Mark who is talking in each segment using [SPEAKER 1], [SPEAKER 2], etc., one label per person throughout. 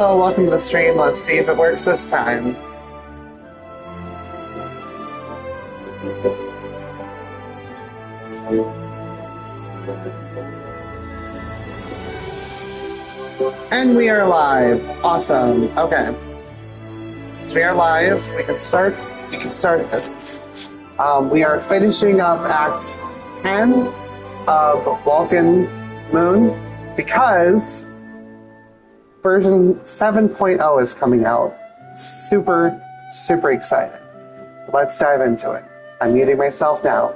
[SPEAKER 1] Oh, welcome to the stream. Let's see if it works this time. And we are live. Awesome. Okay. Since we are live, we can start this. We are finishing up Act 10 of Vulcan Moon because version 7.0 is coming out. Super excited. Let's dive into it. I'm muting myself now.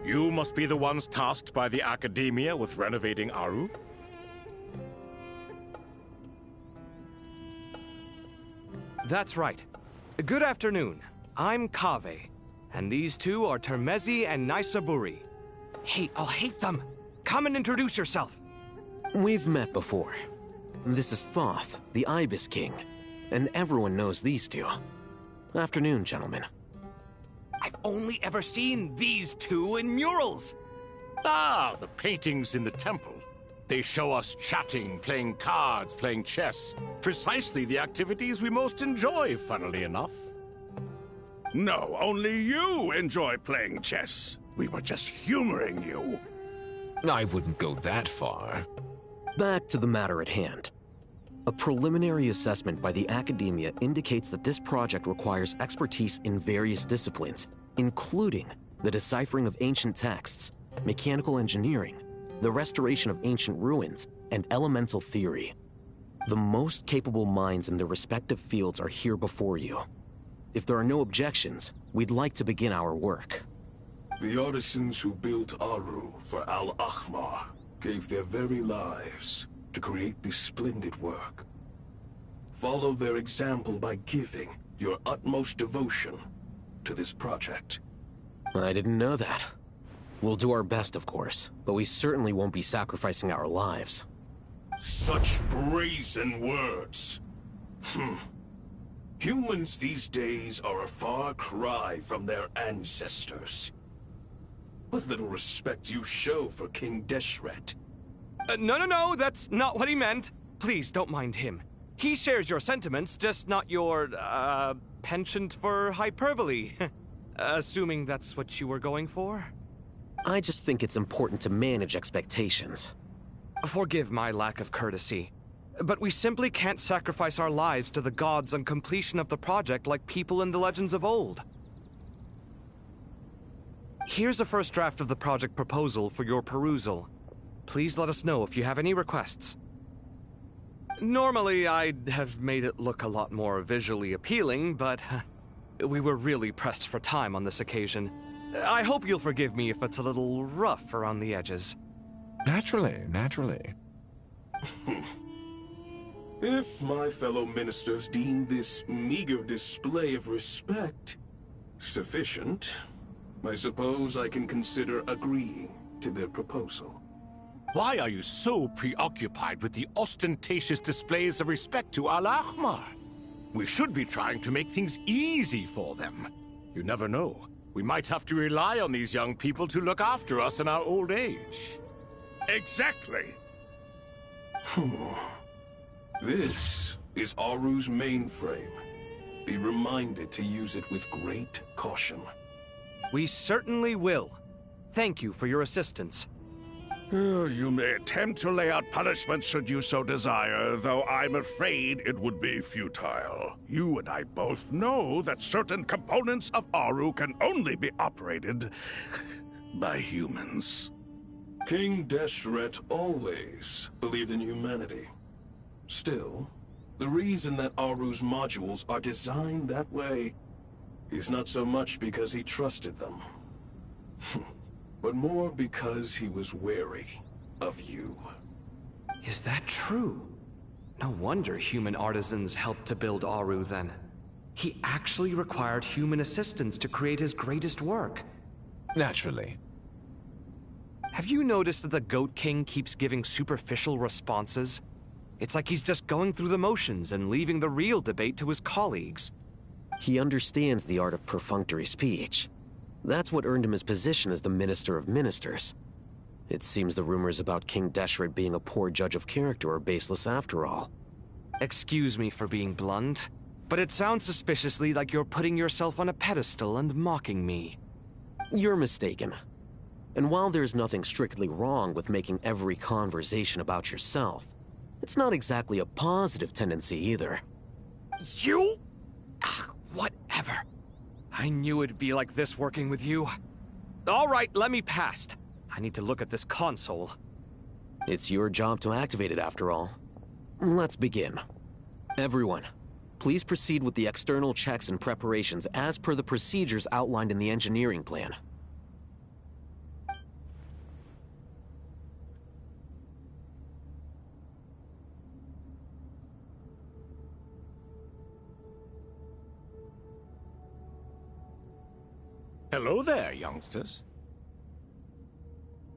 [SPEAKER 2] You must be the ones tasked by the Academia with renovating Aru?
[SPEAKER 3] That's right. Good afternoon. I'm Kaveh, and these two are Termezi and Naisaburi. Hey, I'll hate them. Come and introduce yourself.
[SPEAKER 4] We've met before. This is Thoth, the Ibis King, and everyone knows these two. Afternoon, gentlemen.
[SPEAKER 3] I've only ever seen these two in murals.
[SPEAKER 2] Ah, the paintings in the temple. They show us chatting, playing cards, playing chess. Precisely the activities we most enjoy, funnily enough.
[SPEAKER 5] No, only you enjoy playing chess. We were just humoring you.
[SPEAKER 6] I wouldn't go that far.
[SPEAKER 4] Back to the matter at hand. A preliminary assessment by the Academia indicates that this project requires expertise in various disciplines, including the deciphering of ancient texts, mechanical engineering, the restoration of ancient ruins, and elemental theory. The most capable minds in their respective fields are here before you. If there are no objections, we'd like to begin our work.
[SPEAKER 7] The artisans who built Aru for Al-Ahmar gave their very lives to create this splendid work. Follow their example by giving your utmost devotion to this project.
[SPEAKER 4] I didn't know that. We'll do our best, of course, but we certainly won't be sacrificing our lives.
[SPEAKER 7] Such brazen words. Humans these days are a far cry from their ancestors. What little respect you show for King Deshret.
[SPEAKER 3] No, that's not what he meant. Please, don't mind him. He shares your sentiments, just not your, penchant for hyperbole. Assuming that's what you were going for?
[SPEAKER 4] I just think it's important to manage expectations.
[SPEAKER 3] Forgive my lack of courtesy, but we simply can't sacrifice our lives to the gods on completion of the project like people in the legends of old. Here's a first draft of the project proposal for your perusal. Please let us know if you have any requests. Normally, I'd have made it look a lot more visually appealing, but we were really pressed for time on this occasion. I hope you'll forgive me if it's a little rough around the edges.
[SPEAKER 6] Naturally.
[SPEAKER 7] If my fellow ministers deem this meager display of respect sufficient, I suppose I can consider agreeing to their proposal.
[SPEAKER 2] Why are you so preoccupied with the ostentatious displays of respect to Al-Ahmar? We should be trying to make things easy for them. You never know. We might have to rely on these young people to look after us in our old age.
[SPEAKER 5] Exactly.
[SPEAKER 7] This is Aru's mainframe. Be reminded to use it with great caution.
[SPEAKER 3] We certainly will. Thank you for your assistance.
[SPEAKER 5] You may attempt to lay out punishment should you so desire, though I'm afraid it would be futile. You and I both know that certain components of Aru can only be operated by humans.
[SPEAKER 7] King Deshret always believed in humanity. Still, the reason that Aru's modules are designed that way is not so much because he trusted them, but more because he was wary of you.
[SPEAKER 3] Is that true? No wonder human artisans helped to build Aru then. He actually required human assistance to create his greatest work.
[SPEAKER 6] Naturally.
[SPEAKER 3] Have you noticed that the Goat King keeps giving superficial responses? It's like he's just going through the motions and leaving the real debate to his colleagues.
[SPEAKER 4] He understands the art of perfunctory speech. That's what earned him his position as the Minister of Ministers. It seems the rumors about King Deshret being a poor judge of character are baseless after all.
[SPEAKER 3] Excuse me for being blunt, but it sounds suspiciously like you're putting yourself on a pedestal and mocking me.
[SPEAKER 4] You're mistaken. And while there's nothing strictly wrong with making every conversation about yourself, it's not exactly a positive tendency either.
[SPEAKER 3] You? Whatever. I knew it'd be like this working with you. All right, let me past. I need to look at this console.
[SPEAKER 4] It's your job to activate it after all. Let's begin. Everyone, please proceed with the external checks and preparations as per the procedures outlined in the engineering plan.
[SPEAKER 2] Hello there, youngsters.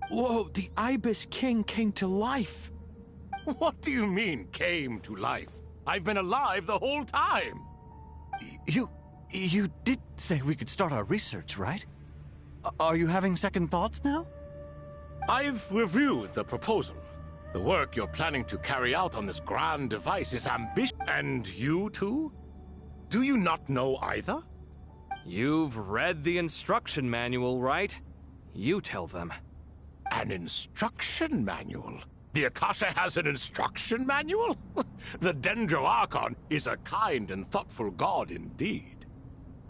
[SPEAKER 8] Whoa, the Ibis King came to life.
[SPEAKER 2] What do you mean, came to life? I've been alive the whole time.
[SPEAKER 8] You did say we could start our research, right? Are you having second thoughts now?
[SPEAKER 2] I've reviewed the proposal. The work you're planning to carry out on this grand device is ambitious. And you too? Do you not know either?
[SPEAKER 3] You've read the instruction manual, right? You tell them.
[SPEAKER 2] An instruction manual? The Akasha has an instruction manual? The Dendroarchon is a kind and thoughtful god indeed.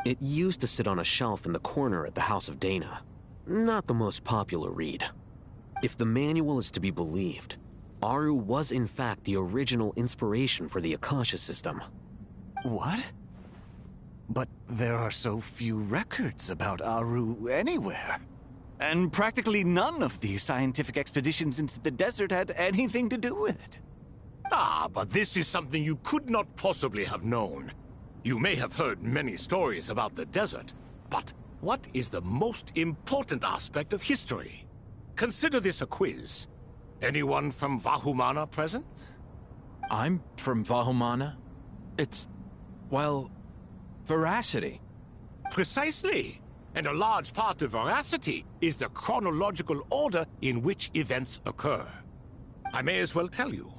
[SPEAKER 4] It used to sit on a shelf in the corner at the House of Dana. Not the most popular read. If the manual is to be believed, Aru was in fact the original inspiration for the Akasha system.
[SPEAKER 8] What? But there are so few records about Aru anywhere. And practically none of these scientific expeditions into the desert had anything to do with it.
[SPEAKER 2] Ah, but this is something you could not possibly have known. You may have heard many stories about the desert, but what is the most important aspect of history? Consider this a quiz. Anyone from Vahumana present?
[SPEAKER 6] I'm from Vahumana. It's, well, veracity.
[SPEAKER 2] Precisely. And a large part of veracity is the chronological order in which events occur. I may as well tell you.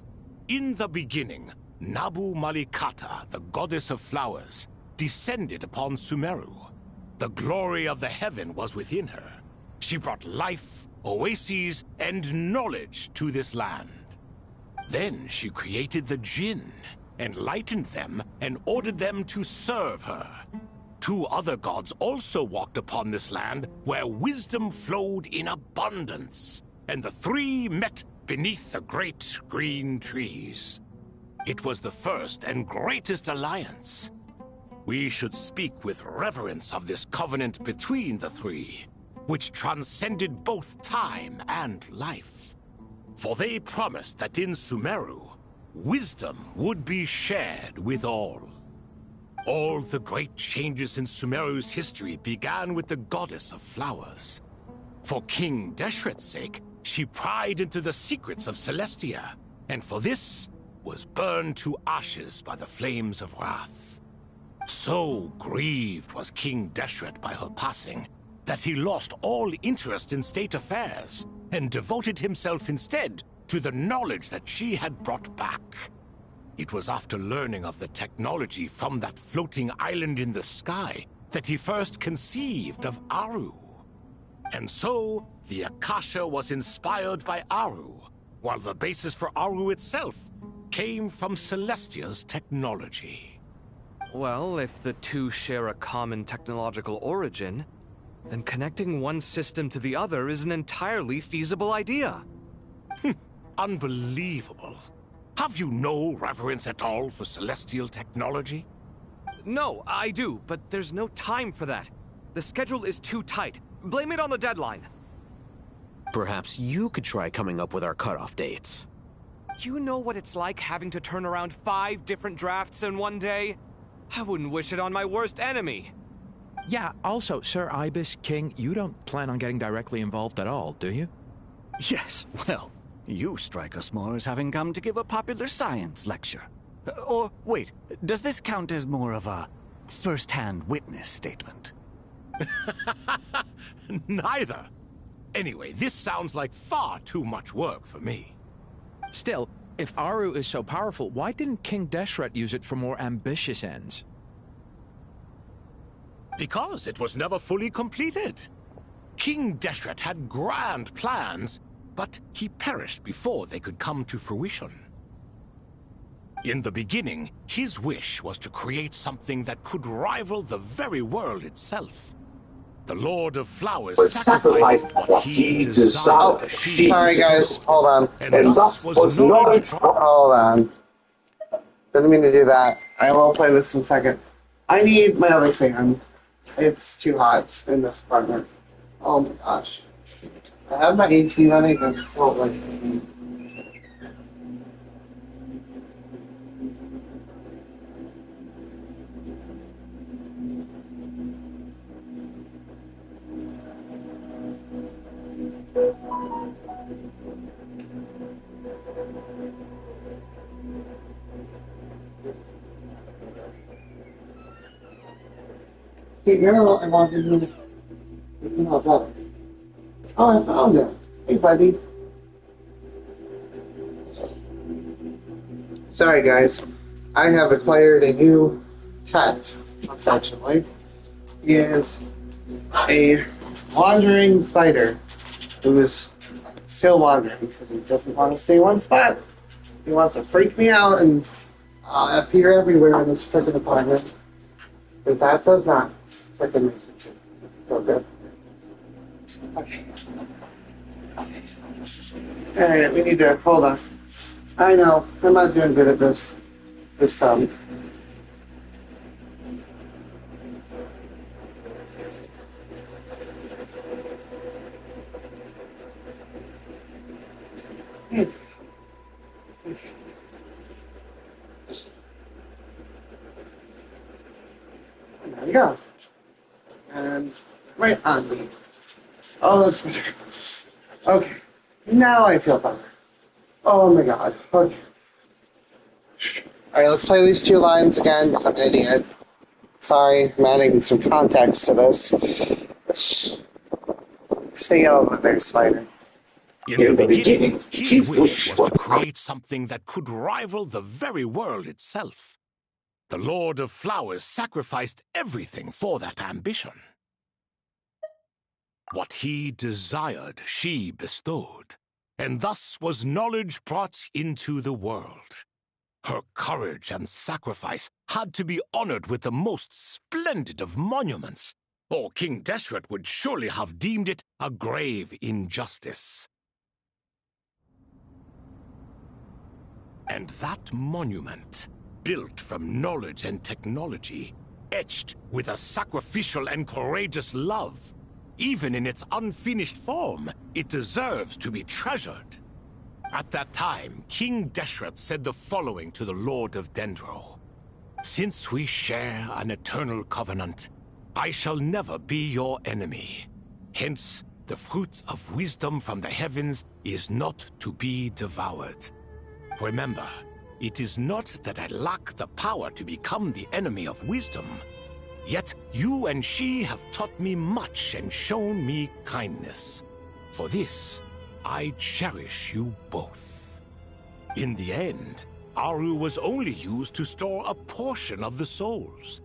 [SPEAKER 2] In the beginning, Nabu Malikata, the goddess of flowers, descended upon Sumeru. The glory of the heaven was within her. She brought life, oases, and knowledge to this land. Then she created the Jinn, enlightened them, and ordered them to serve her. Two other gods also walked upon this land where wisdom flowed in abundance, and the three met beneath the great green trees. It was the first and greatest alliance. We should speak with reverence of this covenant between the three, which transcended both time and life. For they promised that in Sumeru, wisdom would be shared with all. All the great changes in Sumeru's history began with the goddess of flowers. For King Deshret's sake, she pried into the secrets of Celestia, and for this was burned to ashes by the flames of wrath. So grieved was King Deshret by her passing that he lost all interest in state affairs and devoted himself instead to the knowledge that she had brought back. It was after learning of the technology from that floating island in the sky that he first conceived of Aru. And so, the Akasha was inspired by Aru, while the basis for Aru itself came from Celestia's technology.
[SPEAKER 3] Well, if the two share a common technological origin, then connecting one system to the other is an entirely feasible idea.
[SPEAKER 2] Unbelievable. Have you no reverence at all for celestial technology?
[SPEAKER 3] No, I do, but there's no time for that. The schedule is too tight. Blame it on the deadline.
[SPEAKER 4] Perhaps you could try coming up with our cutoff dates.
[SPEAKER 3] You know what it's like having to turn around 5 different drafts in one day? I wouldn't wish it on my worst enemy.
[SPEAKER 6] Yeah, also, Sir Ibis, King, you don't plan on getting directly involved at all, do you?
[SPEAKER 8] Yes, well, you strike us more as having come to give a popular science lecture. Or, wait, does this count as more of a first-hand witness statement?
[SPEAKER 2] Neither. Anyway, this sounds like far too much work for me.
[SPEAKER 6] Still, if Aru is so powerful, why didn't King Deshret use it for more ambitious ends?
[SPEAKER 2] Because it was never fully completed. King Deshret had grand plans, but he perished before they could come to fruition. In the beginning, his wish was to create something that could rival the very world itself. The Lord of Flowers sacrificed what he desired.
[SPEAKER 1] Sorry guys, hold on.
[SPEAKER 2] And thus was knowledge.
[SPEAKER 1] Hold on. Didn't mean to do that. I will play this in a second. I need my other fan. It's too hot in this apartment. Oh my gosh. I have my AC running, but it's still like... See, now I want to do... It's not up. Oh, I found it. Hey, buddy. Sorry, guys. I have acquired a new pet, unfortunately. He is a wandering spider who is still wandering because he doesn't want to stay in one spot. He wants to freak me out and appear everywhere in this freaking apartment. Because that does not freaking feel good. Okay. Alright, we need to hold on. I know, I'm not doing good at this time. There we go. And right on me. Oh, that's better. Okay. Now I feel better. Oh my god. Okay. Alright, let's play these 2 lines again because I'm an idiot. Sorry, I'm adding some context to this. Stay over there, spider.
[SPEAKER 2] In the beginning, his wish was to create something that could rival the very world itself. The Lord of Flowers sacrificed everything for that ambition. What he desired, she bestowed, and thus was knowledge brought into the world. Her courage and sacrifice had to be honored with the most splendid of monuments, or King Deshret would surely have deemed it a grave injustice. And that monument, built from knowledge and technology, etched with a sacrificial and courageous love, even in its unfinished form, it deserves to be treasured. At that time, King Deshret said the following to the Lord of Dendro. Since we share an eternal covenant, I shall never be your enemy. Hence, the fruit of wisdom from the heavens is not to be devoured. Remember, It is not that I lack the power to become the enemy of wisdom. Yet you and she have taught me much and shown me kindness. For this, I cherish you both. In the end, Aru was only used to store a portion of the souls.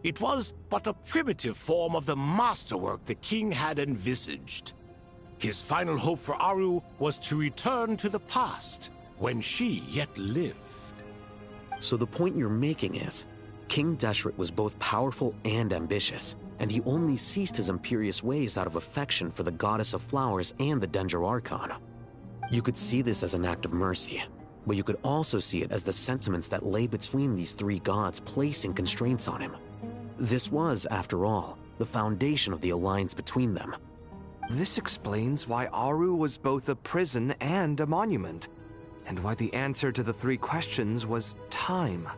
[SPEAKER 2] It was but a primitive form of the masterwork the king had envisaged. His final hope for Aru was to return to the past, when she yet lived.
[SPEAKER 4] So the point you're making is, King Deshret was both powerful and ambitious, and he only ceased his imperious ways out of affection for the goddess of flowers and the Dendro Archon. You could see this as an act of mercy, but you could also see it as the sentiments that lay between these three gods placing constraints on him. This was, after all, the foundation of the alliance between them.
[SPEAKER 3] This explains why Aru was both a prison and a monument, and why the answer to the three questions was time.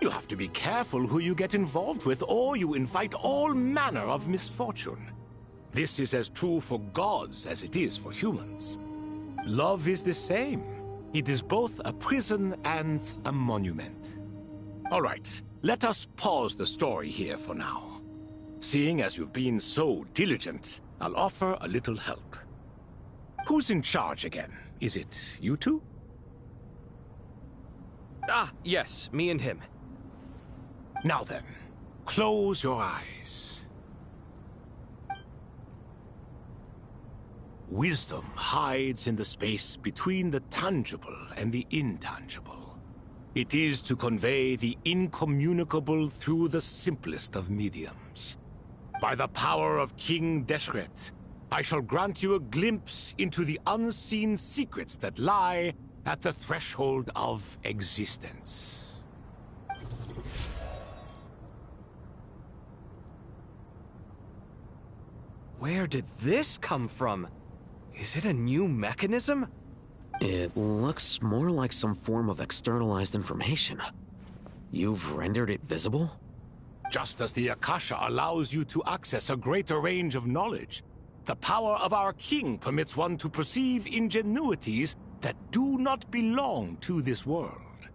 [SPEAKER 2] You have to be careful who you get involved with, or you invite all manner of misfortune. This is as true for gods as it is for humans. Love is the same. It is both a prison and a monument. All right, let us pause the story here for now. Seeing as you've been so diligent, I'll offer a little help. Who's in charge again? Is it you two?
[SPEAKER 3] Ah, yes, me and him.
[SPEAKER 2] Now then, close your eyes. Wisdom hides in the space between the tangible and the intangible. It is to convey the incommunicable through the simplest of mediums. By the power of King Deshret, I shall grant you a glimpse into the unseen secrets that lie at the threshold of existence.
[SPEAKER 3] Where did this come from? Is it a new mechanism?
[SPEAKER 4] It looks more like some form of externalized information. You've rendered it visible?
[SPEAKER 2] Just as the Akasha allows you to access a greater range of knowledge, the power of our king permits one to perceive ingenuities that do not belong to this world.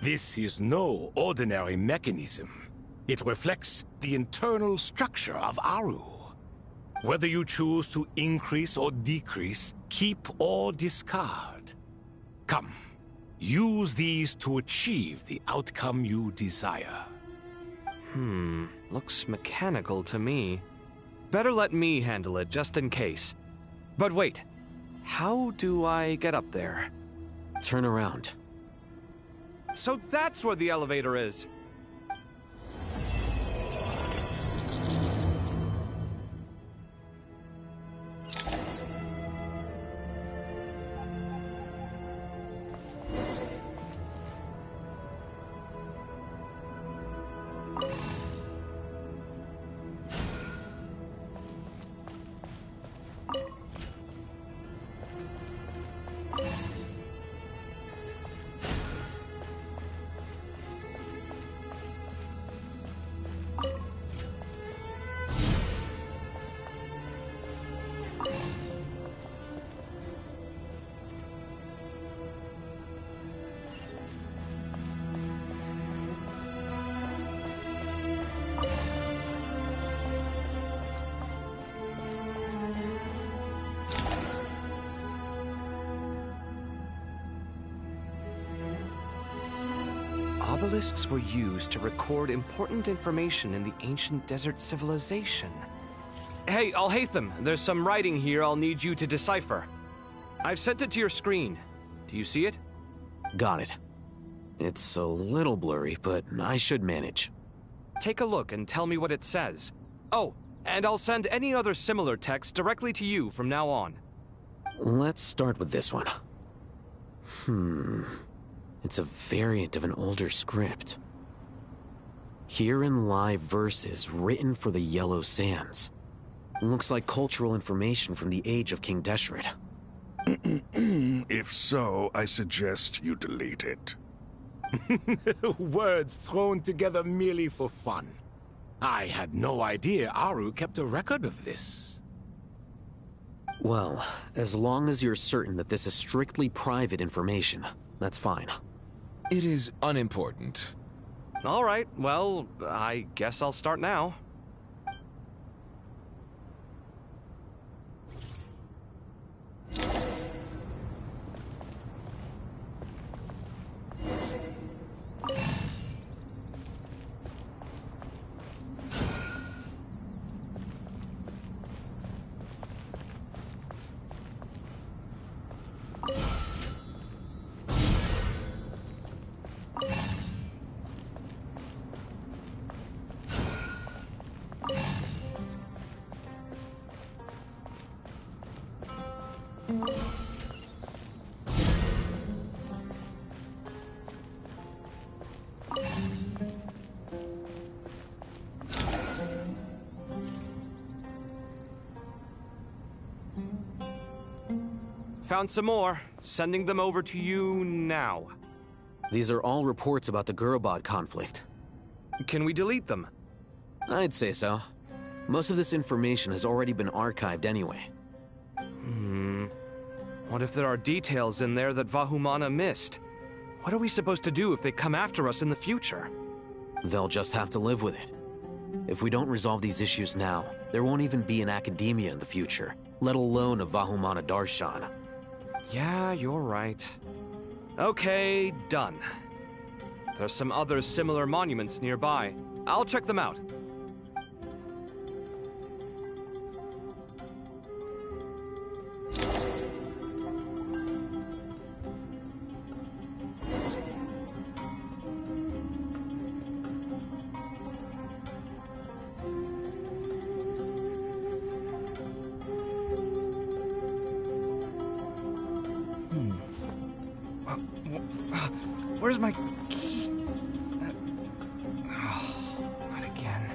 [SPEAKER 2] This is no ordinary mechanism. It reflects the internal structure of Aru. Whether you choose to increase or decrease, keep or discard. Come, use these to achieve the outcome you desire.
[SPEAKER 3] Looks mechanical to me. Better let me handle it, just in case. But wait, how do I get up there?
[SPEAKER 4] Turn around.
[SPEAKER 3] So that's where the elevator is. Obelisks were used to record important information in the ancient desert civilization. Hey, Alhaitham, there's some writing here I'll need you to decipher. I've sent it to your screen. Do you see it?
[SPEAKER 4] Got it. It's a little blurry, but I should manage.
[SPEAKER 3] Take a look and tell me what it says. Oh, and I'll send any other similar text directly to you from now on.
[SPEAKER 4] Let's start with this one. It's a variant of an older script. Herein lie verses written for the Yellow Sands. Looks like cultural information from the age of King Deshret.
[SPEAKER 5] If so, I suggest you delete it.
[SPEAKER 2] Words thrown together merely for fun. I had no idea Aru kept a record of this.
[SPEAKER 4] Well, as long as you're certain that this is strictly private information, that's fine.
[SPEAKER 6] It is unimportant.
[SPEAKER 3] All right, well, I guess I'll start now. Found some more. Sending them over to you now.
[SPEAKER 4] These are all reports about the Gurubad conflict.
[SPEAKER 3] Can we delete them?
[SPEAKER 4] I'd say so. Most of this information has already been archived anyway.
[SPEAKER 3] What if there are details in there that Vahumana missed? What are we supposed to do if they come after us in the future?
[SPEAKER 4] They'll just have to live with it. If we don't resolve these issues now, there won't even be an academia in the future, let alone a Vahumana Darshan.
[SPEAKER 3] Yeah, you're right. Okay, done. There's some other similar monuments nearby. I'll check them out.
[SPEAKER 8] Where's my key? Not again.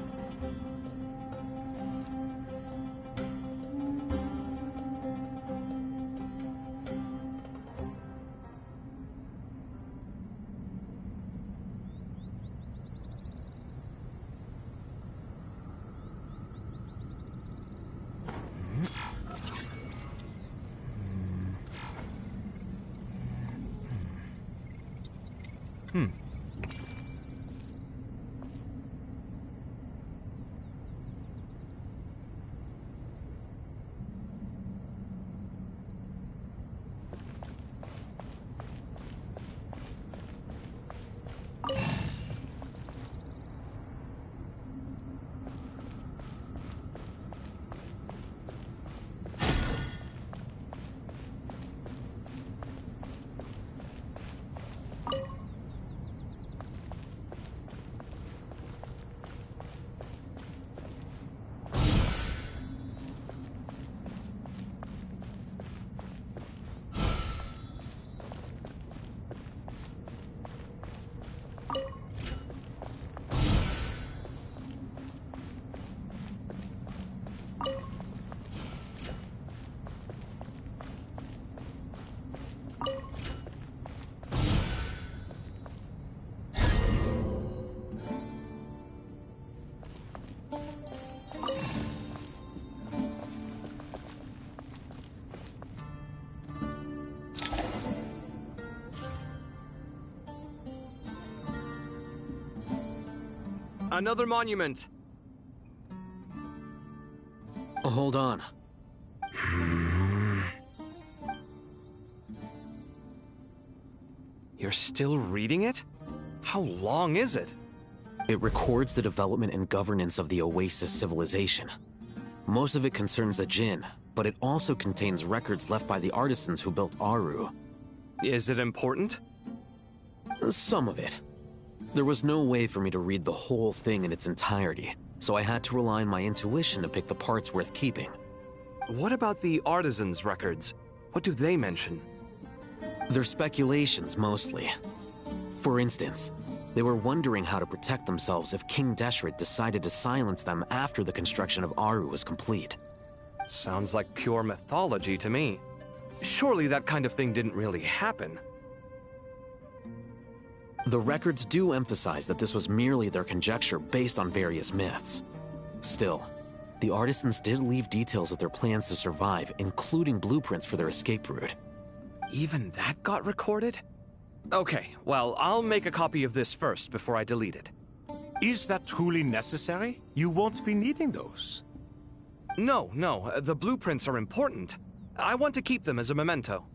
[SPEAKER 3] Another monument.
[SPEAKER 4] Hold on.
[SPEAKER 3] You're still reading it? How long is it?
[SPEAKER 4] It records the development and governance of the Oasis civilization. Most of it concerns the Jinn, but it also contains records left by the artisans who built Aru.
[SPEAKER 3] Is it important?
[SPEAKER 4] Some of it. There was no way for me to read the whole thing in its entirety, so I had to rely on my intuition to pick the parts worth keeping.
[SPEAKER 3] What about the artisans' records? What do they mention?
[SPEAKER 4] They're speculations, mostly. For instance, they were wondering how to protect themselves if King Deshret decided to silence them after the construction of Aru was complete.
[SPEAKER 3] Sounds like pure mythology to me. Surely that kind of thing didn't really happen.
[SPEAKER 4] The records do emphasize that this was merely their conjecture based on various myths. Still, The artisans did leave details of their plans to survive, including blueprints for their escape route.
[SPEAKER 3] Even that got recorded? Okay, well, I'll make a copy of this first before I delete it.
[SPEAKER 2] Is that truly necessary? You won't be needing those.
[SPEAKER 3] No, the blueprints are important. I want to keep them as a memento.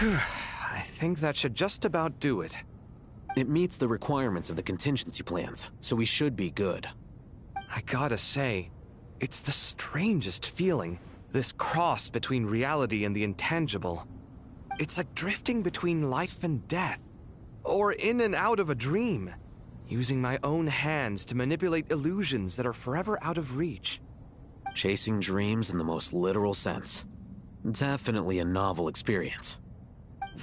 [SPEAKER 3] I think that should just about do it.
[SPEAKER 4] It meets the requirements of the contingency plans, so we should be good.
[SPEAKER 3] I gotta say, it's the strangest feeling, this cross between reality and the intangible. It's like drifting between life and death, or in and out of a dream, using my own hands to manipulate illusions that are forever out of reach.
[SPEAKER 4] Chasing dreams in the most literal sense. Definitely a novel experience.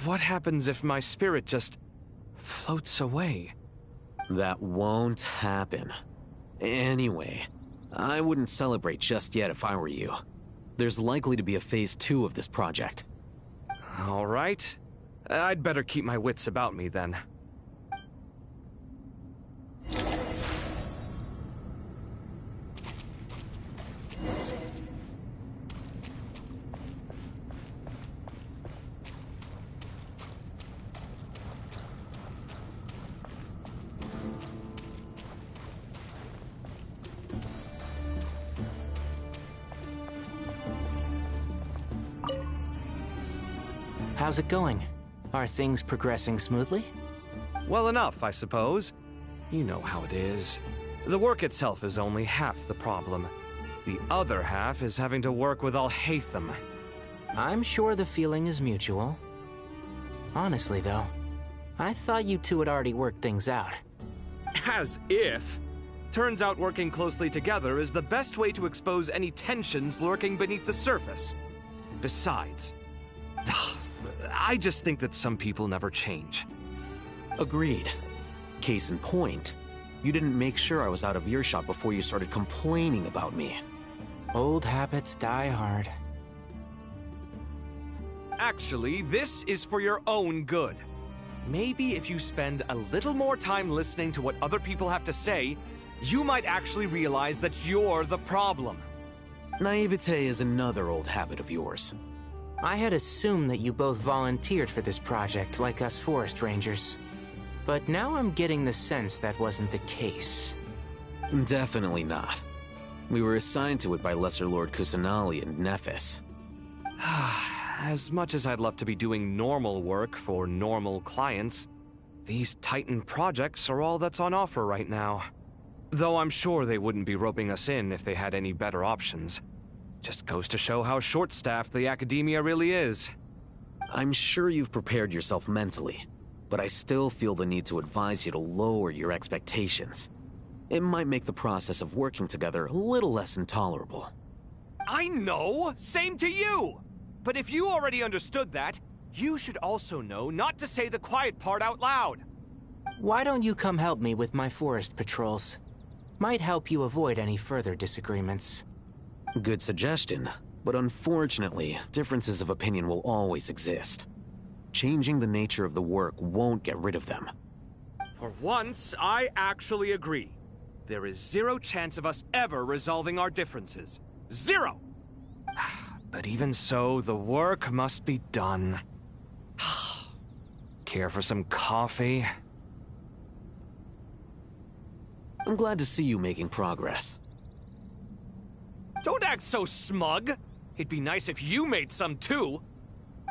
[SPEAKER 3] What happens if my spirit just floats away?
[SPEAKER 4] That won't happen. Anyway, I wouldn't celebrate just yet if I were you. There's likely to be a phase 2 of this project.
[SPEAKER 3] All right. I'd better keep my wits about me then.
[SPEAKER 9] How's it going? Are things progressing smoothly?
[SPEAKER 3] Well enough, I suppose. You know how it is. The work itself is only half the problem. The other half is having to work with Al-Haytham.
[SPEAKER 9] I'm sure the feeling is mutual. Honestly, though, I thought you two had already worked things out.
[SPEAKER 3] As if! Turns out working closely together is the best way to expose any tensions lurking beneath the surface. Besides, I just think that some people never change.
[SPEAKER 4] Agreed. Case in point, you didn't make sure I was out of earshot before you started complaining about me.
[SPEAKER 9] Old habits die hard.
[SPEAKER 3] Actually, this is for your own good. Maybe if you spend a little more time listening to what other people have to say, you might actually realize that you're the problem.
[SPEAKER 4] Naivete is another old habit of yours.
[SPEAKER 9] I had assumed that you both volunteered for this project, like us forest rangers. But now I'm getting the sense that wasn't the case.
[SPEAKER 4] Definitely not. We were assigned to it by Lesser Lord Kusanali and Nephis.
[SPEAKER 3] As much as I'd love to be doing normal work for normal clients, these Titan projects are all that's on offer right now. Though I'm sure they wouldn't be roping us in if they had any better options. Just goes to show how short-staffed the academia really is.
[SPEAKER 4] I'm sure you've prepared yourself mentally, but I still feel the need to advise you to lower your expectations. It might make the process of working together a little less intolerable.
[SPEAKER 3] I know! Same to you! But if you already understood that, you should also know not to say the quiet part out loud.
[SPEAKER 9] Why don't you come help me with my forest patrols? Might help you avoid any further disagreements.
[SPEAKER 4] Good suggestion, but unfortunately, differences of opinion will always exist. Changing the nature of the work won't get rid of them.
[SPEAKER 3] For once, I actually agree. There is zero chance of us ever resolving our differences. Zero! But even so, the work must be done. Care for some coffee?
[SPEAKER 4] I'm glad to see you making progress.
[SPEAKER 3] Don't act so smug! It'd be nice if you made some too!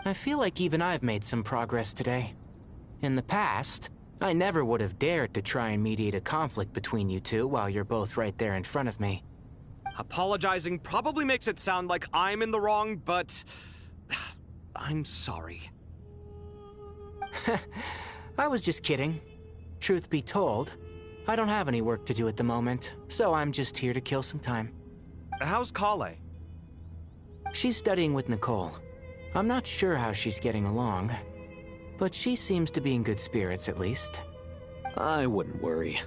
[SPEAKER 9] I feel like even I've made some progress today. In the past, I never would have dared to try and mediate a conflict between you two while you're both right there in front of me.
[SPEAKER 3] Apologizing probably makes it sound like I'm in the wrong, but I'm sorry.
[SPEAKER 9] I was just kidding. Truth be told, I don't have any work to do at the moment, so I'm just here to kill some time.
[SPEAKER 3] How's Kale?
[SPEAKER 9] She's studying with Nicole. I'm not sure how she's getting along, but she seems to be in good spirits at least.
[SPEAKER 4] I wouldn't worry.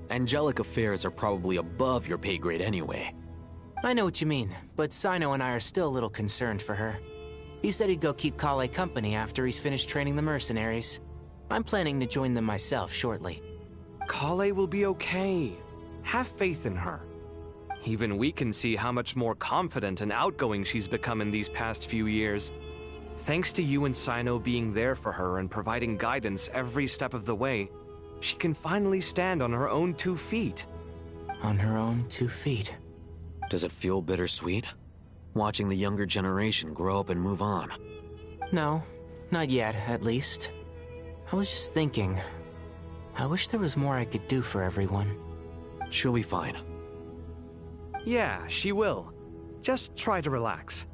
[SPEAKER 4] Angelic affairs are probably above your pay grade anyway.
[SPEAKER 9] I know what you mean, but Sino and I are still a little concerned for her. He said he'd go keep Kale company after he's finished training the mercenaries. I'm planning to join them myself shortly.
[SPEAKER 3] Kale will be okay. Have faith in her. Even we can see how much more confident and outgoing she's become in these past few years. Thanks to you and Sino being there for her and providing guidance every step of the way, she can finally stand on her own 2 feet.
[SPEAKER 9] On her own 2 feet.
[SPEAKER 4] Does it feel bittersweet? Watching the younger generation grow up and move on?
[SPEAKER 9] No, not yet, at least. I was just thinking, I wish there was more I could do for everyone.
[SPEAKER 4] She'll be fine.
[SPEAKER 3] Yeah, she will. Just try to relax.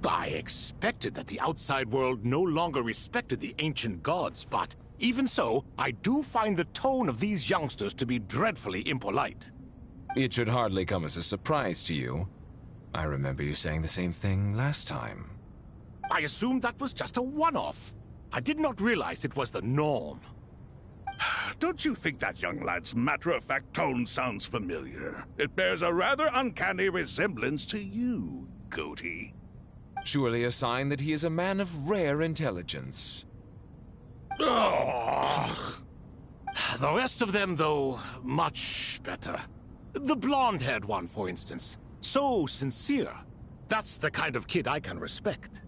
[SPEAKER 2] I expected that the outside world no longer respected the ancient gods, but even so, I do find the tone of these youngsters to be dreadfully impolite.
[SPEAKER 10] It should hardly come as a surprise to you. I remember you saying the same thing last time.
[SPEAKER 2] I assumed that was just a one-off. I did not realize it was the norm.
[SPEAKER 5] Don't you think that young lad's matter-of-fact tone sounds familiar? It bears a rather uncanny resemblance to you, Goatee.
[SPEAKER 10] Surely a sign that he is a man of rare intelligence.
[SPEAKER 2] Ugh. The rest of them, though, much better. The blonde-haired one, for instance. So sincere. That's the kind of kid I can respect.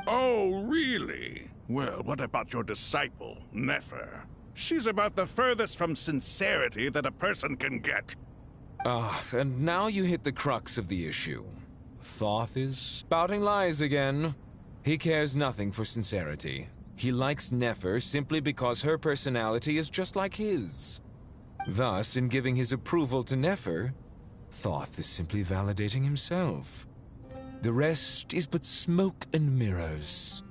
[SPEAKER 5] Oh, really? Well, what about your disciple, Nefer? She's about the furthest from sincerity that a person can get.
[SPEAKER 10] Ah, and now you hit the crux of the issue. Thoth is spouting lies again. He cares nothing for sincerity. He likes Nefer simply because her personality is just like his. Thus, in giving his approval to Nefer, Thoth is simply validating himself. The rest is but smoke and mirrors.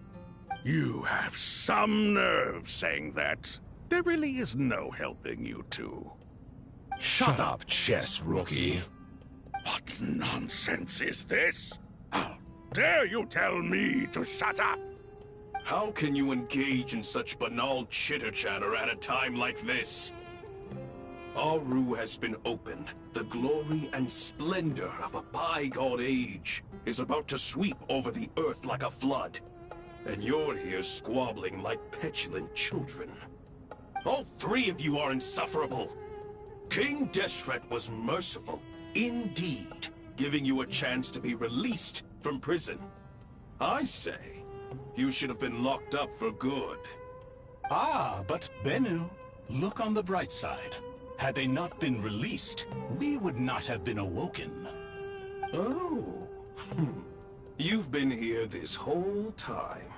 [SPEAKER 5] You have some nerve saying that. There really is no helping you two.
[SPEAKER 2] Shut up, chess rookie.
[SPEAKER 5] What nonsense is this? How dare you tell me to shut up?
[SPEAKER 7] How can you engage in such banal chitter-chatter at a time like this? Aru has been opened. The glory and splendor of a bygone age is about to sweep over the earth like a flood. And you're here squabbling like petulant children. All 3 of you are insufferable. King Deshret was merciful, indeed, giving you a chance to be released from prison. I say, you should have been locked up for good.
[SPEAKER 11] Ah, but Bennu, look on the bright side. Had they not been released, we would not have been awoken.
[SPEAKER 7] Oh. You've been here this whole time.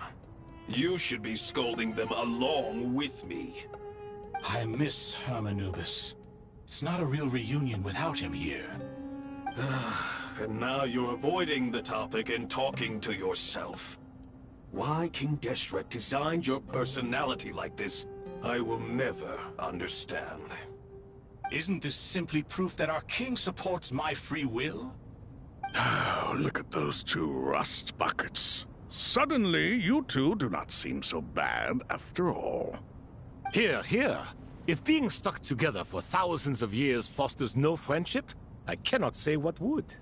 [SPEAKER 7] You should be scolding them along with me.
[SPEAKER 11] I miss Hermanubis. It's not a real reunion without him here.
[SPEAKER 7] And now you're avoiding the topic and talking to yourself. Why King Deshret designed your personality like this, I will never understand.
[SPEAKER 11] Isn't this simply proof that our king supports my free will?
[SPEAKER 5] Oh, look at those 2 rust buckets. Suddenly, you two do not seem so bad after all.
[SPEAKER 2] Here, here. If being stuck together for thousands of years fosters no friendship, I cannot say what would.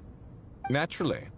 [SPEAKER 10] Naturally.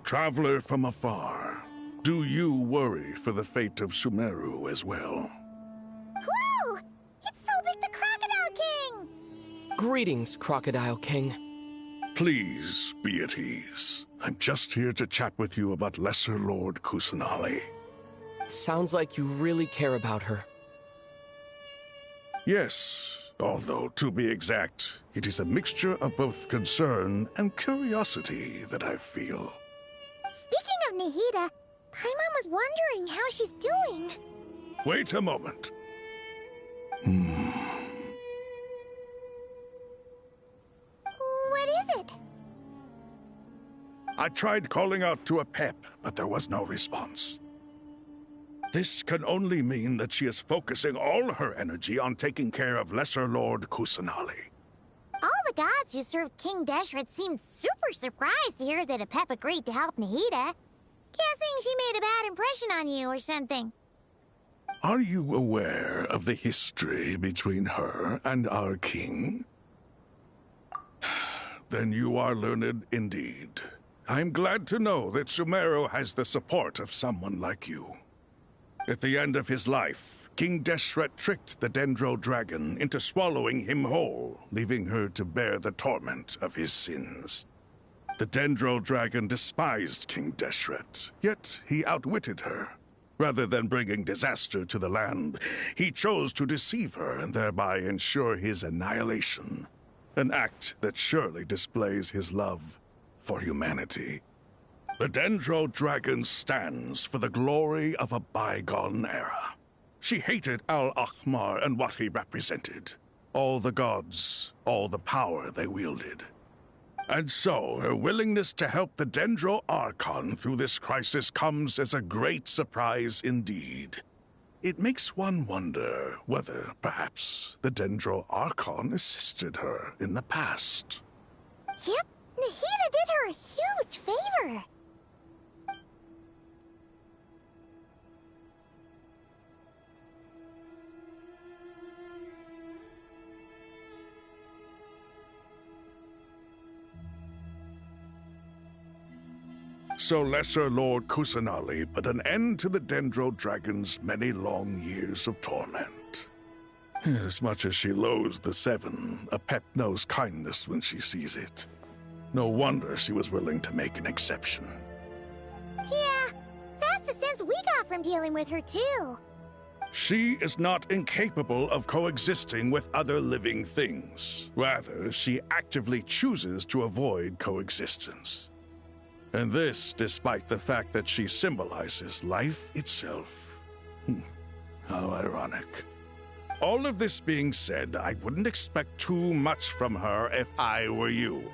[SPEAKER 5] Traveler from afar, Do you worry for the fate of Sumeru as well?
[SPEAKER 12] Whoa! It's so big the Crocodile King!
[SPEAKER 13] Greetings, Crocodile King.
[SPEAKER 5] Please be at ease. I'm just here to chat with you about Lesser Lord Kusanali.
[SPEAKER 13] Sounds like you really care about her.
[SPEAKER 5] Yes, although to be exact, it is a mixture of both concern and curiosity that I feel.
[SPEAKER 12] Speaking of Nahida, Paimon was wondering how she's doing.
[SPEAKER 5] Wait a moment.
[SPEAKER 12] What is it?
[SPEAKER 5] I tried calling out to a pep, but there was no response. This can only mean that she is focusing all her energy on taking care of Lesser Lord Kusanali.
[SPEAKER 12] All the gods who served King Deshret seemed super surprised to hear that Apep agreed to help Nahida. Guessing she made a bad impression on you or something.
[SPEAKER 5] Are you aware of the history between her and our king? Then you are learned indeed. I'm glad to know that Sumeru has the support of someone like you. At the end of his life, King Deshret tricked the Dendro Dragon into swallowing him whole, leaving her to bear the torment of his sins. The Dendro Dragon despised King Deshret, yet he outwitted her. Rather than bringing disaster to the land, he chose to deceive her and thereby ensure his annihilation. An act that surely displays his love for humanity. The Dendro Dragon stands for the glory of a bygone era. She hated Al-Ahmar and what he represented. All the gods, all the power they wielded. And so, her willingness to help the Dendro Archon through this crisis comes as a great surprise indeed. It makes one wonder whether, perhaps, the Dendro Archon assisted her in the past.
[SPEAKER 12] Yep, Nahida did her a huge favor.
[SPEAKER 5] So Lesser Lord Kusanali put an end to the Dendro Dragon's many long years of torment. As much as she loathes the Seven, Apep knows kindness when she sees it. No wonder she was willing to make an exception.
[SPEAKER 12] Yeah, that's the sense we got from dealing with her too.
[SPEAKER 5] She is not incapable of coexisting with other living things. Rather, she actively chooses to avoid coexistence. And this despite the fact that she symbolizes life itself. How ironic. All of this being said, I wouldn't expect too much from her if I were you.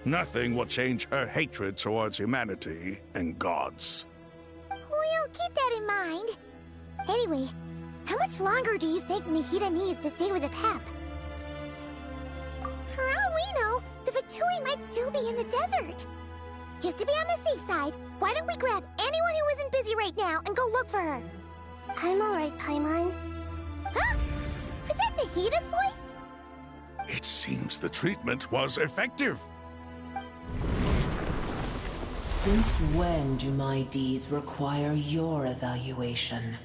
[SPEAKER 5] Nothing will change her hatred towards humanity and gods.
[SPEAKER 12] We'll keep that in mind. Anyway, how much longer do you think Nahida needs to stay with Apep? For all we know, the Fatui might still be in the desert. Just to be on the safe side, why don't we grab anyone who isn't busy right now and go look for her? I'm alright, Paimon. Huh? Was that Nahida's voice?
[SPEAKER 5] It seems the treatment was effective.
[SPEAKER 14] Since when do my deeds require your evaluation?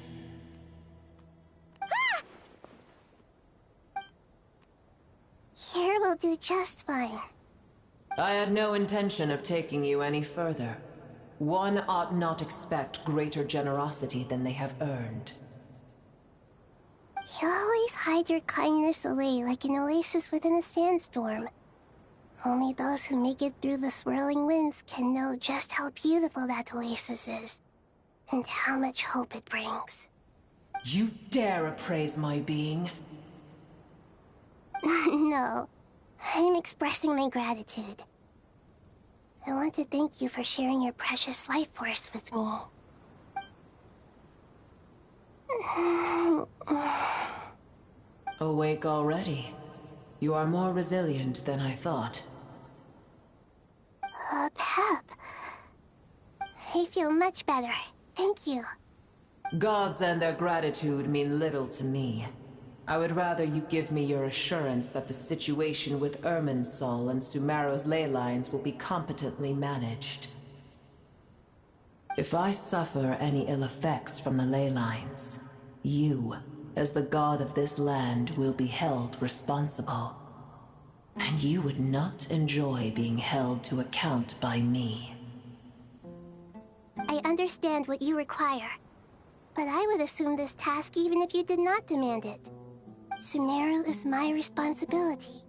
[SPEAKER 12] Ah! Here will do just fine.
[SPEAKER 14] I had no intention of taking you any further. One ought not expect greater generosity than they have earned.
[SPEAKER 12] You always hide your kindness away like an oasis within a sandstorm. Only those who make it through the swirling winds can know just how beautiful that oasis is, and how much hope it brings.
[SPEAKER 14] You dare appraise my being?
[SPEAKER 12] No. I'm expressing my gratitude. I want to thank you for sharing your precious life force with me.
[SPEAKER 14] Awake already? You are more resilient than I thought.
[SPEAKER 12] Pep. I feel much better. Thank you.
[SPEAKER 14] Gods and their gratitude mean little to me. I would rather you give me your assurance that the situation with Irminsul and Sumeru's ley lines will be competently managed. If I suffer any ill effects from the ley lines, you, as the god of this land, will be held responsible. And you would not enjoy being held to account by me.
[SPEAKER 12] I understand what you require, but I would assume this task even if you did not demand it. Sumeru is my responsibility.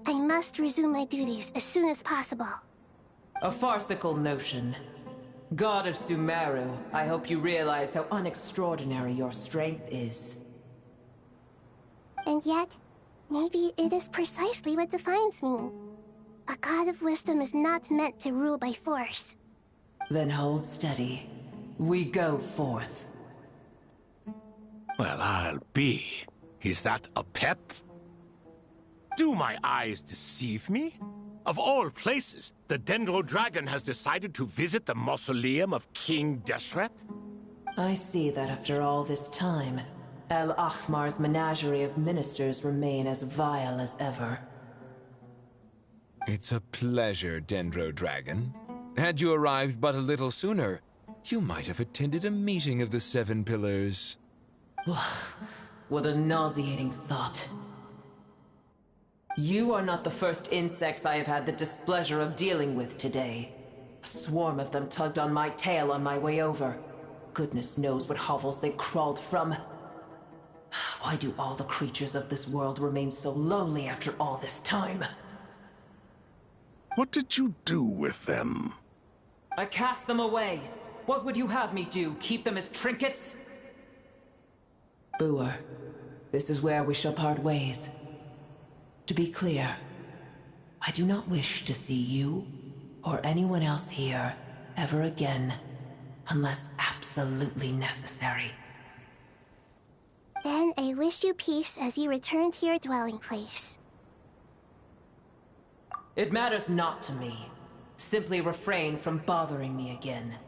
[SPEAKER 12] I must resume my duties as soon as possible.
[SPEAKER 14] A farcical notion. God of Sumeru, I hope you realize how unextraordinary your strength is.
[SPEAKER 12] And yet, maybe it is precisely what defines me. A god of wisdom is not meant to rule by force.
[SPEAKER 14] Then hold steady. We go forth.
[SPEAKER 2] Well, I'll be. Is that a pep? Do my eyes deceive me? Of all places, the Dendro Dragon has decided to visit the mausoleum of King Deshret?
[SPEAKER 14] I see that after all this time, El Ahmar's menagerie of ministers remain as vile as ever.
[SPEAKER 10] It's a pleasure, Dendro Dragon. Had you arrived but a little sooner, you might have attended a meeting of the Seven Pillars.
[SPEAKER 14] What a nauseating thought. You are not the first insects I have had the displeasure of dealing with today. A swarm of them tugged on my tail on my way over. Goodness knows what hovels they crawled from. Why do all the creatures of this world remain so lowly after all this time?
[SPEAKER 5] What did you do with them?
[SPEAKER 14] I cast them away. What would you have me do? Keep them as trinkets? Boer, this is where we shall part ways. To be clear, I do not wish to see you or anyone else here ever again, unless absolutely necessary.
[SPEAKER 12] Then I wish you peace as you return to your dwelling place.
[SPEAKER 14] It matters not to me. Simply refrain from bothering me again.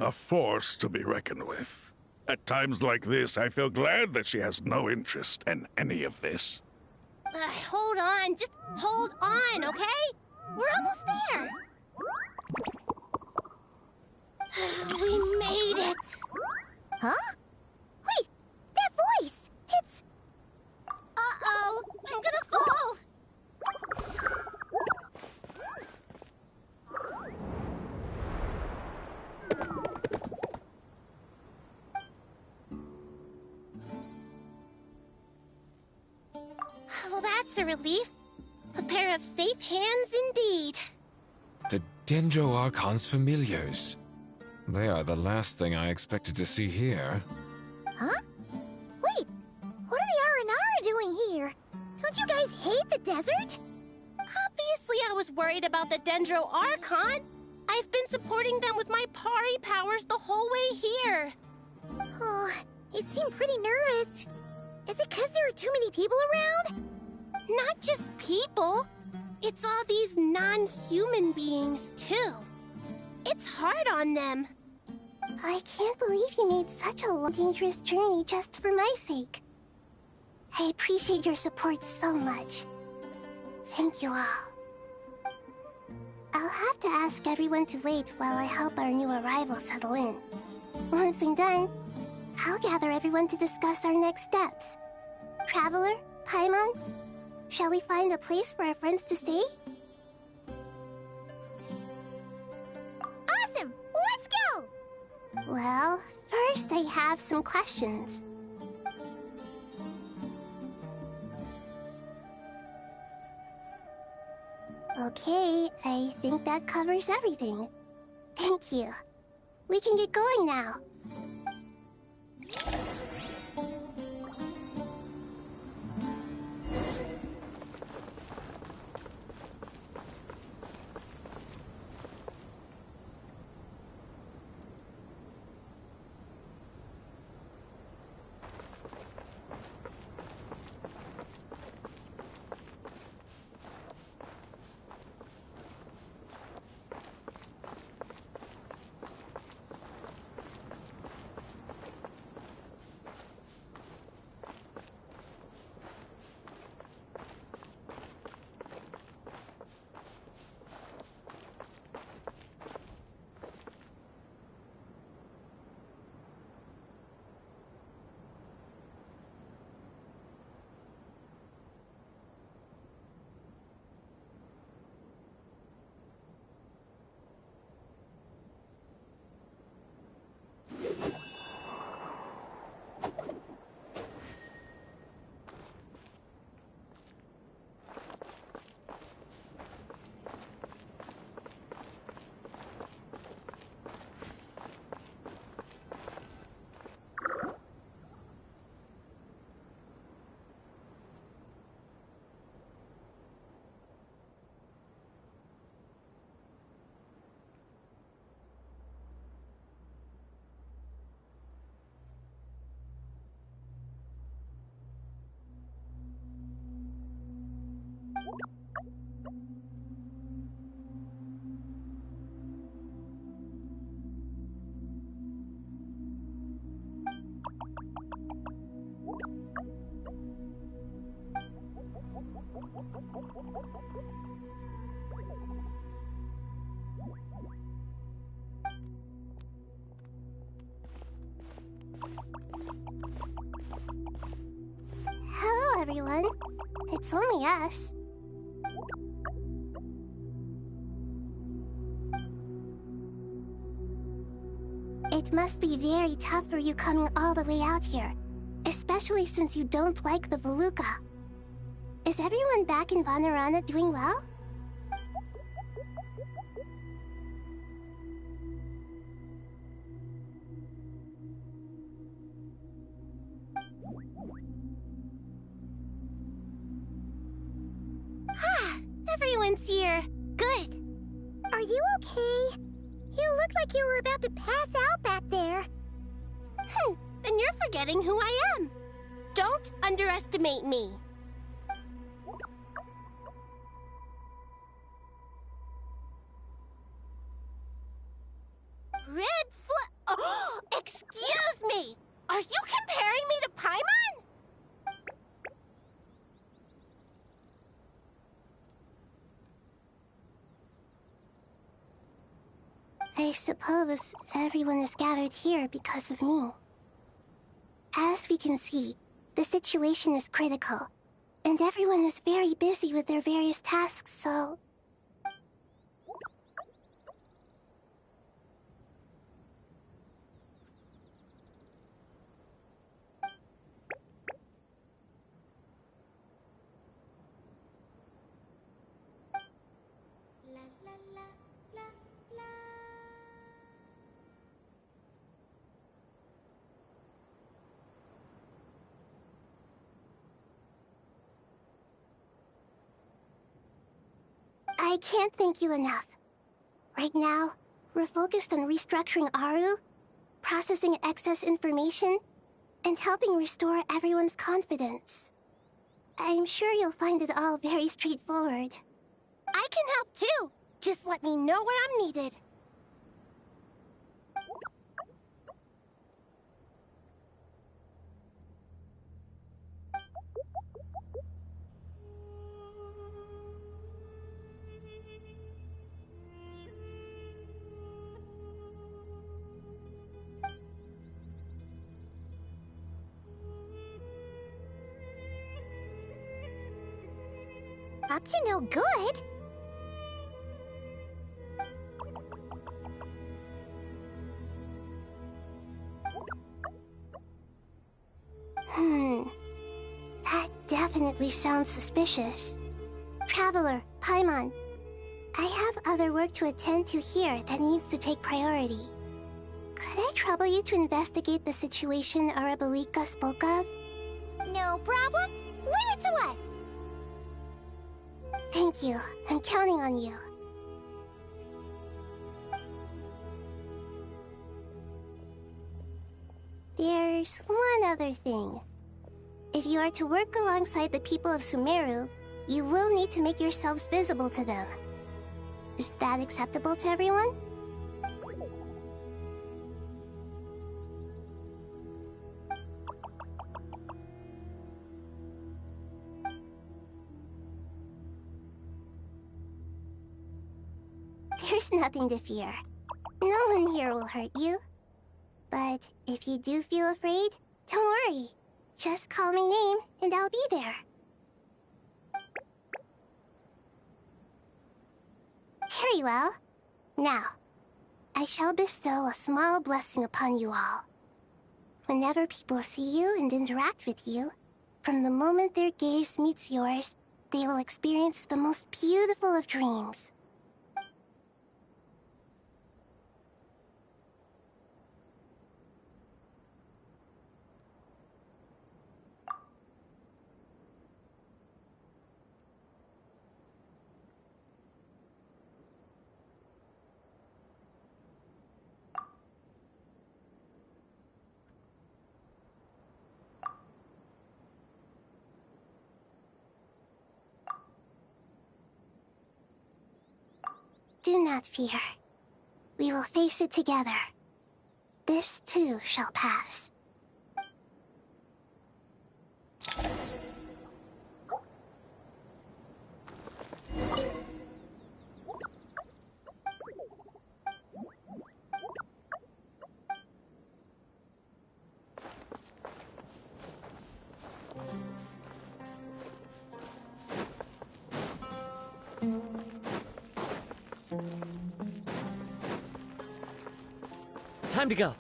[SPEAKER 5] A force to be reckoned with. At times like this, I feel glad that she has no interest in any of this.
[SPEAKER 12] Hold on, just hold on, okay? We're almost there. We made it. Huh? Wait, that voice! It's... Uh-oh, I'm gonna fall! Well, that's a relief. A pair of safe hands indeed.
[SPEAKER 10] The Dendro Archon's familiars. They are the last thing I expected to see here.
[SPEAKER 12] Huh? Wait, what are the Aranara doing here? Don't you guys hate the desert? Obviously I was worried about the Dendro Archon. I've been supporting them with my Pari powers the whole way here. Oh, you seem pretty nervous. Is it because there are too many people around? Not just people. It's all these non-human beings, too. It's hard on them. I can't believe you made such a long, dangerous journey just for my sake. I appreciate your support so much. Thank you all. I'll have to ask everyone to wait while I help our new arrival settle in. Once I'm done, I'll gather everyone to discuss our next steps. Traveler, Paimon, shall we find a place for our friends to stay? Awesome! Let's go! Well, first I have some questions. Okay, I think that covers everything. Thank you. We can get going now. Hello, everyone. It's only us. It must be very tough for you coming all the way out here, especially since you don't like the Voluka. Is everyone back in Vanarana doing well? Everyone's here. Good. Are you okay? You look like you were about to pass out back there. Then you're forgetting who I am. Don't underestimate me. Oh, excuse me! Are you comparing me to Paimon? I suppose everyone is gathered here because of me. As we can see, the situation is critical, and everyone is very busy with their various tasks, so... I can't thank you enough. Right now, we're focused on restructuring Aru, processing excess information, and helping restore everyone's confidence. I'm sure you'll find it all very straightforward. I can help too! Just let me know where I'm needed. Up to no good? That definitely sounds suspicious. Traveler, Paimon, I have other work to attend to here that needs to take priority. Could I trouble you to investigate the situation Arabalika spoke of? No problem. Leave it to us. Thank you. I'm counting on you. There's one other thing. If you are to work alongside the people of Sumeru, you will need to make yourselves visible to them. Is that acceptable to everyone? There's nothing to fear. No one here will hurt you. But if you do feel afraid, don't worry. Just call my name and I'll be there. Very well. Now, I shall bestow a small blessing upon you all. Whenever people see you and interact with you, from the moment their gaze meets yours, they will experience the most beautiful of dreams. Do not fear. We will face it together. This too shall pass.
[SPEAKER 13] Time to go.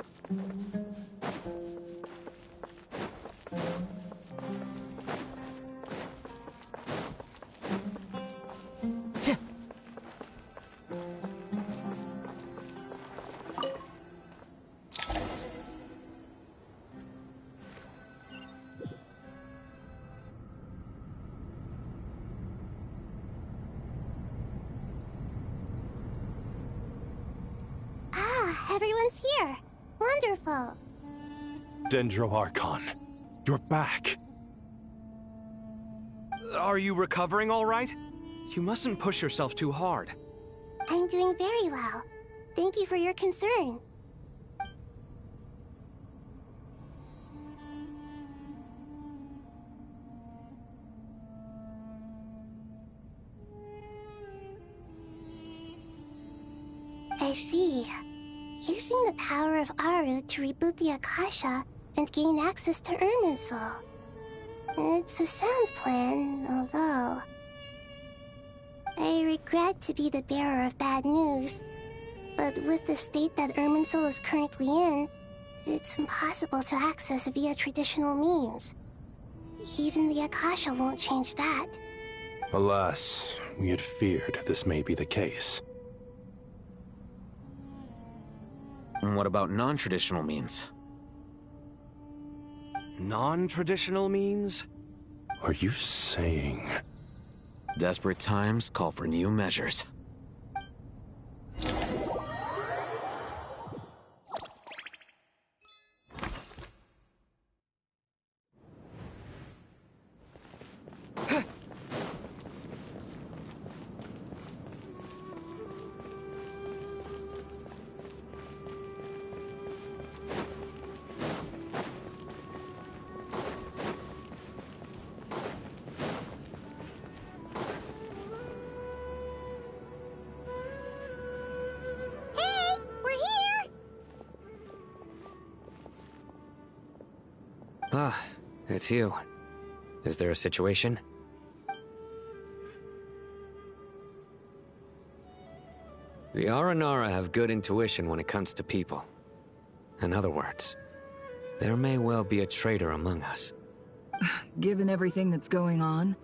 [SPEAKER 12] Everyone's here. Wonderful.
[SPEAKER 15] Dendro-Archon, you're back.
[SPEAKER 3] Are you recovering all right? You mustn't push yourself too hard.
[SPEAKER 12] I'm doing very well. Thank you for your concern. I see. Using the power of Aru to reboot the Akasha and gain access to Irminsul. It's a sound plan, although... I regret to be the bearer of bad news, but with the state that Irminsul is currently in, it's impossible to access via traditional means. Even the Akasha won't change that.
[SPEAKER 15] Alas, we had feared this may be the case.
[SPEAKER 4] And what about non-traditional means?
[SPEAKER 3] Non-traditional means?
[SPEAKER 15] Are you saying...
[SPEAKER 4] Desperate times call for new measures.
[SPEAKER 13] Ah, it's you. Is there a situation? The Aranara have good intuition when it comes to people. In other words, there may well be a traitor among us.
[SPEAKER 16] Given everything that's going on,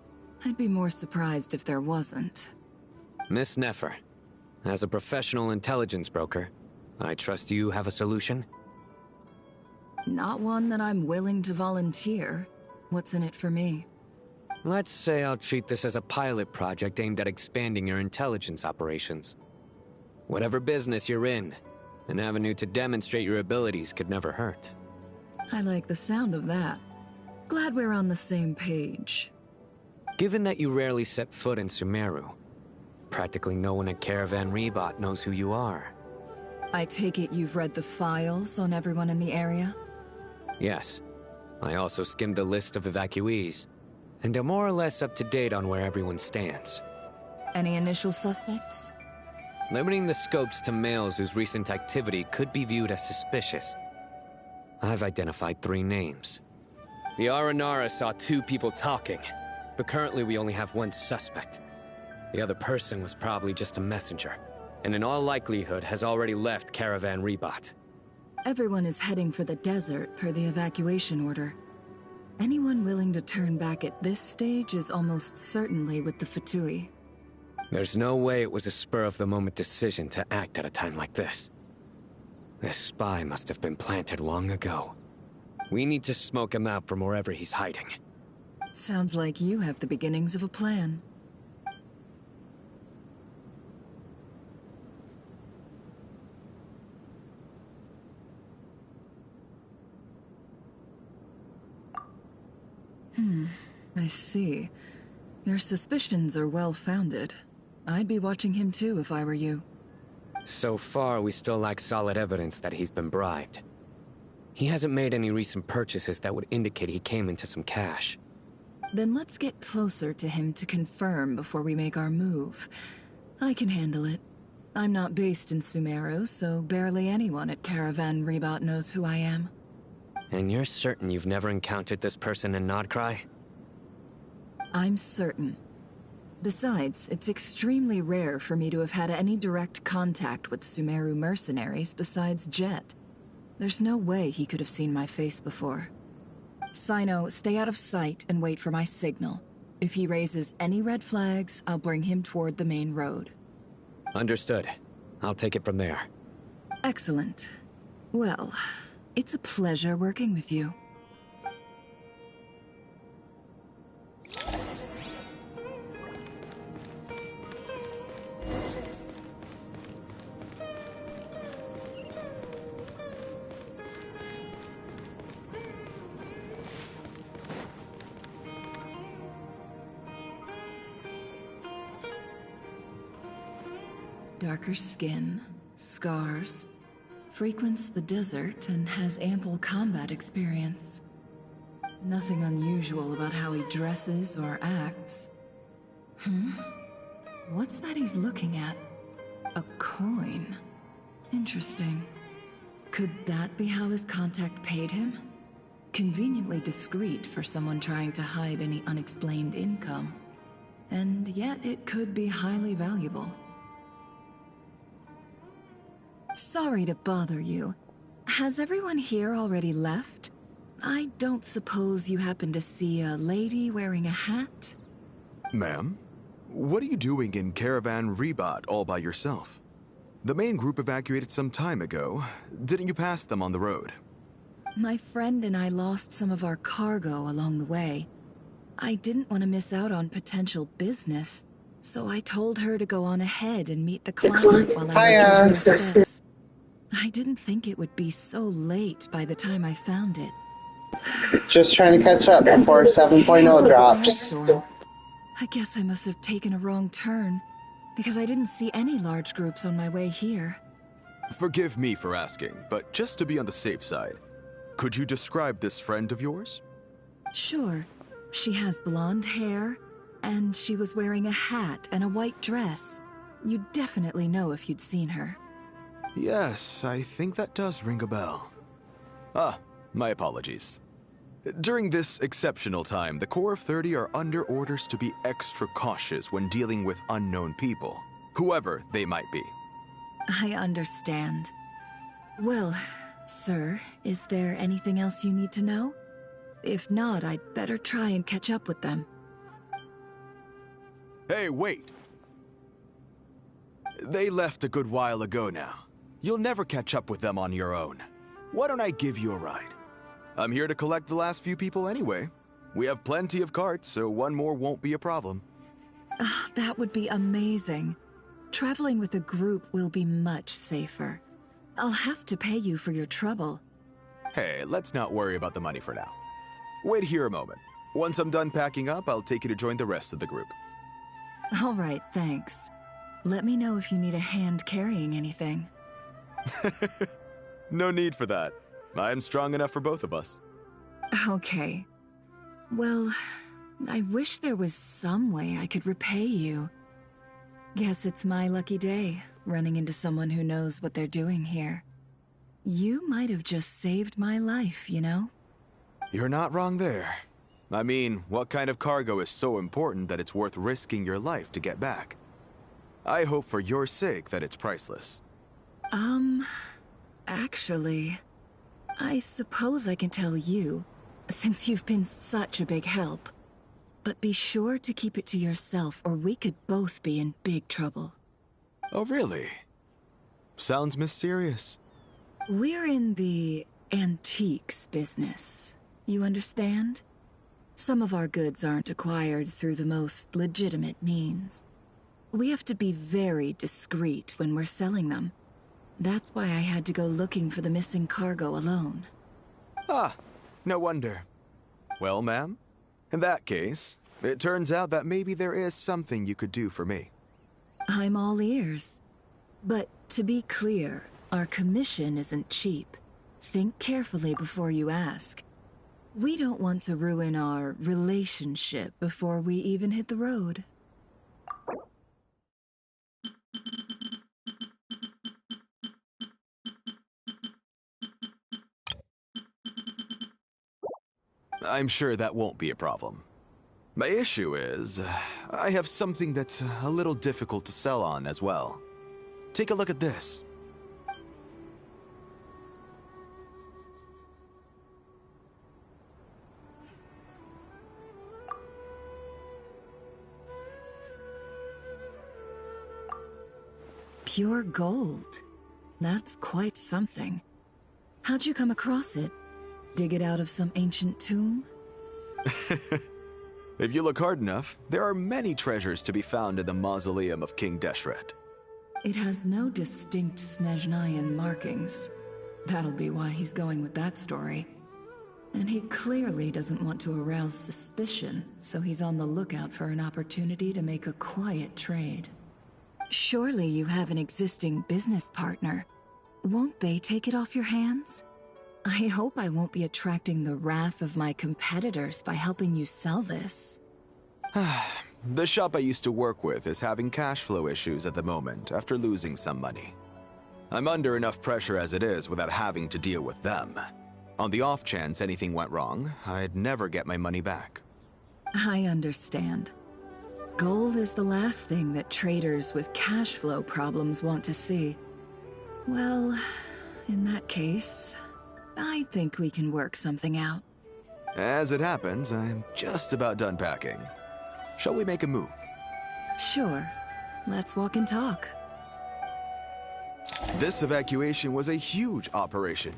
[SPEAKER 16] I'd be more surprised if there wasn't.
[SPEAKER 13] Miss Nefer, as a professional intelligence broker, I trust you have a solution?
[SPEAKER 16] Not one that I'm willing to volunteer. What's in it for me?
[SPEAKER 13] Let's say I'll treat this as a pilot project aimed at expanding your intelligence operations. Whatever business you're in, an avenue to demonstrate your abilities could never hurt.
[SPEAKER 16] I like the sound of that. Glad we're on the same page.
[SPEAKER 13] Given that you rarely set foot in Sumeru, practically no one at Caravan Rebot knows who you are.
[SPEAKER 16] I take it you've read the files on everyone in the area?
[SPEAKER 13] Yes. I also skimmed the list of evacuees, and am more or less up to date on where everyone stands.
[SPEAKER 16] Any initial suspects?
[SPEAKER 13] Limiting the scopes to males whose recent activity could be viewed as suspicious. I've identified 3 names. The Aranara saw 2 people talking, but currently we only have 1 suspect. The other person was probably just a messenger, and in all likelihood has already left Caravan Rebot.
[SPEAKER 16] Everyone is heading for the desert per the evacuation order. Anyone willing to turn back at this stage is almost certainly with the Fatui.
[SPEAKER 13] There's no way it was a spur-of-the-moment decision to act at a time like this. This spy must have been planted long ago. We need to smoke him out from wherever he's hiding.
[SPEAKER 16] Sounds like you have the beginnings of a plan. I see. Your suspicions are well-founded. I'd be watching him too if I were you.
[SPEAKER 13] So far, we still lack solid evidence that he's been bribed. He hasn't made any recent purchases that would indicate he came into some cash.
[SPEAKER 16] Then let's get closer to him to confirm before we make our move. I can handle it. I'm not based in Sumeru, so barely anyone at Caravan Rebot knows who I am.
[SPEAKER 13] And you're certain you've never encountered this person in Nodcry?
[SPEAKER 16] I'm certain. Besides, it's extremely rare for me to have had any direct contact with Sumeru mercenaries besides Jet. There's no way he could have seen my face before. Sino, stay out of sight and wait for my signal. If he raises any red flags, I'll bring him toward the main road.
[SPEAKER 13] Understood. I'll take it from there.
[SPEAKER 16] Excellent. Well, it's a pleasure working with you. Darker skin, scars, frequents the desert and has ample combat experience. Nothing unusual about how he dresses or acts. What's that he's looking at? A coin. Interesting. Could that be how his contact paid him? Conveniently discreet for someone trying to hide any unexplained income. And yet it could be highly valuable. Sorry to bother you. Has everyone here already left? I don't suppose you happen to see a lady wearing a hat?
[SPEAKER 17] Ma'am? What are you doing in Caravan Rebot all by yourself? The main group evacuated some time ago. Didn't you pass them on the road?
[SPEAKER 16] My friend and I lost some of our cargo along the way. I didn't want to miss out on potential business, so I told her to go on ahead and meet the client while I retraced our steps. I didn't think it would be so late by the time I found it.
[SPEAKER 1] Just trying to catch up before 7.0 drops.
[SPEAKER 16] I guess I must have taken a wrong turn, because I didn't see any large groups on my way here.
[SPEAKER 17] Forgive me for asking, but just to be on the safe side, could you describe this friend of yours?
[SPEAKER 16] Sure. She has blonde hair, and she was wearing a hat and a white dress. You'd definitely know if you'd seen her.
[SPEAKER 17] Yes, I think that does ring a bell. Ah, my apologies. During this exceptional time, the Core of 30 are under orders to be extra cautious when dealing with unknown people, whoever they might be.
[SPEAKER 16] I understand. Well, sir, is there anything else you need to know? If not, I'd better try and catch up with them.
[SPEAKER 17] Hey, wait! They left a good while ago now. You'll never catch up with them on your own. Why don't I give you a ride? I'm here to collect the last few people anyway. We have plenty of carts, so one more won't be a problem.
[SPEAKER 16] That would be amazing. Traveling with a group will be much safer. I'll have to pay you for your trouble.
[SPEAKER 17] Hey, let's not worry about the money for now. Wait here a moment. Once I'm done packing up, I'll take you to join the rest of the group.
[SPEAKER 16] All right, thanks. Let me know if you need a hand carrying anything.
[SPEAKER 17] No need for that. I'm strong enough for both of us.
[SPEAKER 16] Okay. Well, I wish there was some way I could repay you. Guess it's my lucky day, running into someone who knows what they're doing here. You might have just saved my life, you know?
[SPEAKER 17] You're not wrong there. I mean, what kind of cargo is so important that it's worth risking your life to get back? I hope for your sake that it's priceless.
[SPEAKER 16] Actually, I suppose I can tell you, since you've been such a big help. But be sure to keep it to yourself, or we could both be in big trouble.
[SPEAKER 17] Oh, really? Sounds mysterious.
[SPEAKER 16] We're in the antiques business. You understand? Some of our goods aren't acquired through the most legitimate means. We have to be very discreet when we're selling them. That's why I had to go looking for the missing cargo alone.
[SPEAKER 17] Ah, no wonder. Well, ma'am, in that case, it turns out that maybe there is something you could do for me.
[SPEAKER 16] I'm all ears. But To be clear, our commission isn't cheap. Think carefully before you ask. We don't want to ruin our relationship before we even hit the road.
[SPEAKER 17] I'm sure that won't be a problem. My issue is, I have something that's a little difficult to sell on as well. Take a look at this.
[SPEAKER 16] Pure gold. That's quite something. How'd you come across it? Dig it out of some ancient tomb?
[SPEAKER 17] If you look hard enough, there are many treasures to be found in the mausoleum of King Deshret.
[SPEAKER 16] It has no distinct Snezhnayan markings. That'll be why he's going with that story. And he clearly doesn't want to arouse suspicion, so he's on the lookout for an opportunity to make a quiet trade. Surely you have an existing business partner. Won't they take it off your hands? I hope I won't be attracting the wrath of my competitors by helping you sell this.
[SPEAKER 17] The shop I used to work with is having cash flow issues at the moment after losing some money. I'm under enough pressure as it is without having to deal with them. On the off chance anything went wrong, I'd never get my money back.
[SPEAKER 16] I understand. Gold is the last thing that traders with cash flow problems want to see. Well, in that case, I think we can work something out.
[SPEAKER 17] As it happens, I'm just about done packing. Shall we make a move?
[SPEAKER 16] Sure. Let's walk and talk.
[SPEAKER 17] This evacuation was a huge operation.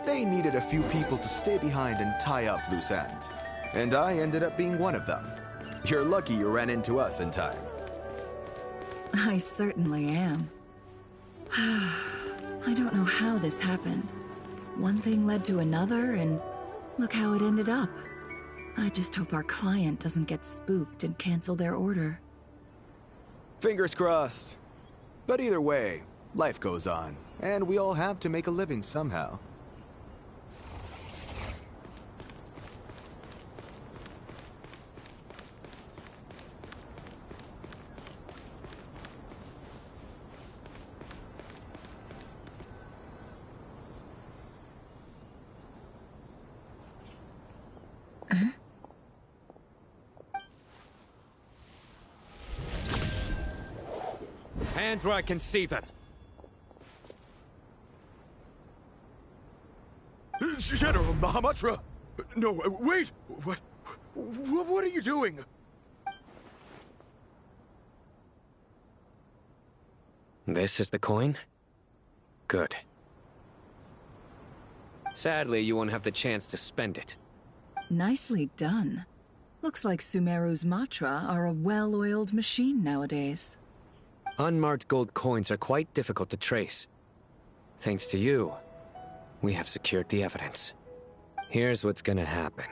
[SPEAKER 17] They needed a few people to stay behind and tie up loose ends. And I ended up being one of them. You're lucky you ran into us in time.
[SPEAKER 16] I certainly am. I don't know how this happened. One thing led to another, and look how it ended up. I just hope our client doesn't get spooked and cancel their order.
[SPEAKER 17] Fingers crossed. But either way, life goes on, and we all have to make a living somehow.
[SPEAKER 13] Hands where I can see them.
[SPEAKER 17] General Mahamatra! No, wait! What are you doing?
[SPEAKER 13] This is the coin? Good. Sadly, you won't have the chance to spend it.
[SPEAKER 16] Nicely done. Looks like Sumeru's Matra are a well-oiled machine nowadays.
[SPEAKER 13] Unmarked gold coins are quite difficult to trace. Thanks to you, we have secured the evidence. Here's what's gonna happen.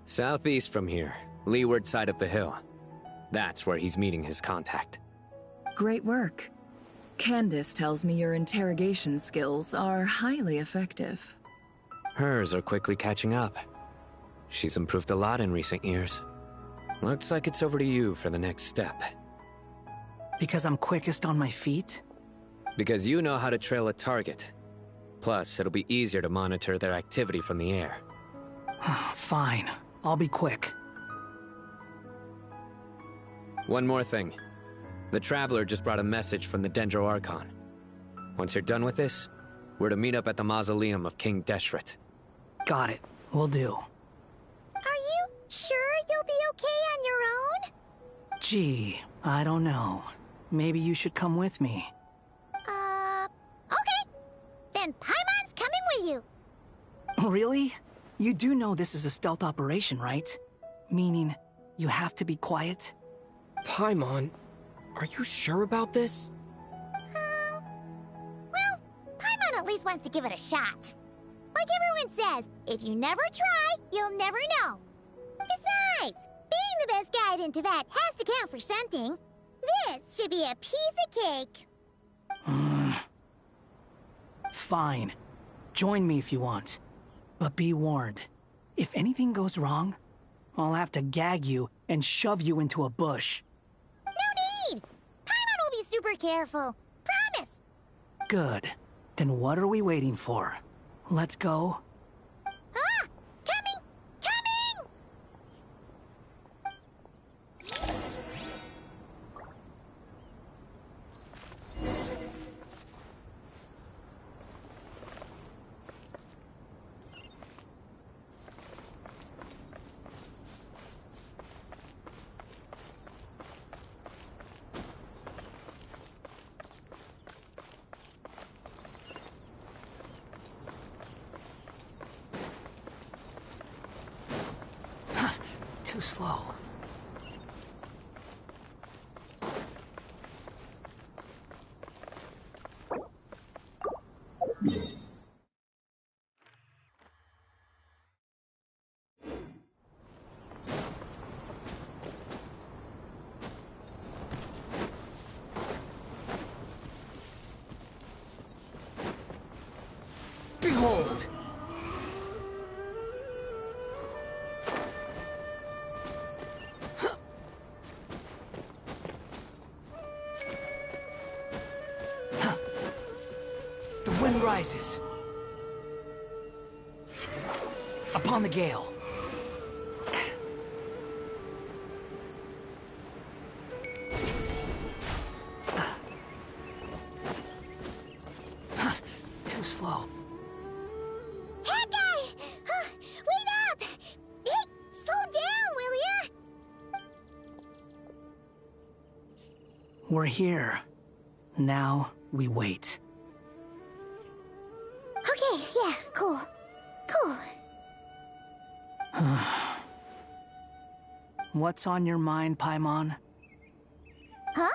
[SPEAKER 13] Southeast from here, leeward side of the hill. That's where he's meeting his contact.
[SPEAKER 16] Great work. Candace tells me your interrogation skills are highly effective.
[SPEAKER 13] Hers are quickly catching up. She's improved a lot in recent years. Looks like it's over to you for the next step.
[SPEAKER 18] Because I'm quickest on my feet?
[SPEAKER 13] Because you know how to trail a target. Plus, it'll be easier to monitor their activity from the air.
[SPEAKER 18] Fine. I'll be quick.
[SPEAKER 13] One more thing. The Traveler just brought a message from the Dendro Archon. Once you're done with this, we're to meet up at the mausoleum of King Deshret.
[SPEAKER 18] Got it. Will do.
[SPEAKER 12] Are you sure you'll be okay on your own?
[SPEAKER 18] Gee, I don't know. Maybe you should come with me.
[SPEAKER 12] Okay. Then Paimon's coming with you.
[SPEAKER 18] Really? You do know this is a stealth operation, right? Meaning, you have to be quiet?
[SPEAKER 19] Paimon, are you sure about this?
[SPEAKER 12] Well, Paimon at least wants to give it a shot. Like everyone says, if you never try, you'll never know. Besides, being the best guide in Tibet has to count for something. This should be a piece of cake.
[SPEAKER 18] Fine. Join me if you want. But be warned. If anything goes wrong, I'll have to gag you and shove you into a bush.
[SPEAKER 12] No need! Paimon will be super careful. Promise!
[SPEAKER 18] Good. Then what are we waiting for? Let's go.
[SPEAKER 12] Ah! Coming! Coming!
[SPEAKER 18] Too slow. Behold! The wind rises. Upon the gale. Too slow.
[SPEAKER 12] Hey, guy! Wait up! Hey, slow down, will ya?
[SPEAKER 18] We're here. Now we wait.
[SPEAKER 12] Okay, yeah, cool. Cool.
[SPEAKER 18] What's on your mind, Paimon?
[SPEAKER 12] Huh?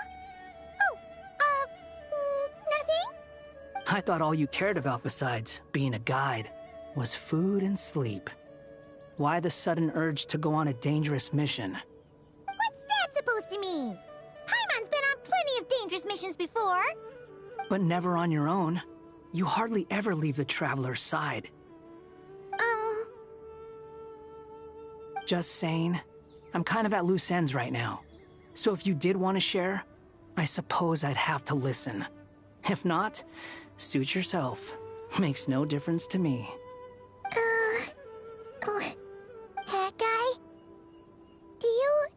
[SPEAKER 12] Oh, nothing?
[SPEAKER 18] I thought all you cared about besides being a guide was food and sleep. Why the sudden urge to go on a dangerous mission?
[SPEAKER 12] What's that supposed to mean? Paimon's been on plenty of dangerous missions before.
[SPEAKER 18] But never on your own. You hardly ever leave the traveler's side. Just saying. I'm kind of at loose ends right now. So if you did want to share, I suppose I'd have to listen. If not, suit yourself. Makes no difference to me.
[SPEAKER 12] Hat guy? Do you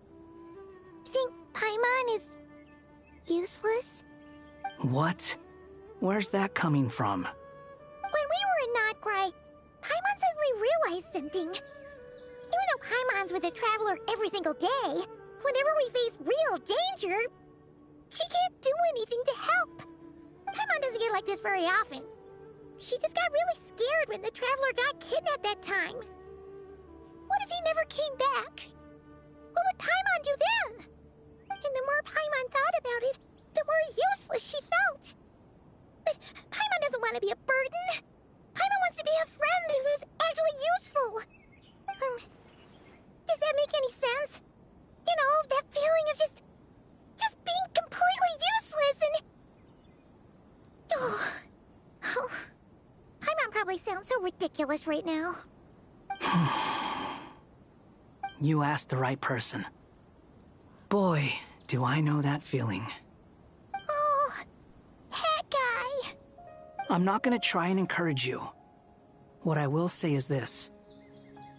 [SPEAKER 12] think Paimon is useless?
[SPEAKER 18] What? Where's that coming from?
[SPEAKER 12] When we were in Notcry, Paimon suddenly realized something. Even though Paimon's with a traveler every single day, whenever we face real danger, she can't do anything to help. Paimon doesn't get like this very often. She just got really scared when the traveler got kidnapped that time. What if he never came back? What would Paimon do then? And the more Paimon thought about it, the more useless she felt. But Paimon doesn't want to be a burden. Paimon wants to be a friend who's actually useful. Does that make any sense? You know, that feeling of just being completely useless and... Oh. Paimon probably sounds so ridiculous right now.
[SPEAKER 18] You asked the right person. Boy, do I know that feeling.
[SPEAKER 12] Oh, that guy.
[SPEAKER 18] I'm not gonna try and encourage you. What I will say is this.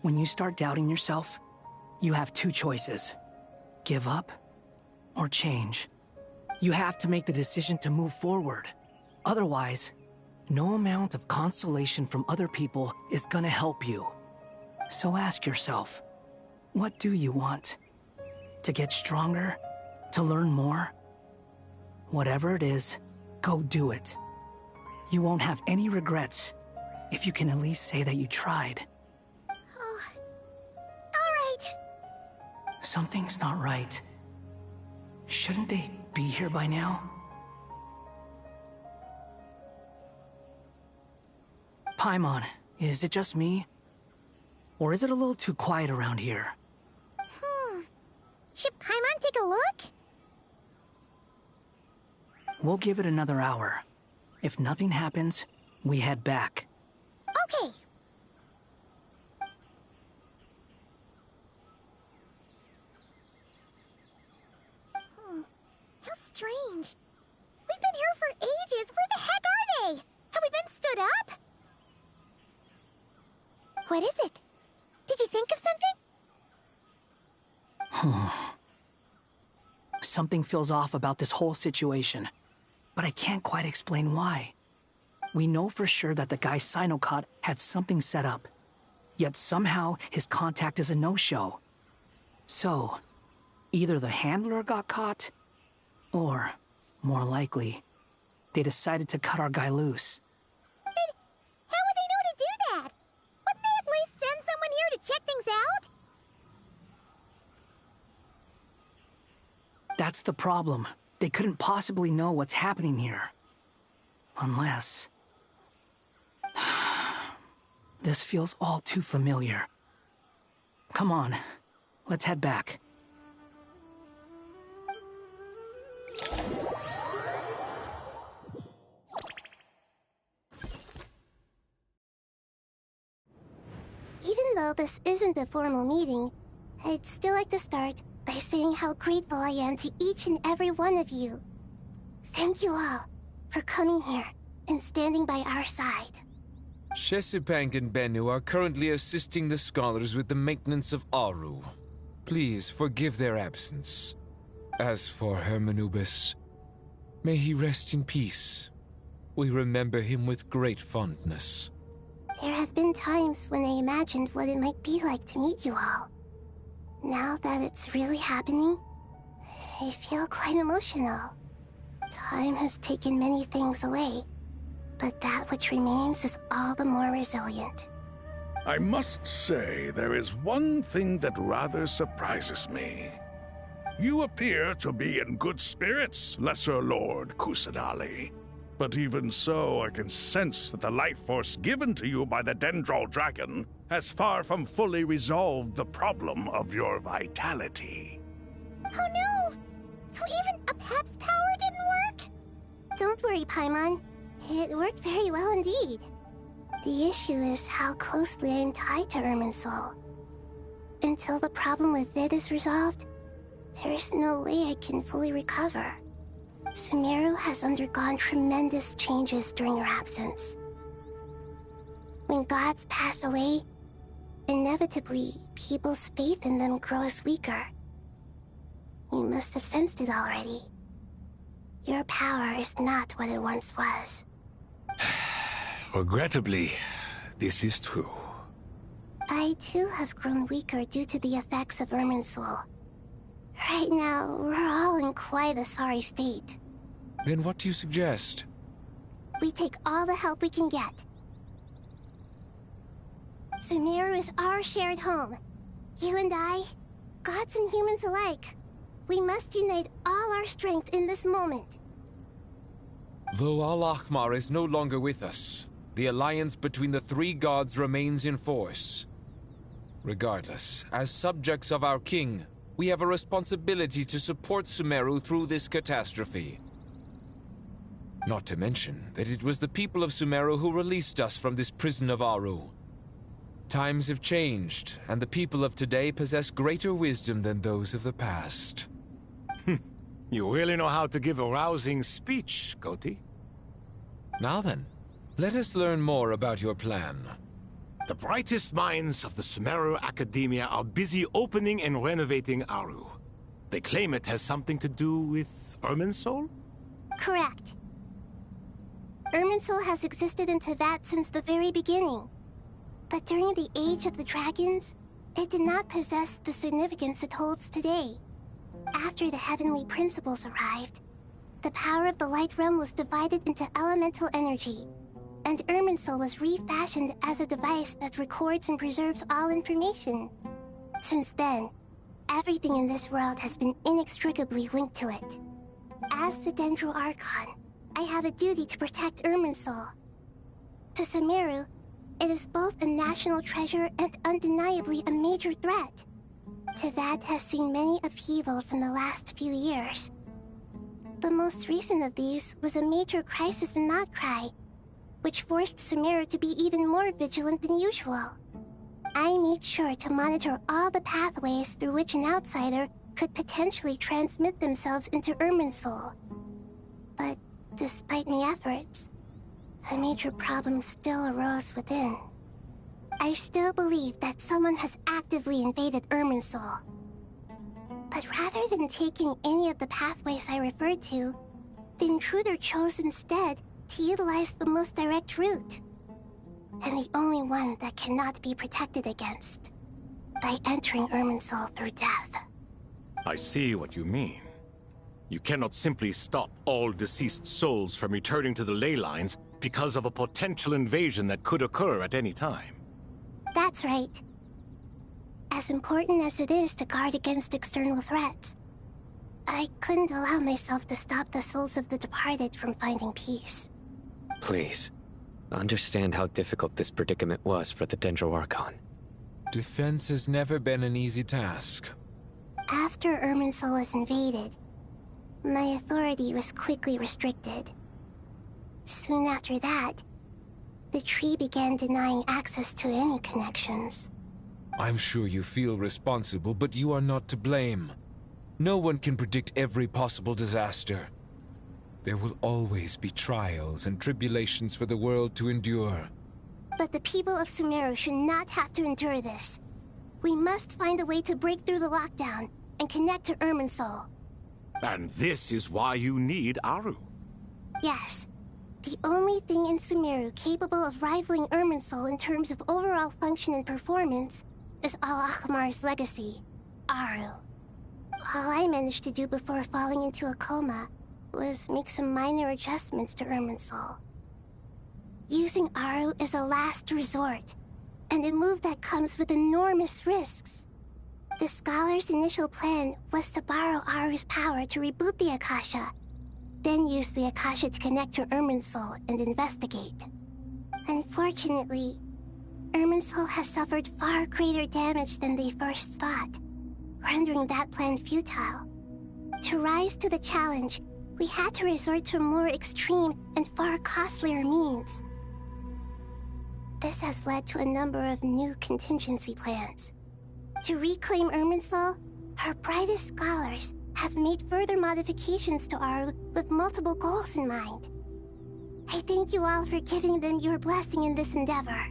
[SPEAKER 18] When you start doubting yourself, you have two choices. Give up or change. You have to make the decision to move forward. Otherwise, no amount of consolation from other people is gonna help you. So ask yourself, what do you want? To get stronger? To learn more? Whatever it is, go do it. You won't have any regrets if you can at least say that you tried.
[SPEAKER 12] Oh. All right.
[SPEAKER 18] Something's not right. Shouldn't they be here by now? Paimon, is it just me? Or is it a little too quiet around here?
[SPEAKER 12] Should Paimon take a look?
[SPEAKER 18] We'll give it another hour. If nothing happens, we head back.
[SPEAKER 12] Okay. How strange. We've been here for ages. Where the heck are they? Have we been stood up? What is it? Did you think of something?
[SPEAKER 18] Something feels off about this whole situation, but I can't quite explain why. We know for sure that the guy Sinocot had something set up, yet somehow his contact is a no-show. So, either the handler got caught, or, more likely, they decided to cut our guy loose.
[SPEAKER 12] But how would they know to do that? Wouldn't they at least send someone here to check things out?
[SPEAKER 18] That's the problem. They couldn't possibly know what's happening here. Unless... This feels all too familiar. Come on, let's head back.
[SPEAKER 12] Even though this isn't a formal meeting, I'd still like to start by saying how grateful I am to each and every one of you. Thank you all for coming here and standing by our side.
[SPEAKER 10] Shesipank and Bennu are currently assisting the scholars with the maintenance of Aru. Please forgive their absence. As for Hermanubis, may he rest in peace. We remember him with great fondness.
[SPEAKER 12] There have been times when I imagined what it might be like to meet you all. Now that it's really happening, I feel quite emotional. Time has taken many things away, but that which remains is all the more resilient.
[SPEAKER 5] I must say, there is one thing that rather surprises me. You appear to be in good spirits, Lesser Lord Kusanali. But even so, I can sense that the life force given to you by the Dendral Dragon has far from fully resolved the problem of your vitality.
[SPEAKER 12] Oh no! So even Apep's power didn't work? Don't worry, Paimon. It worked very well indeed. The issue is how closely I'm tied to Irminsul. Until the problem with it is resolved, there is no way I can fully recover. Sumeru has undergone tremendous changes during your absence. When gods pass away, inevitably, people's faith in them grows weaker. You must have sensed it already. Your power is not what it once was.
[SPEAKER 2] Regrettably, this is true.
[SPEAKER 12] I too have grown weaker due to the effects of Irminsul. Right now, we're all in quite a sorry state.
[SPEAKER 10] Then what do you suggest?
[SPEAKER 12] We take all the help we can get. Sumeru is our shared home. You and I, gods and humans alike. We must unite all our strength in this moment.
[SPEAKER 10] Though Al-Ahmar is no longer with us, the alliance between the three gods remains in force. Regardless, as subjects of our king, we have a responsibility to support Sumeru through this catastrophe. Not to mention that it was the people of Sumeru who released us from this prison of Aru. Times have changed, and the people of today possess greater wisdom than those of the past.
[SPEAKER 2] You really know how to give a rousing speech, Koti.
[SPEAKER 10] Now then, let us learn more about your plan.
[SPEAKER 2] The brightest minds of the Sumeru Academia are busy opening and renovating Aru. They claim it has something to do with Irminsul?
[SPEAKER 12] Correct. Irminsul has existed in Teyvat since the very beginning. But during the Age of the Dragons, it did not possess the significance it holds today. After the heavenly principles arrived, the power of the Light Realm was divided into elemental energy, and Irminsul was refashioned as a device that records and preserves all information. Since then, everything in this world has been inextricably linked to it. As the Dendro Archon, I have a duty to protect Irminsul. To Sumeru, It is both a national treasure and undeniably a major threat. Teyvat has seen many upheavals in the last few years. The most recent of these was a major crisis in Notcry, which forced Sumeru to be even more vigilant than usual. I made sure to monitor all the pathways through which an outsider could potentially transmit themselves into Irminsul. But despite my efforts, a major problem still arose within. I still believe that someone has actively invaded Irminsul. But rather than taking any of the pathways I referred to, the intruder chose instead to utilize the most direct route. And the only one that cannot be protected against, by entering Irminsul through death.
[SPEAKER 2] I see what you mean. You cannot simply stop all deceased souls from returning to the ley lines because of a potential invasion that could occur at any time.
[SPEAKER 12] That's right. As important as it is to guard against external threats, I couldn't allow myself to stop the souls of the departed from finding peace.
[SPEAKER 13] Please, understand how difficult this predicament was for the Dendroarchon.
[SPEAKER 10] Defense has never been an easy task.
[SPEAKER 12] After Irminsul was invaded, my authority was quickly restricted. Soon after that, the tree began denying access to any connections.
[SPEAKER 10] I'm sure you feel responsible, but you are not to blame. No one can predict every possible disaster. There will always be trials and tribulations for the world to endure.
[SPEAKER 12] But the people of Sumeru should not have to endure this. We must find a way to break through the lockdown and connect to Irminsul.
[SPEAKER 2] And this is why you need Aru.
[SPEAKER 12] Yes. The only thing in Sumeru capable of rivaling Irminsul in terms of overall function and performance is Al-Akhmar's legacy, Aru. All I managed to do before falling into a coma was make some minor adjustments to Irminsul. Using Aru is a last resort, and a move that comes with enormous risks. The Scholar's initial plan was to borrow Aru's power to reboot the Akasha, then use the Akasha to connect to Irminsul and investigate. Unfortunately, Irminsul has suffered far greater damage than they first thought, rendering that plan futile. To rise to the challenge, we had to resort to more extreme and far costlier means. This has led to a number of new contingency plans. To reclaim Irminsul, our brightest scholars have made further modifications to Aru with multiple goals in mind. I thank you all for giving them your blessing in this endeavor.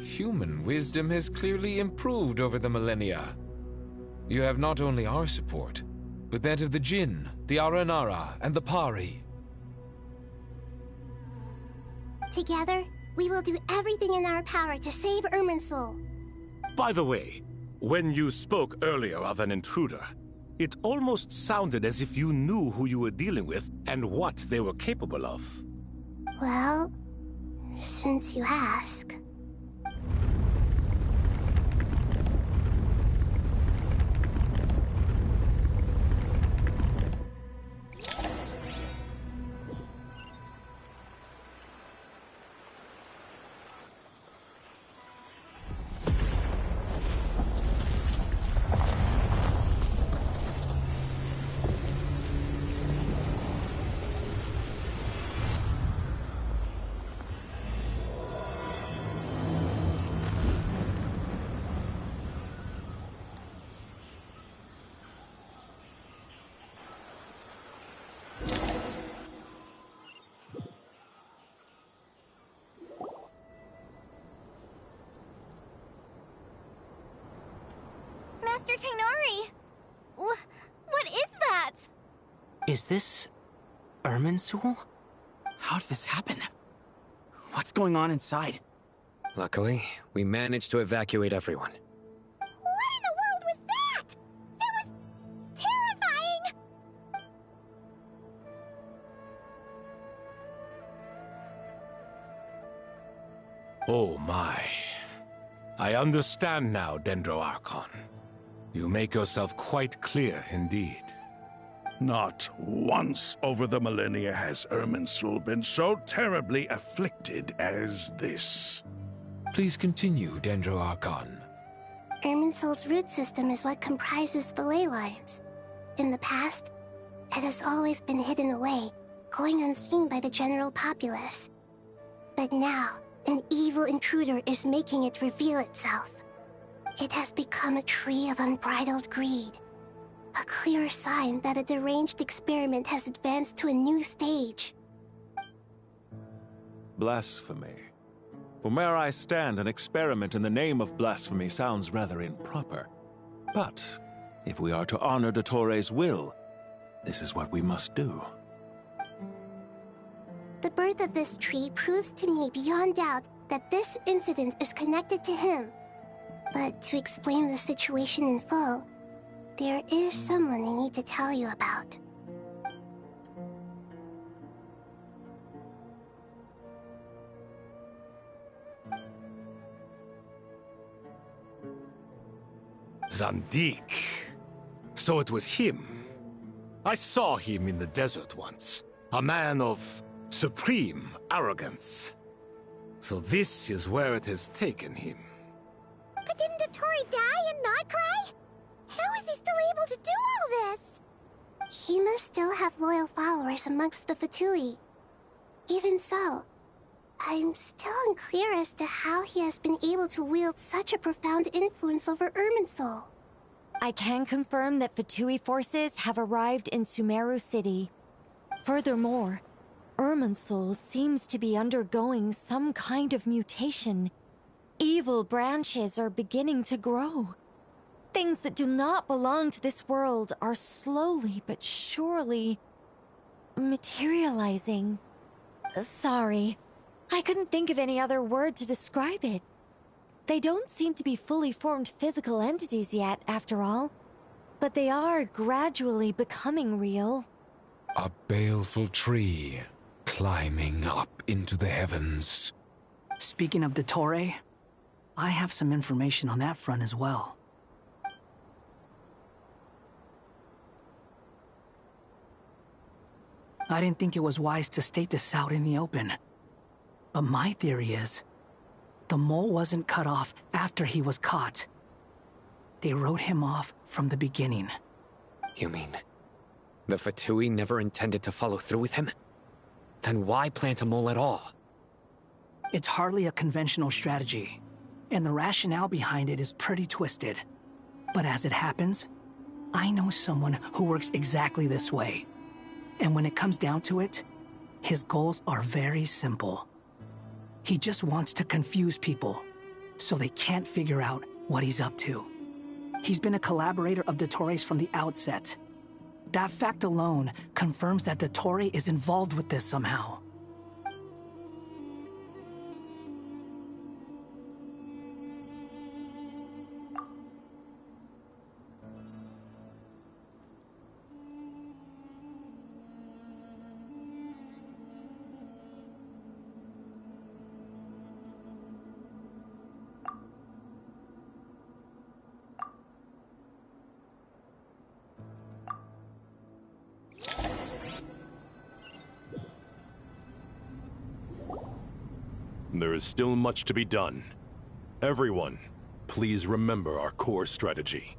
[SPEAKER 10] Human wisdom has clearly improved over the millennia. You have not only our support, but that of the Jinn, the Aranara, and the Pari.
[SPEAKER 12] Together, we will do everything in our power to save Irminsul.
[SPEAKER 2] By the way, when you spoke earlier of an intruder, it almost sounded as if you knew who you were dealing with and what they were capable of.
[SPEAKER 12] Well, since you ask...
[SPEAKER 19] Master Tainari! What is that?
[SPEAKER 9] Is this... Irminsul?
[SPEAKER 20] How did this happen? What's going on inside?
[SPEAKER 13] Luckily, we managed to evacuate everyone.
[SPEAKER 12] What in the world was that? That was... terrifying!
[SPEAKER 2] Oh my. I understand now, Dendroarchon. You make yourself quite clear indeed.
[SPEAKER 5] Not once over the millennia has Irminsul been so terribly afflicted as this.
[SPEAKER 10] Please continue, Dendro Archon.
[SPEAKER 12] Irminsul's root system is what comprises the ley lines. In the past, it has always been hidden away, going unseen by the general populace. But now, an evil intruder is making it reveal itself. It has become a tree of unbridled greed. A clear sign that a deranged experiment has advanced to a new stage.
[SPEAKER 21] Blasphemy. From where I stand, an experiment in the name of blasphemy sounds rather improper. But if we are to honor Dottores' will, this is what we must do.
[SPEAKER 12] The birth of this tree proves to me beyond doubt that this incident is connected to him. But to explain the situation in full, there is someone I need to tell you about.
[SPEAKER 2] Zandik. So it was him. I saw him in the desert once. A man of supreme arrogance. So this is where it has taken him.
[SPEAKER 12] But didn't Dottore die and not cry? How is he still able to do all this? He must still have loyal followers amongst the Fatui. Even so, I'm still unclear as to how he has been able to wield such a profound influence over Irminsul.
[SPEAKER 22] I can confirm that Fatui forces have arrived in Sumeru City. Furthermore, Irminsul seems to be undergoing some kind of mutation. Evil branches are beginning to grow. Things that do not belong to this world are slowly but surely materializing. Sorry, I couldn't think of any other word to describe it. They don't seem to be fully formed physical entities yet, after all. But they are gradually becoming real.
[SPEAKER 10] A baleful tree climbing up into the heavens.
[SPEAKER 18] Speaking of Dottore, I have some information on that front as well. I didn't think it was wise to state this out in the open. But my theory is, the mole wasn't cut off after he was caught. They wrote him off from the beginning.
[SPEAKER 13] You mean, the Fatui never intended to follow through with him? Then why plant a mole at all?
[SPEAKER 18] It's hardly a conventional strategy, and the rationale behind it is pretty twisted. But as it happens, I know someone who works exactly this way. And when it comes down to it, his goals are very simple. He just wants to confuse people, so they can't figure out what he's up to. He's been a collaborator of Dottore's from the outset. That fact alone confirms that Dottore is involved with this somehow.
[SPEAKER 15] There is still much to be done. Everyone, please remember our core strategy.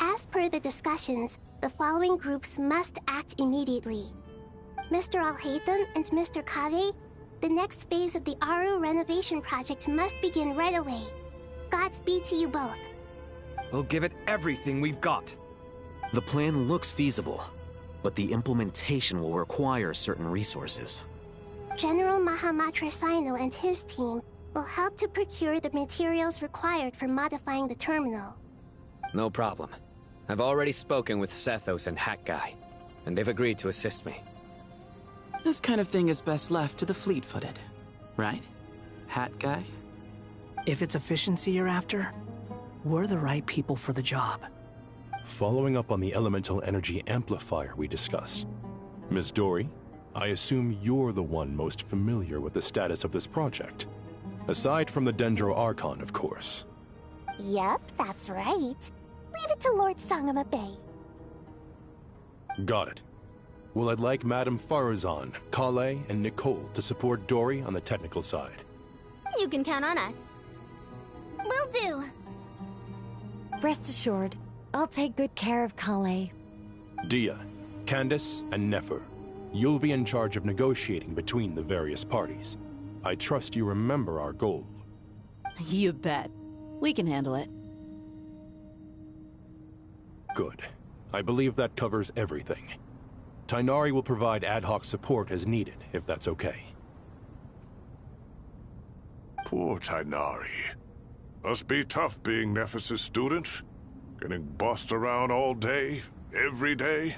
[SPEAKER 12] As per the discussions, the following groups must act immediately. Mr. Alhaitham and Mr. Kave, the next phase of the Aru renovation project must begin right away. Godspeed to you both.
[SPEAKER 3] We'll give it everything we've got.
[SPEAKER 4] The plan looks feasible, but the implementation will require certain resources.
[SPEAKER 12] General Mahamatra Sino and his team will help to procure the materials required for modifying the terminal.
[SPEAKER 13] No problem. I've already spoken with Sethos and Hat Guy, and they've agreed to assist me.
[SPEAKER 20] This kind of thing is best left to the fleet-footed, right? Hat Guy?
[SPEAKER 18] If it's efficiency you're after, we're the right people for the job.
[SPEAKER 15] Following up on the elemental energy amplifier we discussed, Ms. Dory, I assume you're the one most familiar with the status of this project. Aside from the Dendro Archon, of course.
[SPEAKER 12] Yep, that's right. Leave it to Lord Sangama Bay.
[SPEAKER 15] Got it. Well, I'd like Madame Farazan, Kale, and Nicole to support Dory on the technical side.
[SPEAKER 19] You can count on us.
[SPEAKER 12] Will do.
[SPEAKER 22] Rest assured, I'll take good care of Kale.
[SPEAKER 15] Dia, Candace, and Nefer, you'll be in charge of negotiating between the various parties. I trust you remember our goal.
[SPEAKER 6] You bet. We can handle it.
[SPEAKER 15] Good. I believe that covers everything. Tighnari will provide ad hoc support as needed, if that's okay.
[SPEAKER 5] Poor Tighnari. Must be tough being Nephis' student. Getting bossed around all day, every day.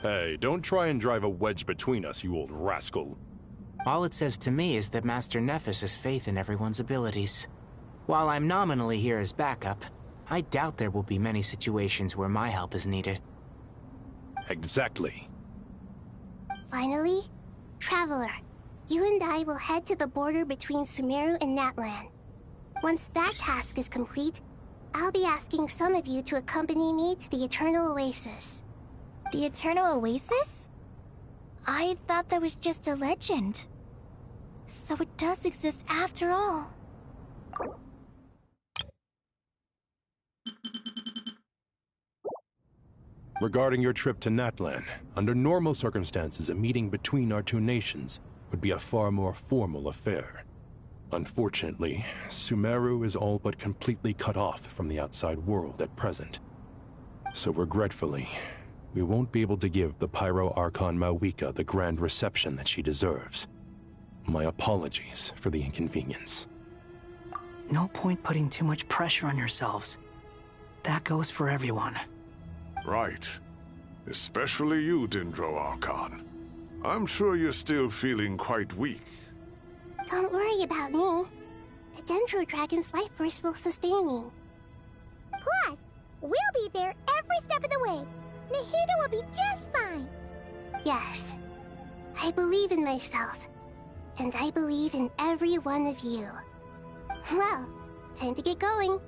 [SPEAKER 15] Hey, don't try and drive a wedge between us, you old rascal.
[SPEAKER 9] All it says to me is that Master Nephis has faith in everyone's abilities. While I'm nominally here as backup, I doubt there will be many situations where my help is needed.
[SPEAKER 15] Exactly.
[SPEAKER 12] Finally, Traveler, you and I will head to the border between Sumeru and Natlan. Once that task is complete, I'll be asking some of you to accompany me to the Eternal Oasis.
[SPEAKER 19] The Eternal Oasis? I thought that was just a legend. So it does exist after all.
[SPEAKER 15] Regarding your trip to Natlan, under normal circumstances, a meeting between our two nations would be a far more formal affair. Unfortunately, Sumeru is all but completely cut off from the outside world at present. So regretfully, we won't be able to give the Pyro Archon Mawika the grand reception that she deserves. My apologies for the inconvenience.
[SPEAKER 18] No point putting too much pressure on yourselves. That goes for everyone.
[SPEAKER 5] Right. Especially you, Dendro Archon. I'm sure you're still feeling quite weak.
[SPEAKER 12] Don't worry about me. The Dendro Dragon's life force will sustain me.
[SPEAKER 19] Plus, we'll be there every step of the way. Nahida will be just fine.
[SPEAKER 12] Yes. I believe in myself. And I believe in every one of you. Well, time to get going.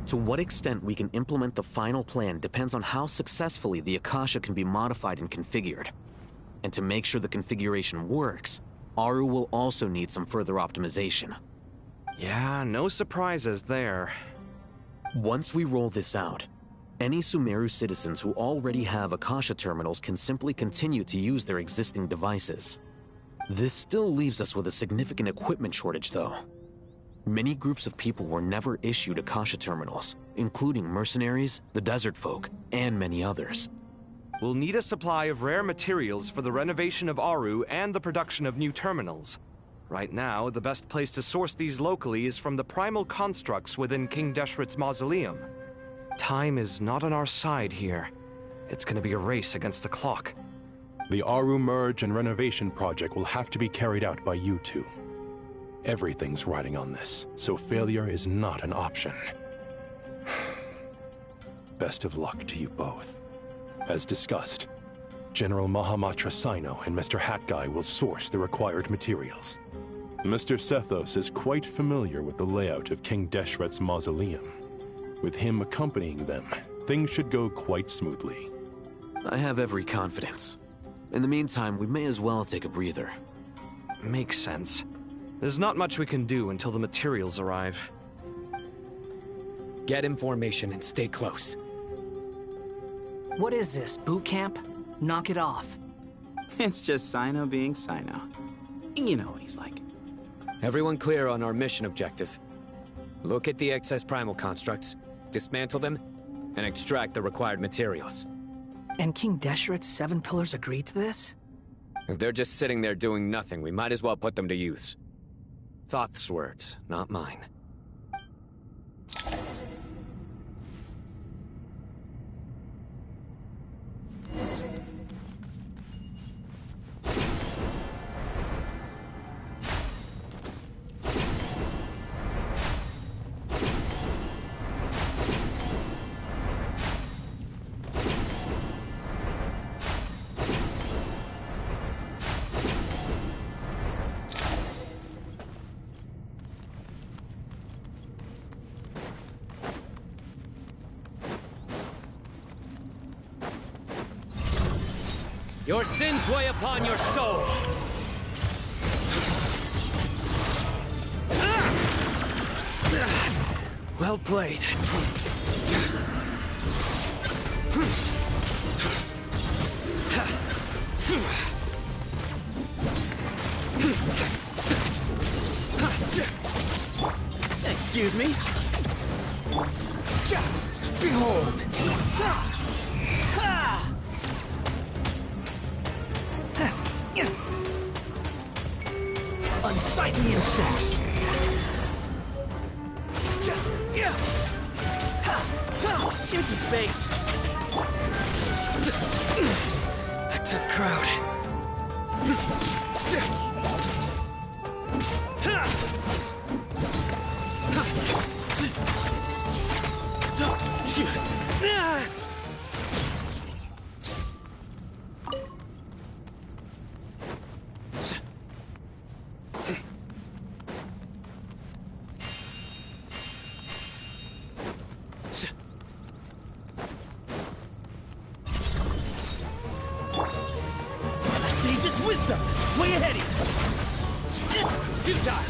[SPEAKER 4] To what extent we can implement the final plan depends on how successfully the Akasha can be modified and configured. And to make sure the configuration works, Aru will also need some further optimization.
[SPEAKER 3] Yeah, no surprises there.
[SPEAKER 4] Once we roll this out, Any Sumeru citizens who already have Akasha terminals can simply continue to use their existing devices. This still leaves us with a significant equipment shortage, though. Many groups of people were never issued Akasha terminals, including mercenaries, the desert folk, and many others.
[SPEAKER 3] We'll need a supply of rare materials for the renovation of Aru and the production of new terminals. Right now, the best place to source these locally is from the primal constructs within King Deshret's mausoleum. Time is not on our side here. It's gonna be a race against the clock.
[SPEAKER 15] The Aru merge and renovation project will have to be carried out by you two. Everything's riding on this, so failure is not an option. Best of luck to you both. As discussed, General Mahamatra Sino and Mr. Hatguy will source the required materials. Mr. Sethos is quite familiar with the layout of King Deshret's mausoleum. With him accompanying them, things should go quite smoothly.
[SPEAKER 4] I have every confidence. In the meantime, we may as well take a breather.
[SPEAKER 3] Makes sense. There's not much we can do until the materials arrive.
[SPEAKER 13] Get information and stay close.
[SPEAKER 18] What is this, boot camp? Knock it off.
[SPEAKER 20] It's just Sino being Sino. You know what he's like.
[SPEAKER 13] Everyone clear on our mission objective. Look at the excess primal constructs, dismantle them, and extract the required materials.
[SPEAKER 18] And King Deshret's 7 pillars agreed to this?
[SPEAKER 13] If they're just sitting there doing nothing, we might as well put them to use. Thoth's words, not mine. Your sins weigh upon your soul! Well played.
[SPEAKER 20] Excuse me?
[SPEAKER 18] Behold! Unsightly insects!
[SPEAKER 20] Give me some space!
[SPEAKER 13] A tough crowd.
[SPEAKER 20] Sage's wisdom! Way ahead of you!
[SPEAKER 13] Futile!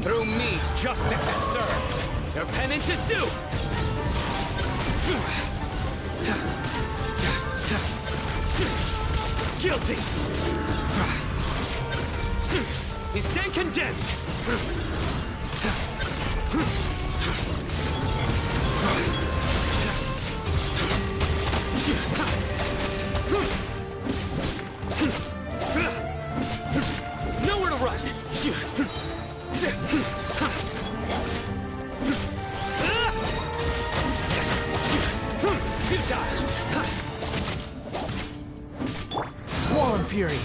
[SPEAKER 13] Through me, justice is served. Their penance is due! Guilty! You stand condemned!
[SPEAKER 20] Nowhere to run!
[SPEAKER 18] Squall and Fury!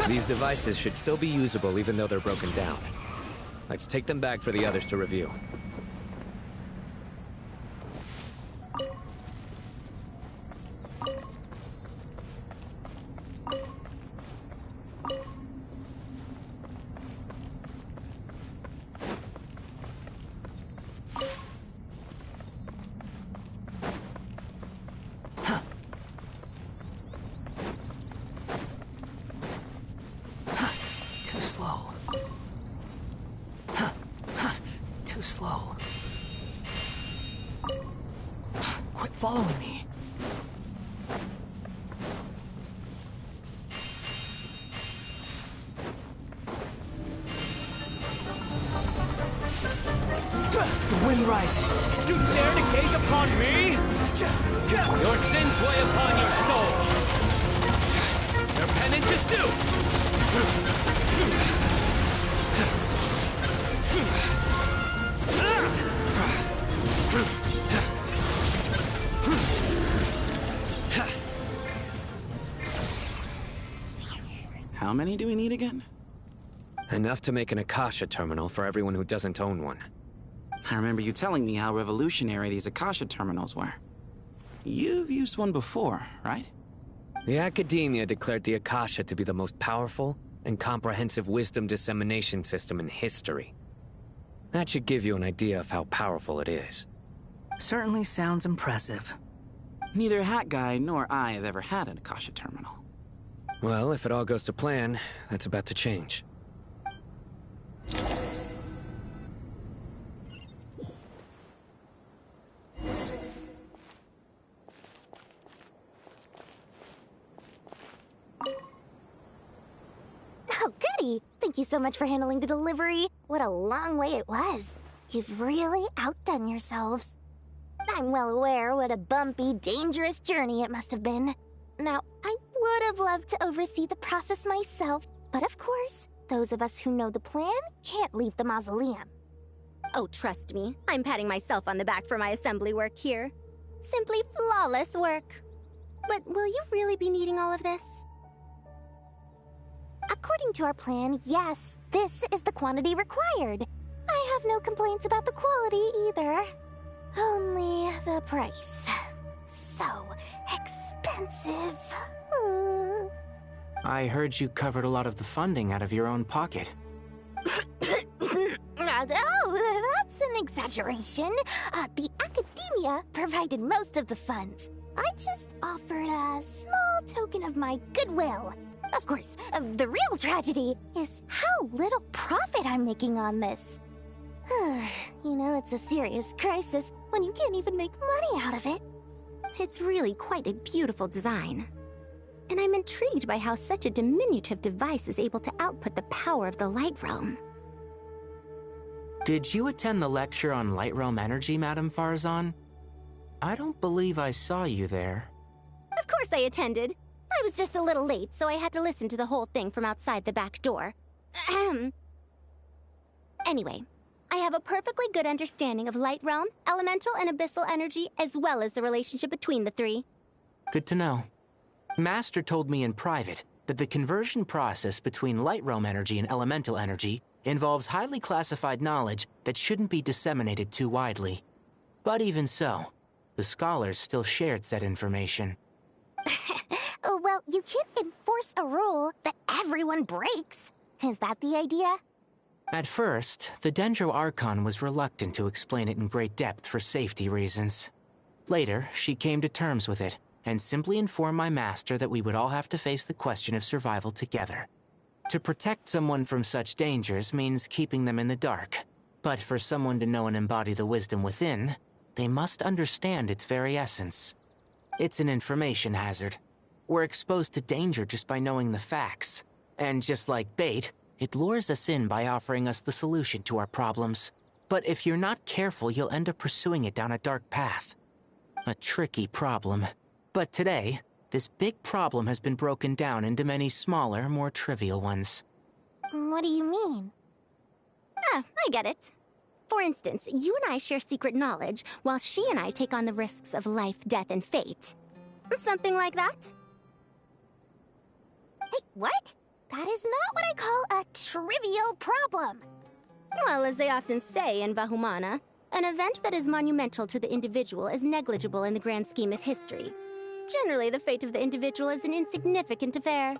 [SPEAKER 13] These devices should still be usable even though they're broken down. Let's take them back for the others to review.
[SPEAKER 18] Too slow. Too slow. Quit following me. The wind rises.
[SPEAKER 7] You dare to gaze upon me? Your sins weigh upon your soul. Your penance is due.
[SPEAKER 20] How many do we need again?
[SPEAKER 13] Enough to make an Akasha terminal for everyone who doesn't own one.
[SPEAKER 20] I remember you telling me how revolutionary these Akasha terminals were. You've used one before, right?
[SPEAKER 13] The Academia declared the Akasha to be the most powerful and comprehensive wisdom dissemination system in history. That should give you an idea of how powerful it is.
[SPEAKER 18] Certainly sounds impressive.
[SPEAKER 20] Neither Hat Guy nor I have ever had an Akasha terminal.
[SPEAKER 13] Well, if it all goes to plan, that's about to change.
[SPEAKER 12] Oh, goody! Thank you so much for handling the delivery. What a long way it was. You've really outdone yourselves. I'm well aware what a bumpy, dangerous journey it must have been. Now, I would have loved to oversee the process myself, but of course, those of us who know the plan can't leave the mausoleum.
[SPEAKER 8] Oh, trust me, I'm patting myself on the back for my assembly work here. Simply flawless work.
[SPEAKER 12] But will you really be needing all of this? According to our plan, yes, this is the quantity required. I have no complaints about the quality either. Only the price. So expensive.
[SPEAKER 9] I heard you covered a lot of the funding out of your own pocket.
[SPEAKER 12] Oh, that's an exaggeration. The Academia provided most of the funds. I just offered a small token of my goodwill. Of course, the real tragedy is how little profit I'm making on this. You know, it's a serious crisis when you can't even make money out of it.
[SPEAKER 8] It's really quite a beautiful design. And I'm intrigued by how such a diminutive device is able to output the power of the Light Realm.
[SPEAKER 9] Did you attend the lecture on Light Realm energy, Madame Farzan? I don't believe I saw you there.
[SPEAKER 8] Of course I attended. I was just a little late, so I had to listen to the whole thing from outside the back door. Anyway, I have a perfectly good understanding of Light Realm, elemental and abyssal energy, as well as the relationship between the three.
[SPEAKER 9] Good to know. Master told me in private that the conversion process between Light Realm energy and elemental energy involves highly classified knowledge that shouldn't be disseminated too widely. But even so, the scholars still shared said information.
[SPEAKER 12] Well, you can't enforce a rule that everyone breaks. Is that the idea?
[SPEAKER 9] At first, the Dendro Archon was reluctant to explain it in great depth for safety reasons. Later, she came to terms with it, and simply informed my master that we would all have to face the question of survival together. To protect someone from such dangers means keeping them in the dark, but for someone to know and embody the wisdom within, they must understand its very essence. It's an information hazard. We're exposed to danger just by knowing the facts, and just like bait, it lures us in by offering us the solution to our problems. But if you're not careful, you'll end up pursuing it down a dark path. A tricky problem. But today, this big problem has been broken down into many smaller, more trivial ones.
[SPEAKER 12] What do you mean?
[SPEAKER 8] I get it. For instance, you and I share secret knowledge, while she and I take on the risks of life, death, and fate. Something like that?
[SPEAKER 12] Hey, what? That is not what I call a trivial problem.
[SPEAKER 8] Well, as they often say in Vahumana, an event that is monumental to the individual is negligible in the grand scheme of history. Generally, the fate of the individual is an insignificant affair.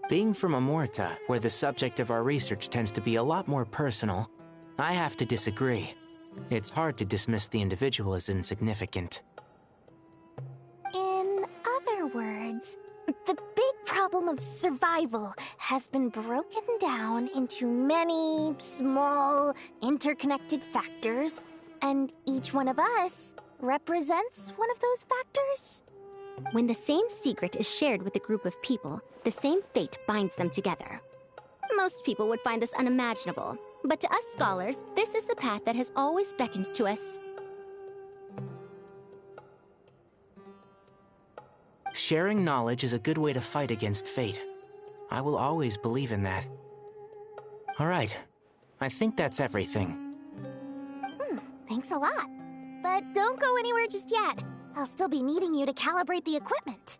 [SPEAKER 9] Being from Amorta, where the subject of our research tends to be a lot more personal, I have to disagree. It's hard to dismiss the individual as insignificant.
[SPEAKER 12] In other words, the big problem of survival has been broken down into many small, interconnected factors, and each one of us represents one of those factors.
[SPEAKER 8] When the same secret is shared with a group of people, the same fate binds them together. Most people would find this unimaginable, but to us scholars, this is the path that has always beckoned to us.
[SPEAKER 9] Sharing knowledge is a good way to fight against fate. I will always believe in that. All right, I think that's everything.
[SPEAKER 12] Thanks a lot. But don't go anywhere just yet. I'll still be needing you to calibrate the equipment.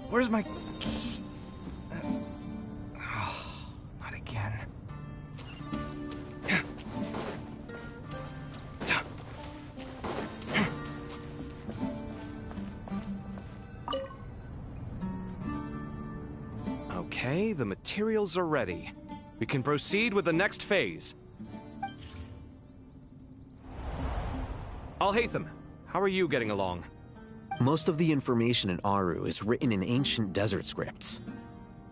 [SPEAKER 3] Where's my key? Not again. Okay, the materials are ready. We can proceed with the next phase. Al-Haytham, how are you getting along?
[SPEAKER 4] Most of the information in Aru is written in ancient desert scripts.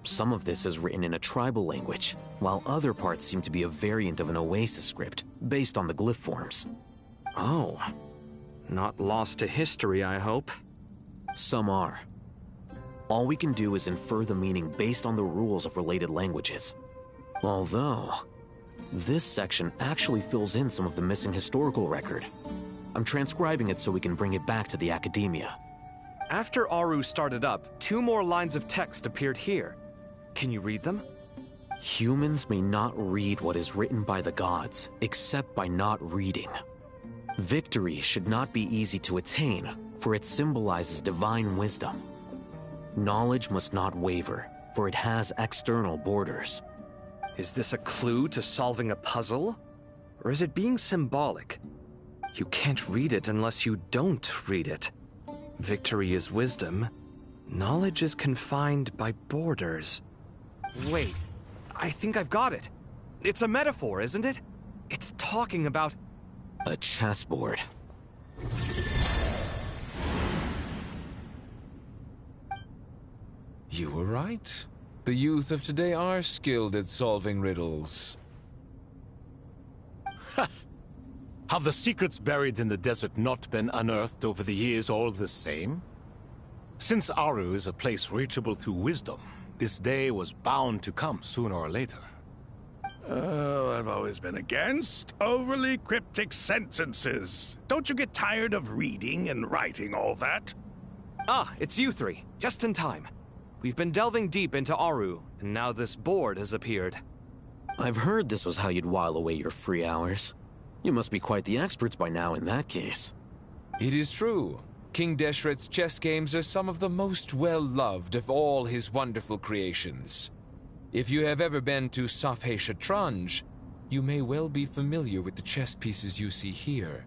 [SPEAKER 4] Some of this is written in a tribal language, while other parts seem to be a variant of an Oasis script, based on the glyph forms.
[SPEAKER 3] Oh. Not lost to history, I hope.
[SPEAKER 4] Some are. All we can do is infer the meaning based on the rules of related languages. Although, this section actually fills in some of the missing historical record. I'm transcribing it so we can bring it back to the academia.
[SPEAKER 3] After Aru started up, 2 more lines of text appeared here. Can you read them?
[SPEAKER 4] Humans may not read what is written by the gods, except by not reading. Victory should not be easy to attain, for it symbolizes divine wisdom. Knowledge must not waver, for it has external borders.
[SPEAKER 3] Is this a clue to solving a puzzle? Or is it being symbolic? You can't read it unless you don't read it. Victory is wisdom. Knowledge is confined by borders. Wait, I think I've got it. It's a metaphor, isn't it? It's talking about...
[SPEAKER 4] a chessboard.
[SPEAKER 10] You were right. The youth of today are skilled at solving riddles.
[SPEAKER 2] Have the secrets buried in the desert not been unearthed over the years all the same? Since Aru is a place reachable through wisdom, this day was bound to come sooner or later.
[SPEAKER 5] Oh, I've always been against overly cryptic sentences. Don't you get tired of reading and writing all that?
[SPEAKER 3] Ah, it's you 3. Just in time. We've been delving deep into Aru, and now this board has appeared.
[SPEAKER 4] I've heard this was how you'd while away your free hours. You must be quite the experts by now in that case.
[SPEAKER 10] It is true. King Deshret's chess games are some of the most well-loved of all his wonderful creations. If you have ever been to Safhe Shatranj, you may well be familiar with the chess pieces you see here.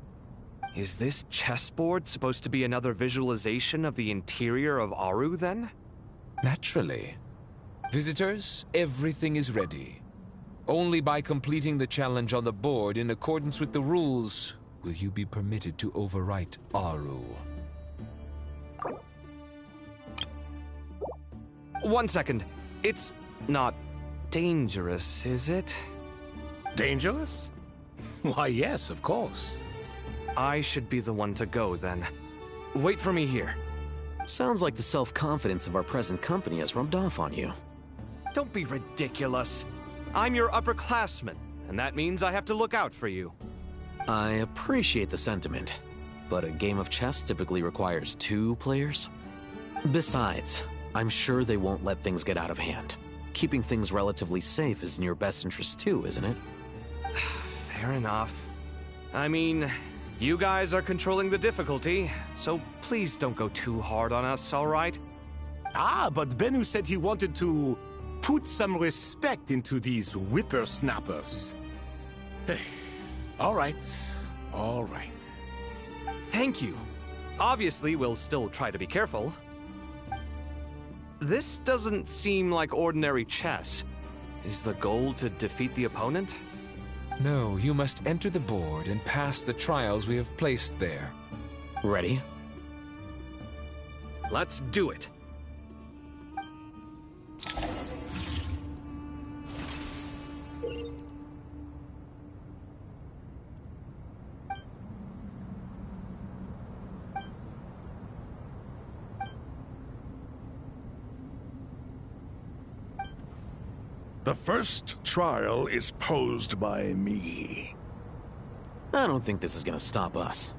[SPEAKER 3] Is this chessboard supposed to be another visualization of the interior of Aru, then?
[SPEAKER 10] Naturally. Visitors, everything is ready. Only by completing the challenge on the board in accordance with the rules will you be permitted to overwrite Aru.
[SPEAKER 3] 1 second. It's not dangerous, is it?
[SPEAKER 2] Dangerous? Why, yes, of course.
[SPEAKER 3] I should be the one to go, then. Wait for me here.
[SPEAKER 4] Sounds like the self-confidence of our present company has rubbed off on you.
[SPEAKER 3] Don't be ridiculous. I'm your upperclassman, and that means I have to look out for you.
[SPEAKER 4] I appreciate the sentiment, but a game of chess typically requires 2 players. Besides, I'm sure they won't let things get out of hand. Keeping things relatively safe is in your best interest too, isn't it?
[SPEAKER 3] Fair enough. I mean, you guys are controlling the difficulty, so please don't go too hard on us, all right?
[SPEAKER 2] Ah, but Bennu said he wanted to put some respect into these whippersnappers. All right. All right.
[SPEAKER 3] Thank you. Obviously, we'll still try to be careful. This doesn't seem like ordinary chess. Is the goal to defeat the opponent?
[SPEAKER 10] No, you must enter the board and pass the trials we have placed there.
[SPEAKER 4] Ready?
[SPEAKER 3] Let's do it.
[SPEAKER 5] The first trial is posed by me.
[SPEAKER 4] I don't think this is gonna stop us.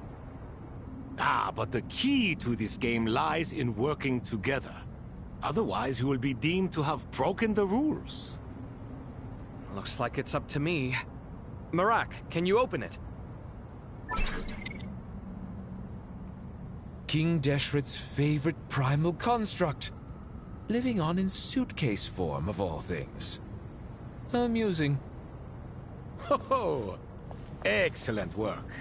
[SPEAKER 2] Ah, but the key to this game lies in working together. Otherwise, you will be deemed to have broken the rules.
[SPEAKER 3] Looks like it's up to me. Marak, can you open it?
[SPEAKER 10] King Deshret's favorite primal construct. Living on in suitcase form, of all things. Amusing.
[SPEAKER 2] Ho ho! Excellent work.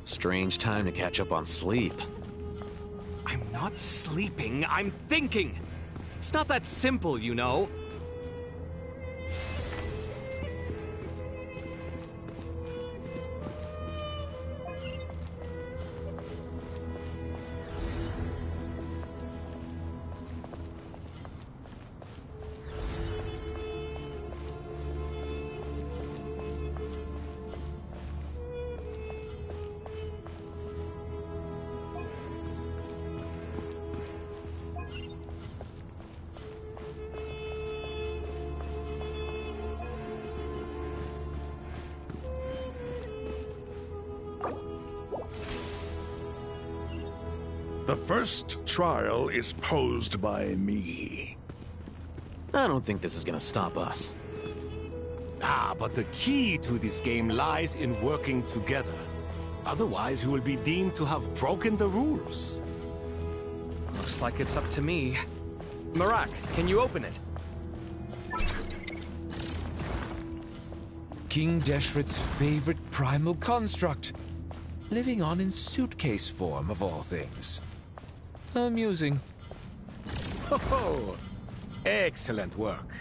[SPEAKER 4] Strange time to catch up on sleep.
[SPEAKER 3] I'm not sleeping, I'm thinking! It's not that simple, you know.
[SPEAKER 5] The first trial is posed by me.
[SPEAKER 4] I don't think this is gonna stop us.
[SPEAKER 2] Ah, but the key to this game lies in working together. Otherwise, you will be deemed to have broken the rules.
[SPEAKER 3] Looks like it's up to me. Marak, can you open it?
[SPEAKER 10] King Deshret's favorite primal construct. Living on in suitcase form, of all things. Amusing.
[SPEAKER 2] Ho ho! Excellent work.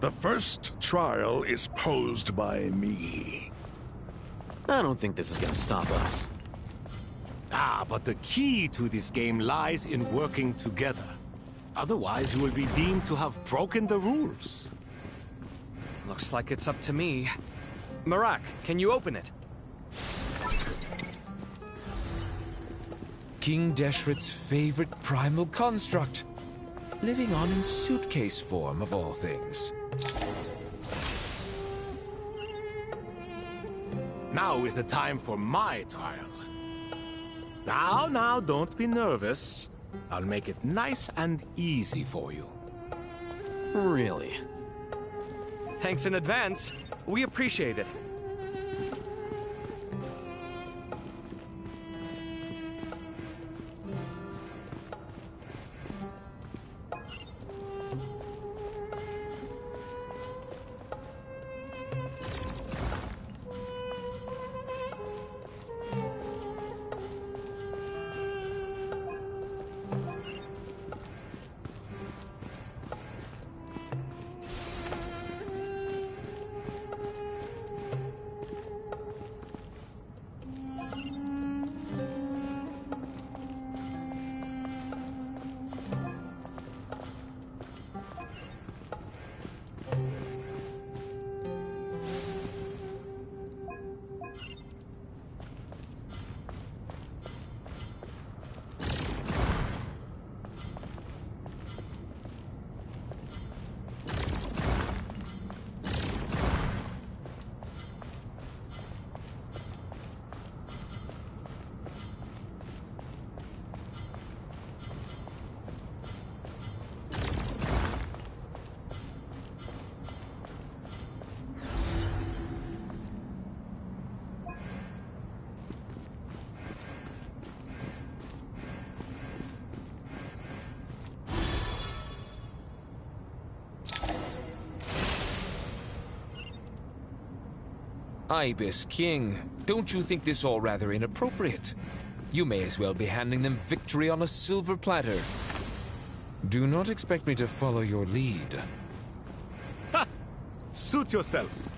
[SPEAKER 5] The first trial is posed by me.
[SPEAKER 4] I don't think this is gonna stop us.
[SPEAKER 2] Ah, but the key to this game lies in working together. Otherwise, you will be deemed to have broken the rules.
[SPEAKER 3] Looks like it's up to me. Marak, can you open it?
[SPEAKER 10] King Deshret's favorite primal construct. Living on in suitcase form, of all things.
[SPEAKER 2] Now is the time for my trial. Now, don't be nervous. I'll make it nice and easy for you.
[SPEAKER 4] Really?
[SPEAKER 3] Thanks in advance. We appreciate it.
[SPEAKER 10] Ibis King, don't you think this all rather inappropriate? You may as well be handing them victory on a silver platter. Do not expect me to follow your lead.
[SPEAKER 2] Ha! Suit yourself.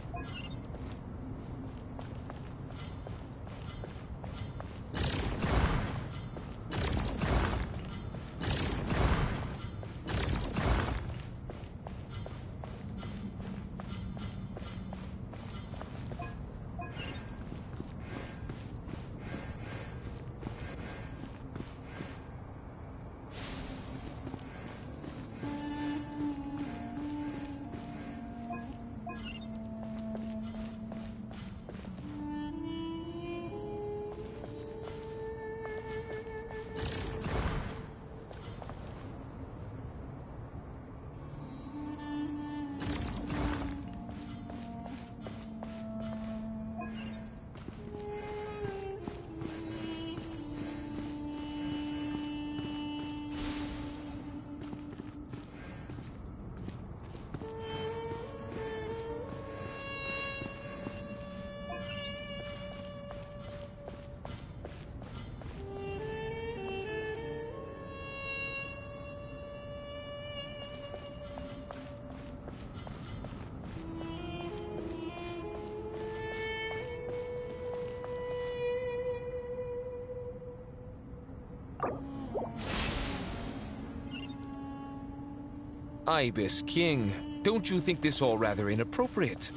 [SPEAKER 10] Ibis King, don't you think this all rather inappropriate?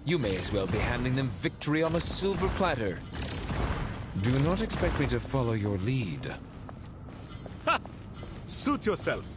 [SPEAKER 10] You may as well be handing them victory on a silver platter. Do not expect me to follow your lead.
[SPEAKER 2] Ha! Suit yourself.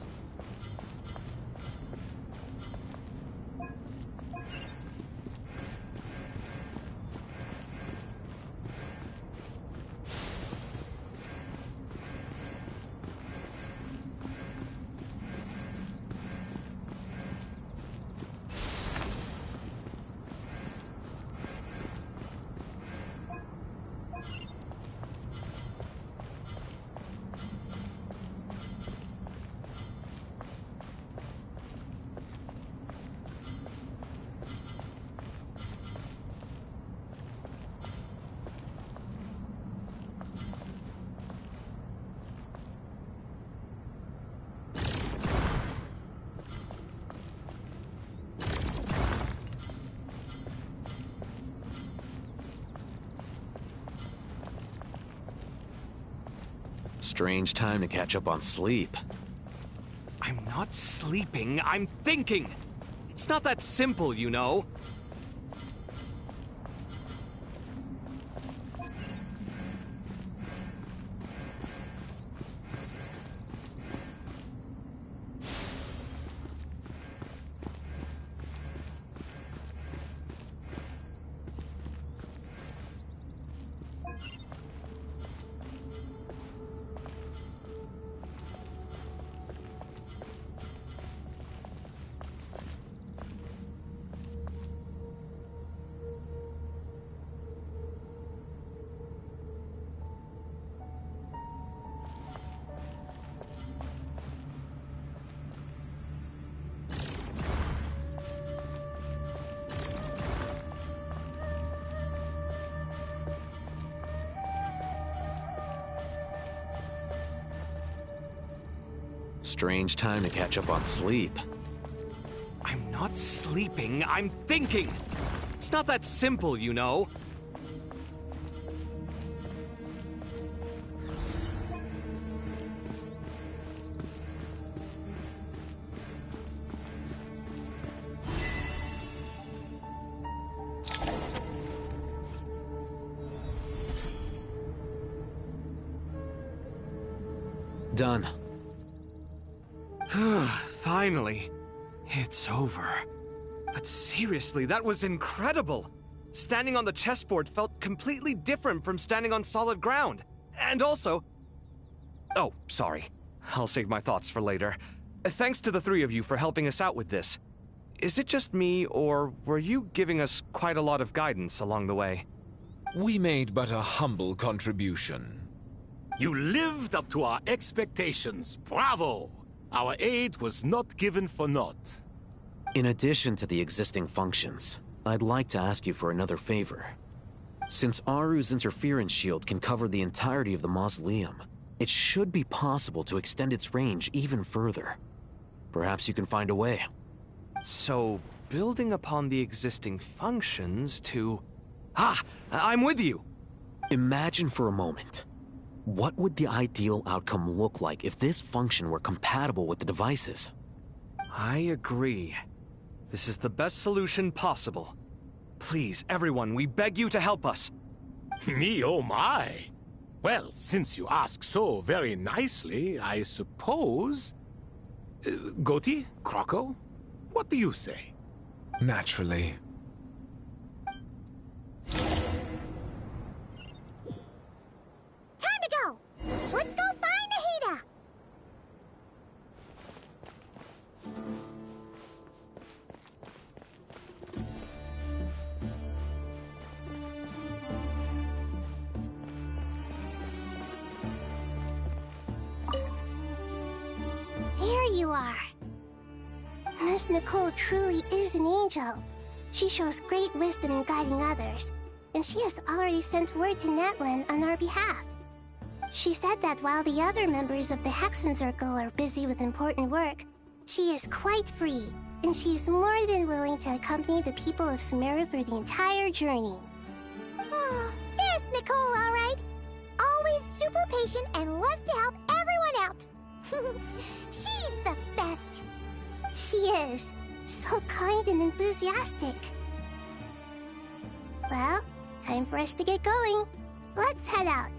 [SPEAKER 4] Strange time to catch up on sleep.
[SPEAKER 3] I'm not sleeping, I'm thinking. It's not that simple, you know.
[SPEAKER 4] Strange time to catch up on sleep.
[SPEAKER 3] I'm not sleeping, I'm thinking! It's not that simple, you know.
[SPEAKER 4] Done.
[SPEAKER 3] Finally. It's over. But seriously, that was incredible. Standing on the chessboard felt completely different from standing on solid ground. And also... Oh, sorry. I'll save my thoughts for later. Thanks to the three of you for helping us out with this. Is it just me, or were you giving us quite a lot of guidance along the way?
[SPEAKER 10] We made but a humble contribution.
[SPEAKER 2] You lived up to our expectations. Bravo! Our aid was not given for naught.
[SPEAKER 4] In addition to the existing functions, I'd like to ask you for another favor. Since Aru's interference shield can cover the entirety of the mausoleum, it should be possible to extend its range even further. Perhaps you can find a way.
[SPEAKER 3] So, building upon the existing functions to... Ah! I'm with you!
[SPEAKER 4] Imagine for a moment. What would the ideal outcome look like if this function were compatible with the devices?
[SPEAKER 3] I agree. This is the best solution possible. Please, everyone, we beg you to help us.
[SPEAKER 2] Me, oh my! Well, since you ask so very nicely, I suppose... Goti? Croco? What do you say?
[SPEAKER 10] Naturally.
[SPEAKER 12] Time to go! Let's go find Ahita! There you are. Miss Nicole truly is an angel. She shows great wisdom in guiding others, and she has already sent word to Natlan on our behalf. She said that while the other members of the Hexen Circle are busy with important work, she is quite free, and she's more than willing to accompany the people of Sumeru for the entire journey. Oh, there's Nicole, all right. Always super patient and loves to help everyone out. She's the best. She is. So kind and enthusiastic. Well, time for us to get going. Let's head out.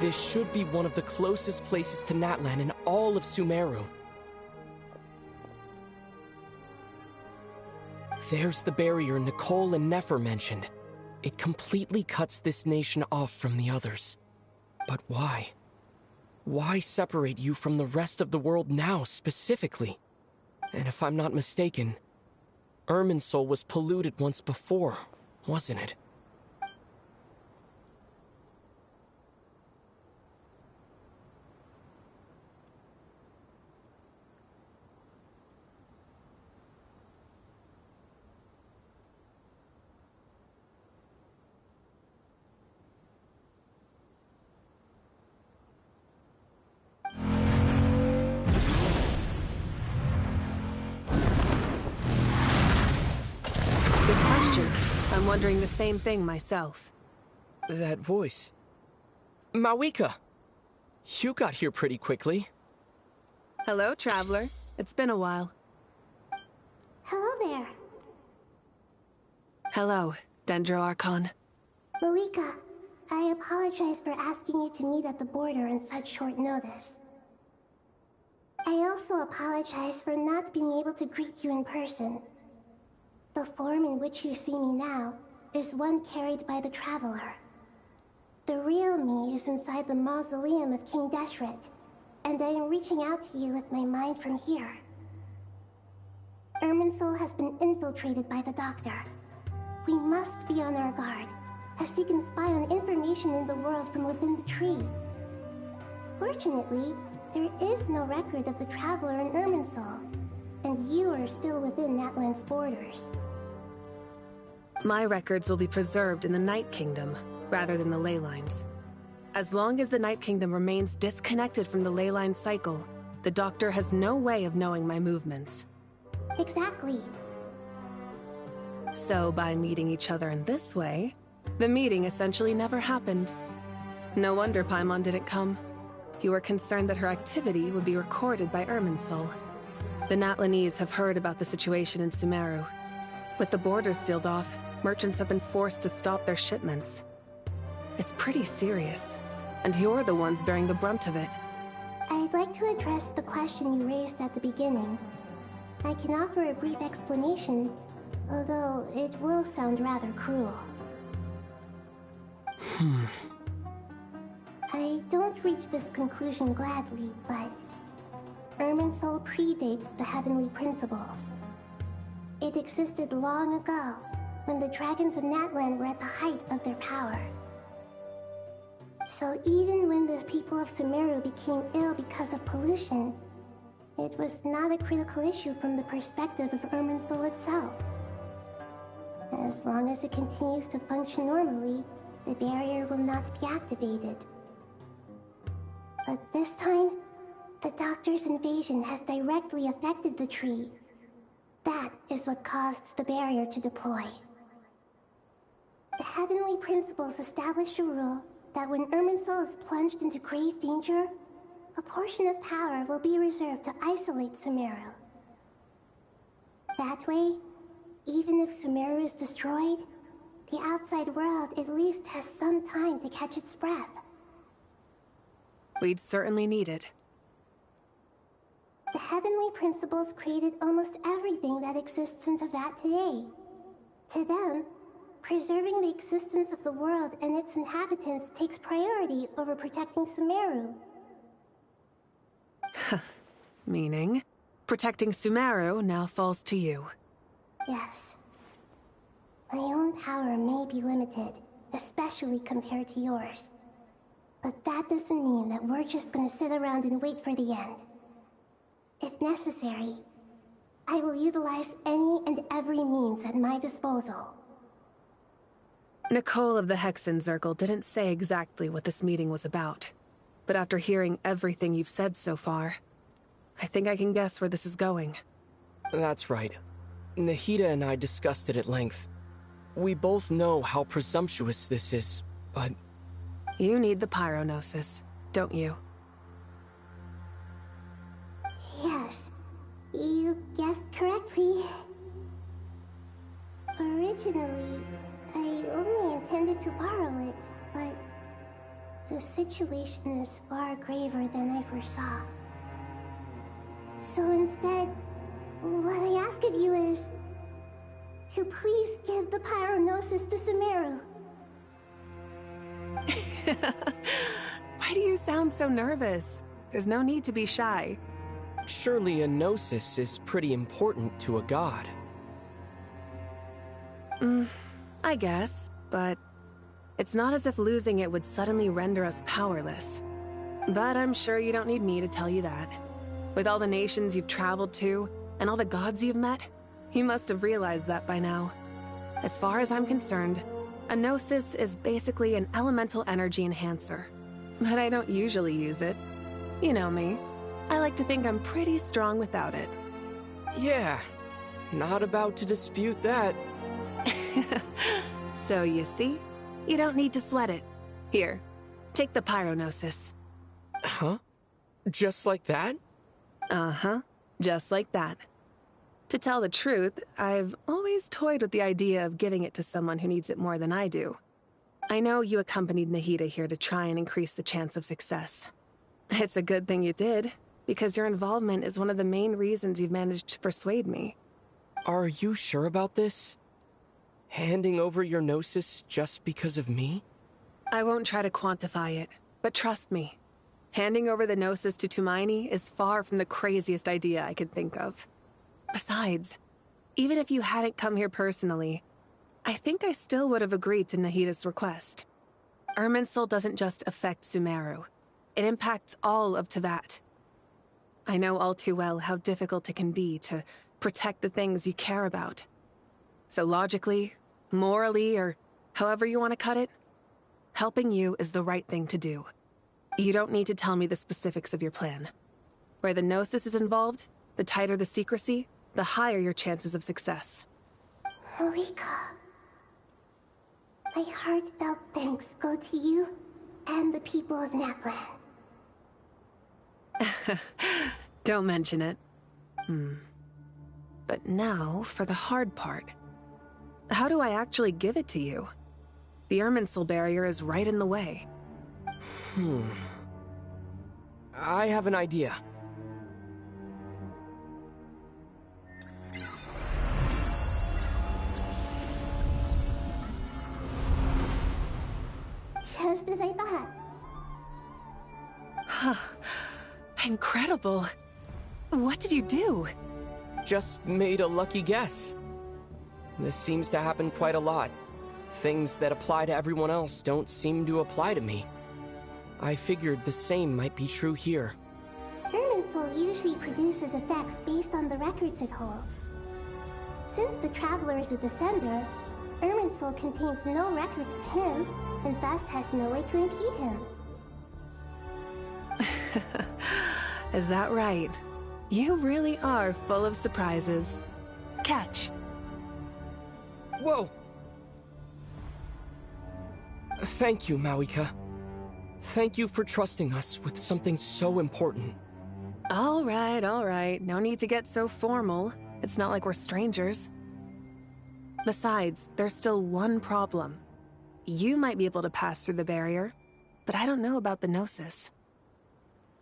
[SPEAKER 11] This should be one of the closest places to Natlan in all of Sumeru. There's the barrier Nicole and Nefer mentioned. It completely cuts this nation off from the others. But why? Why separate you from the rest of the world now, specifically? And if I'm not mistaken, Irminsul was polluted once before, wasn't it?
[SPEAKER 1] I'm wondering the same thing myself.
[SPEAKER 11] That voice. Mawika! You got here pretty quickly.
[SPEAKER 1] Hello, traveler. It's been a while.
[SPEAKER 12] Hello there.
[SPEAKER 1] Hello, Dendro Archon.
[SPEAKER 12] Mawika, I apologize for asking you to meet at the border on such short notice. I also apologize for not being able to greet you in person. The form in which you see me now is one carried by the Traveler. The real me is inside the mausoleum of King Deshret, and I am reaching out to you with my mind from here. Irminsul has been infiltrated by the Doctor. We must be on our guard, as he can spy on information in the world from within the tree. Fortunately, there is no record of the Traveler in Irminsul, and you are still within Natlan's borders.
[SPEAKER 1] My records will be preserved in the Night Kingdom, rather than the ley lines. As long as the Night Kingdom remains disconnected from the ley line cycle, the Doctor has no way of knowing my movements.
[SPEAKER 12] Exactly.
[SPEAKER 1] So by meeting each other in this way, the meeting essentially never happened. No wonder Paimon didn't come. You were concerned that her activity would be recorded by Irminsul. The Natlanese have heard about the situation in Sumeru. With the borders sealed off, merchants have been forced to stop their shipments. It's pretty serious, and you're the ones bearing the brunt of it.
[SPEAKER 12] I'd like to address the question you raised at the beginning. I can offer a brief explanation, although it will sound rather cruel. I don't reach this conclusion gladly, but Irminsul predates the Heavenly Principles. It existed long ago, when the dragons of Natlan were at the height of their power. So even when the people of Sumeru became ill because of pollution, it was not a critical issue from the perspective of Irminsul itself. As long as it continues to function normally, the barrier will not be activated. But this time, the Doctor's invasion has directly affected the tree. That is what caused the barrier to deploy. The Heavenly Principles established a rule that when Irminsul is plunged into grave danger, a portion of power will be reserved to isolate Sumeru. That way, even if Sumeru is destroyed, the outside world at least has some time to catch its breath.
[SPEAKER 1] We'd certainly need it.
[SPEAKER 12] The Heavenly Principles created almost everything that exists in Teyvat today. To them, preserving the existence of the world and its inhabitants takes priority over protecting Sumeru.
[SPEAKER 1] Meaning, protecting Sumeru now falls to you.
[SPEAKER 12] Yes. My own power may be limited, especially compared to yours. But that doesn't mean that we're just gonna sit around and wait for the end. If necessary, I will utilize any and every means at my disposal.
[SPEAKER 1] Nicole of the Hexen Circle didn't say exactly what this meeting was about. But after hearing everything you've said so far, I think I can guess where this is going.
[SPEAKER 11] That's right. Nahida and I discussed it at length. We both know how presumptuous this is, but...
[SPEAKER 1] You need the pyronosis, don't you?
[SPEAKER 12] Yes, you guessed correctly. Originally, I only intended to borrow it, but the situation is far graver than I foresaw. So instead, what I ask of you is to please give the pyronosis to Sumeru.
[SPEAKER 1] Why do you sound so nervous? There's no need to be shy.
[SPEAKER 11] Surely a gnosis is pretty important to a god.
[SPEAKER 1] I guess, but it's not as if losing it would suddenly render us powerless. But I'm sure you don't need me to tell you that. With all the nations you've traveled to, and all the gods you've met, you must have realized that by now. As far as I'm concerned, a Gnosis is basically an elemental energy enhancer. But I don't usually use it. You know me. I like to think I'm pretty strong without it.
[SPEAKER 11] Yeah, not about to dispute that.
[SPEAKER 1] So you see, you don't need to sweat it. Here, take the Pyronosis.
[SPEAKER 11] Huh? Just like that?
[SPEAKER 1] Uh-huh, just like that. To tell the truth, I've always toyed with the idea of giving it to someone who needs it more than I do. I know you accompanied Nahida here to try and increase the chance of success. It's a good thing you did, because your involvement is one of the main reasons you've managed to persuade me.
[SPEAKER 11] Are you sure about this? Handing over your Gnosis just because of me?
[SPEAKER 1] I won't try to quantify it, but trust me. Handing over the Gnosis to Tumaini is far from the craziest idea I could think of. Besides, even if you hadn't come here personally, I think I still would have agreed to Nahida's request. Irminsul doesn't just affect Sumeru. It impacts all of Teyvat. I know all too well how difficult it can be to protect the things you care about. So logically, morally, or however you want to cut it, helping you is the right thing to do. You don't need to tell me the specifics of your plan. Where the Gnosis is involved, the tighter the secrecy, the higher your chances of success.
[SPEAKER 12] Malika, my heartfelt thanks go to you and the people of Natlan.
[SPEAKER 1] Don't mention it. But now for the hard part. How do I actually give it to you? The Irminsul barrier is right in the way.
[SPEAKER 11] I have an idea.
[SPEAKER 12] Just as I thought.
[SPEAKER 1] Incredible. What did you do?
[SPEAKER 11] Just made a lucky guess. This seems to happen quite a lot. Things that apply to everyone else don't seem to apply to me. I figured the same might be true here.
[SPEAKER 12] Irminsul usually produces effects based on the records it holds. Since the Traveler is a Descender, Irminsul contains no records of him, and thus has no way to impede him.
[SPEAKER 1] Is that right? You really are full of surprises. Catch.
[SPEAKER 11] Whoa! Thank you, Mawika. Thank you for trusting us with something so important.
[SPEAKER 1] All right. No need to get so formal. It's not like we're strangers. Besides, there's still one problem. You might be able to pass through the barrier, but I don't know about the Gnosis.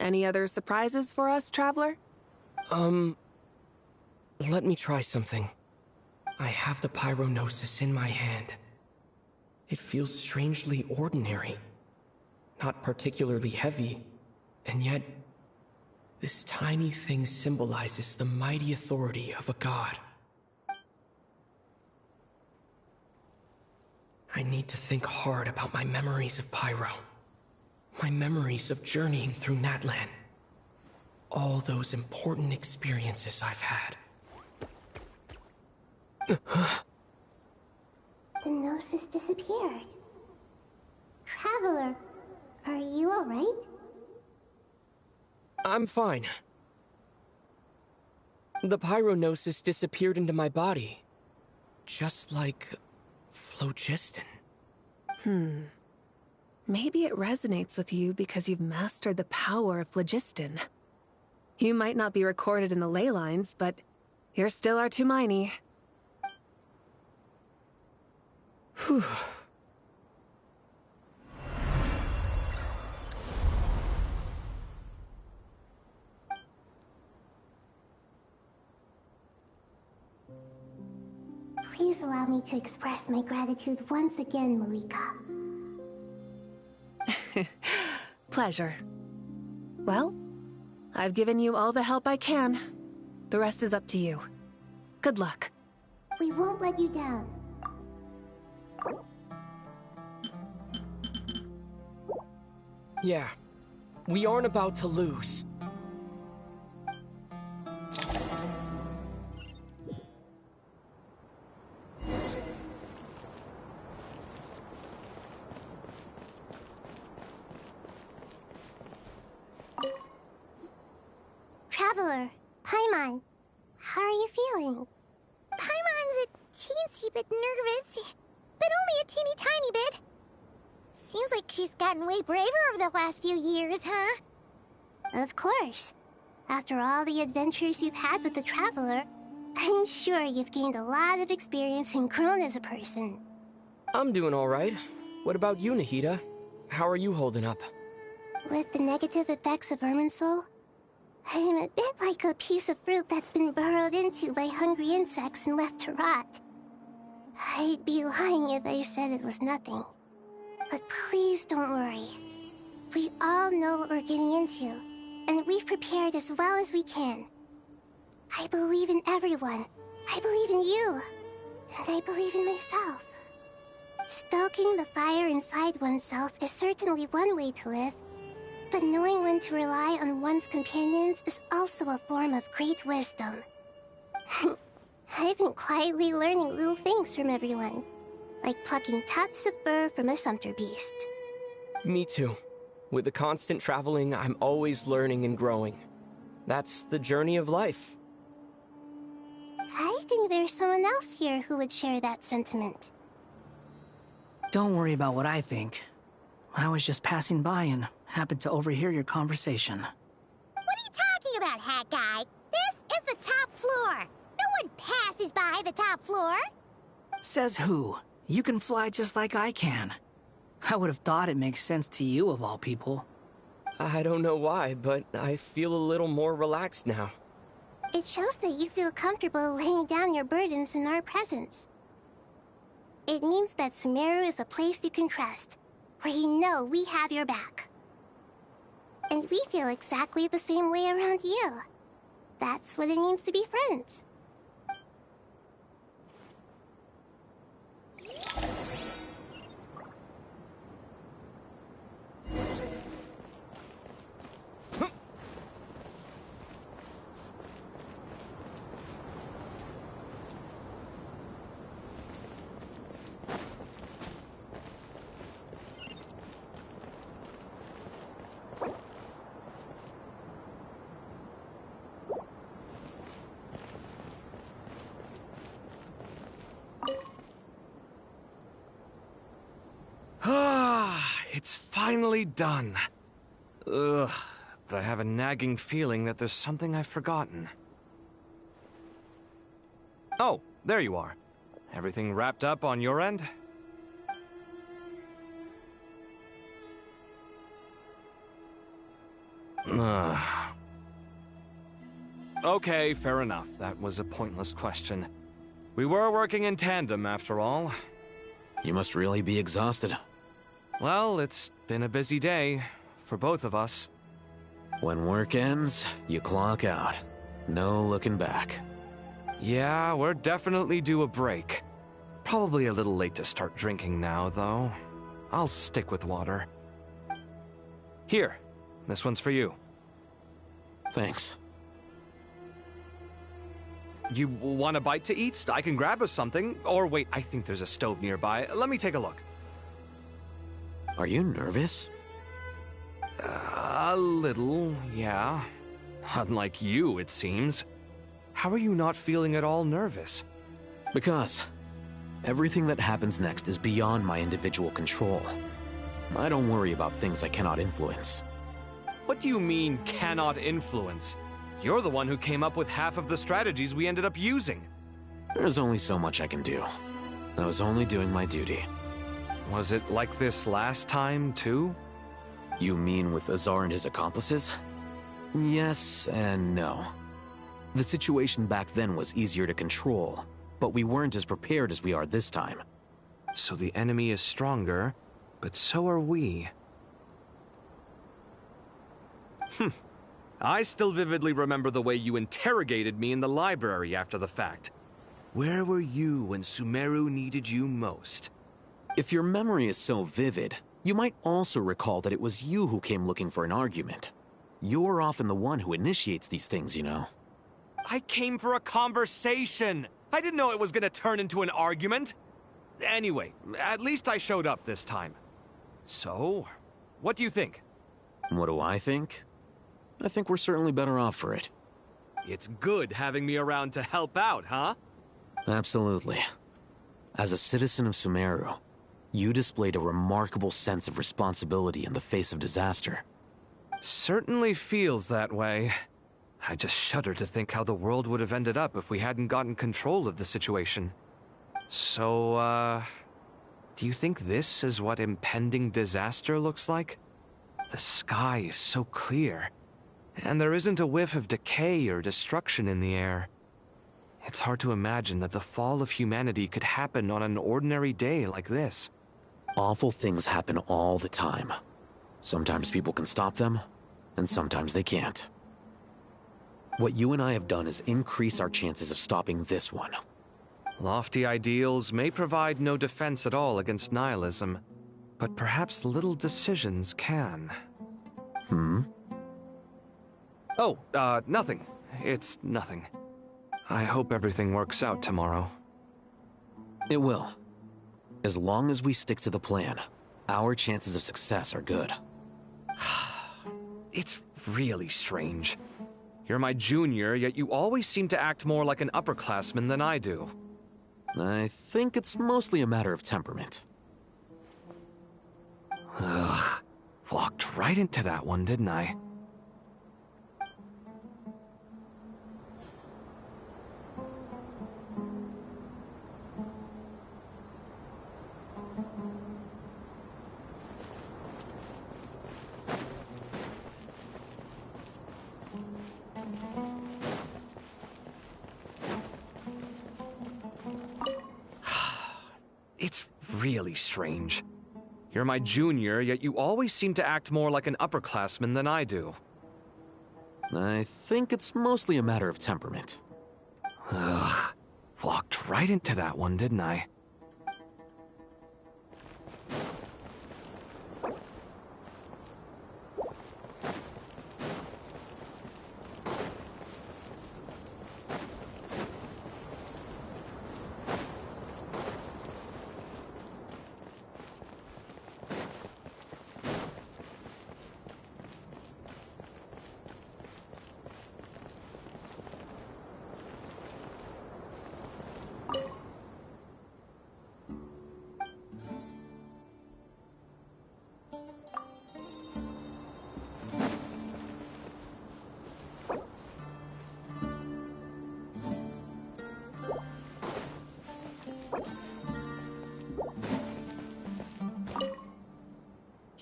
[SPEAKER 1] Any other surprises for us, Traveler?
[SPEAKER 11] Let me try something. I have the Pyronosis in my hand. It feels strangely ordinary. Not particularly heavy, and yet this tiny thing symbolizes the mighty authority of a god. I need to think hard about my memories of Pyro. My memories of journeying through Natlan. All those important experiences I've had.
[SPEAKER 12] The Gnosis disappeared. Traveler, are you alright?
[SPEAKER 11] I'm fine. The Pyronosis disappeared into my body. Just like phlogiston.
[SPEAKER 1] Maybe it resonates with you because you've mastered the power of phlogiston. You might not be recorded in the ley lines, but you're still our Tumaini.
[SPEAKER 11] Whew.
[SPEAKER 12] Please allow me to express my gratitude once again, Malika.
[SPEAKER 1] Pleasure. Well, I've given you all the help I can. The rest is up to you. Good luck.
[SPEAKER 12] We won't let you down.
[SPEAKER 11] Yeah, we aren't about to lose.
[SPEAKER 12] Traveler, Paimon, how are you feeling? Paimon's a teensy bit nervous, but only a teeny tiny bit. Seems like she's gotten way braver over the last few years, huh? Of course. After all the adventures you've had with the Traveler, I'm sure you've gained a lot of experience and grown as a person.
[SPEAKER 11] I'm doing alright. What about you, Nahida? How are you holding up?
[SPEAKER 12] With the negative effects of Irminsul, I'm a bit like a piece of fruit that's been burrowed into by hungry insects and left to rot. I'd be lying if I said it was nothing. But please don't worry. We all know what we're getting into, and we've prepared as well as we can. I believe in everyone. I believe in you. And I believe in myself. Stoking the fire inside oneself is certainly one way to live, but knowing when to rely on one's companions is also a form of great wisdom. I've been quietly learning little things from everyone, like plucking tufts of fur from a sumpter beast.
[SPEAKER 11] Me too. With the constant traveling, I'm always learning and growing. That's the journey of life.
[SPEAKER 12] I think there's someone else here who would share that sentiment.
[SPEAKER 18] Don't worry about what I think. I was just passing by and happened to overhear your conversation.
[SPEAKER 12] What are you talking about, Hat Guy? This is the top floor. No one passes by the top floor.
[SPEAKER 18] Says who? You can fly just like I can. I would have thought it makes sense to you of all people.
[SPEAKER 11] I don't know why, but I feel a little more relaxed now.
[SPEAKER 12] It shows that you feel comfortable laying down your burdens in our presence. It means that Sumeru is a place you can trust, where you know we have your back. And we feel exactly the same way around you. That's what it means to be friends.
[SPEAKER 3] It's finally done. Ugh, but I have a nagging feeling that there's something I've forgotten. Oh, there you are. Everything wrapped up on your end? Okay, fair enough. That was a pointless question. We were working in tandem, after all.
[SPEAKER 4] You must really be exhausted.
[SPEAKER 3] Well, it's been a busy day for both of us.
[SPEAKER 4] When work ends, you clock out. No looking back.
[SPEAKER 3] Yeah, we're definitely due a break. Probably a little late to start drinking now, though. I'll stick with water. Here, this one's for you.
[SPEAKER 4] Thanks.
[SPEAKER 3] You want a bite to eat? I can grab us something. Or wait, I think there's a stove nearby. Let me take a look.
[SPEAKER 4] Are you nervous?
[SPEAKER 3] A little, yeah. Unlike you, it seems. How are you not feeling at all nervous?
[SPEAKER 4] Because everything that happens next is beyond my individual control. I don't worry about things I cannot influence.
[SPEAKER 3] What do you mean, cannot influence? You're the one who came up with half of the strategies we ended up using.
[SPEAKER 4] There's only so much I can do. I was only doing my duty.
[SPEAKER 3] Was it like this last time, too?
[SPEAKER 4] You mean with Azar and his accomplices? Yes and no. The situation back then was easier to control, but we weren't as prepared as we are this time.
[SPEAKER 3] So the enemy is stronger, but so are we. I still vividly remember the way you interrogated me in the library after the fact. Where were you when Sumeru needed you most?
[SPEAKER 4] If your memory is so vivid, You might also recall that it was you who came looking for an argument. You're often the one who initiates these things, you know.
[SPEAKER 3] I came for a conversation. I didn't know it was gonna turn into an argument. Anyway, at least I showed up this time. So, what do you think?
[SPEAKER 4] What do I think? I think we're certainly better off for it.
[SPEAKER 3] It's good having me around to help out, huh?
[SPEAKER 4] Absolutely. As a citizen of Sumeru, you displayed a remarkable sense of responsibility in the face of disaster.
[SPEAKER 3] Certainly feels that way. I just shudder to think how the world would have ended up if we hadn't gotten control of the situation. So, do you think this is what impending disaster looks like? The sky is so clear, and there isn't a whiff of decay or destruction in the air. It's hard to imagine that the fall of humanity could happen on an ordinary day like this.
[SPEAKER 4] Awful things happen all the time. Sometimes people can stop them, and sometimes they can't. What you and I have done is increase our chances of stopping this one.
[SPEAKER 3] Lofty ideals may provide no defense at all against nihilism, but perhaps little decisions can. Oh, nothing. It's nothing. I hope everything works out tomorrow.
[SPEAKER 4] It will. As long as we stick to the plan, our chances of success are good.
[SPEAKER 3] It's really strange. You're my junior, yet you always seem to act more like an upperclassman than I do.
[SPEAKER 4] I think it's mostly a matter of temperament.
[SPEAKER 3] Ugh. Walked right into that one, didn't I? It's really strange. You're my junior, yet you always seem to act more like an upperclassman than I do.
[SPEAKER 4] I think it's mostly a matter of temperament.
[SPEAKER 3] Ugh. Walked right into that one, didn't I?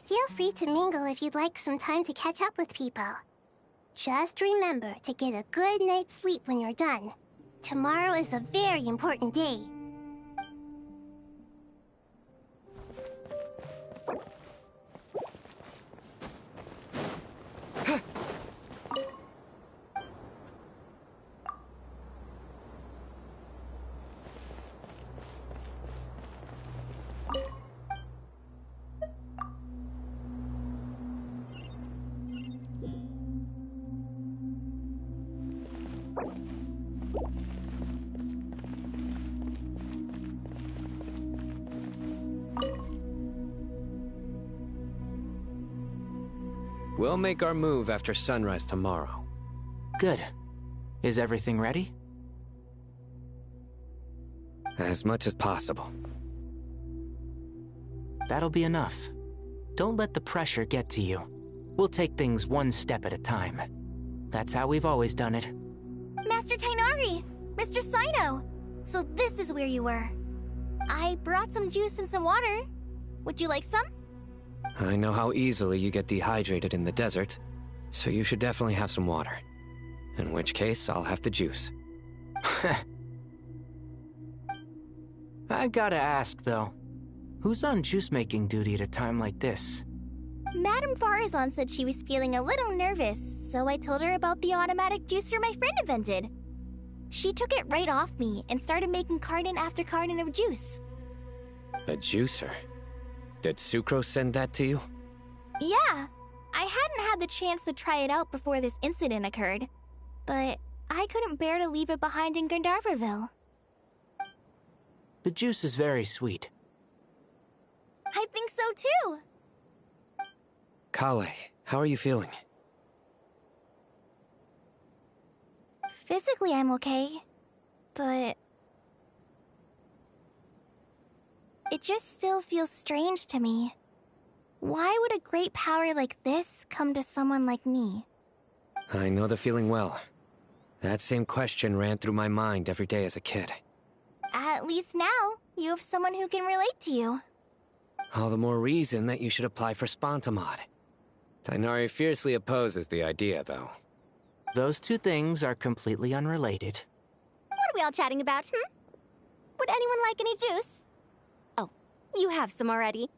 [SPEAKER 12] Feel free to mingle if you'd like some time to catch up with people. Just remember to get a good night's sleep when you're done. Tomorrow is a very important day.
[SPEAKER 13] We'll make our move after sunrise tomorrow.
[SPEAKER 9] Good. Is everything ready?
[SPEAKER 13] As much as possible.
[SPEAKER 9] That'll be enough. Don't let the pressure get to you. We'll take things one step at a time. That's how we've always done it.
[SPEAKER 19] Master Tainari! Mr. Sino! So this is where you were. I brought some juice and some water. Would you like some?
[SPEAKER 13] I know how easily you get dehydrated in the desert, so you should definitely have some water. In which case, I'll have the juice.
[SPEAKER 9] I gotta ask, though. Who's on juice-making duty at a time like this?
[SPEAKER 19] Madame Farazan said she was feeling a little nervous, so I told her about the automatic juicer my friend invented. She took it right off me and started making carton after carton of juice.
[SPEAKER 13] A juicer? Did Sucrose send that to you?
[SPEAKER 19] Yeah. I hadn't had the chance to try it out before this incident occurred, but I couldn't bear to leave it behind in Gandharvaville.
[SPEAKER 9] The juice is very sweet.
[SPEAKER 19] I think so too.
[SPEAKER 13] Kale, how are you feeling?
[SPEAKER 19] Physically, I'm okay, but it just still feels strange to me. Why would a great power like this come to someone like me?
[SPEAKER 13] I know the feeling well. That same question ran through my mind every day as a kid.
[SPEAKER 19] At least now, you have someone who can relate to you.
[SPEAKER 13] All the more reason that you should apply for Spontamod. Tighnari fiercely opposes the idea, though.
[SPEAKER 9] Those two things are completely unrelated.
[SPEAKER 8] What are we all chatting about, Would anyone like any juice? Oh, you have some already.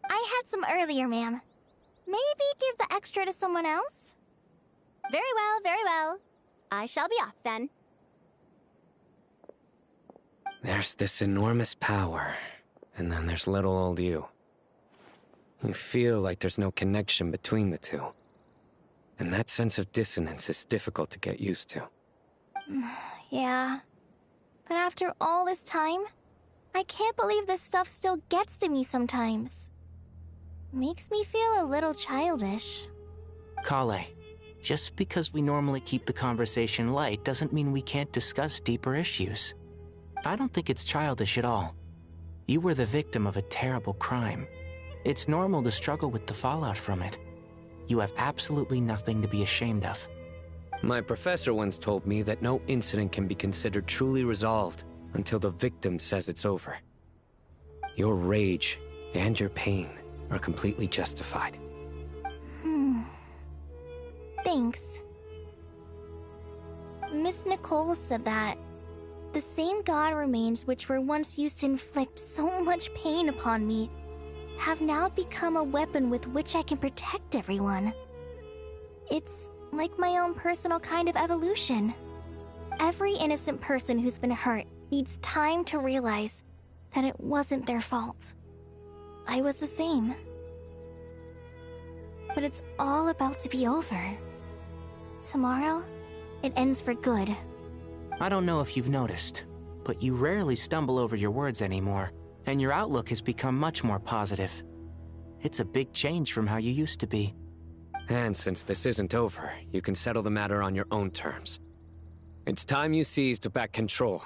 [SPEAKER 19] I had some earlier, ma'am. Maybe give the extra to someone else?
[SPEAKER 8] Very well, very well. I shall be off then.
[SPEAKER 13] There's this enormous power, and then there's little old you. You feel like there's no connection between the two. And that sense of dissonance is difficult to get used to.
[SPEAKER 19] Yeah. But after all this time, I can't believe this stuff still gets to me sometimes. Makes me feel a little childish.
[SPEAKER 9] Kale, just because we normally keep the conversation light doesn't mean we can't discuss deeper issues. I don't think it's childish at all. You were the victim of a terrible crime. It's normal to struggle with the fallout from it. You have absolutely nothing to be ashamed of.
[SPEAKER 13] My professor once told me that no incident can be considered truly resolved until the victim says it's over. Your rage and your pain are completely justified.
[SPEAKER 19] Thanks. Miss Nicole said that the same god remains which were once used to inflict so much pain upon me have now become a weapon with which I can protect everyone. It's like my own personal kind of evolution. Every innocent person who's been hurt needs time to realize that it wasn't their fault. I was the same. But it's all about to be over. Tomorrow, it ends for good.
[SPEAKER 9] I don't know if you've noticed, but you rarely stumble over your words anymore, and your outlook has become much more positive. It's a big change from how you used to be.
[SPEAKER 13] And since this isn't over, you can settle the matter on your own terms. It's time you seized back control.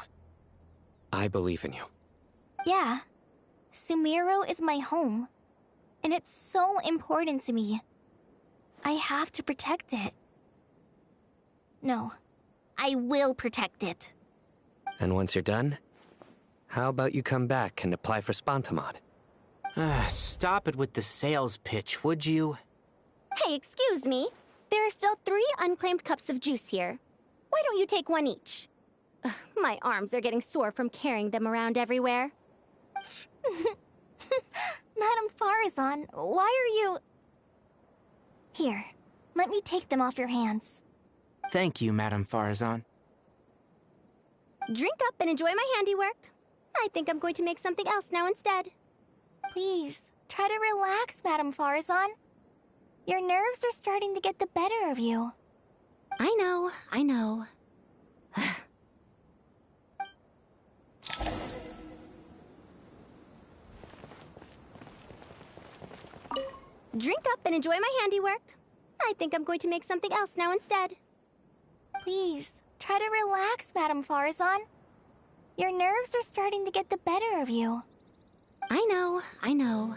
[SPEAKER 13] I believe in you.
[SPEAKER 19] Yeah. Sumeru is my home. And it's so important to me. I have to protect it. No. I will protect it.
[SPEAKER 13] And once you're done, how about you come back and apply for Spontamod?
[SPEAKER 9] Stop it with the sales pitch, would you?
[SPEAKER 8] Hey, excuse me. There are still 3 unclaimed cups of juice here. Why don't you take one each? Ugh, my arms are getting sore from carrying them around everywhere.
[SPEAKER 19] Madame Farazan, why are you... Here, let me take them off your hands.
[SPEAKER 9] Thank you, Madame Farazan.
[SPEAKER 8] Drink up and enjoy my handiwork. I think I'm going to make something else now instead.
[SPEAKER 19] Please, try to relax, Madame Farazan. Your nerves are starting to get the better of you.
[SPEAKER 8] I know, I know. Drink up and enjoy my handiwork. I think I'm going to make something else now instead.
[SPEAKER 19] Please, try to relax, Madame Farazan. Your nerves are starting to get the better of you.
[SPEAKER 8] I know, I know.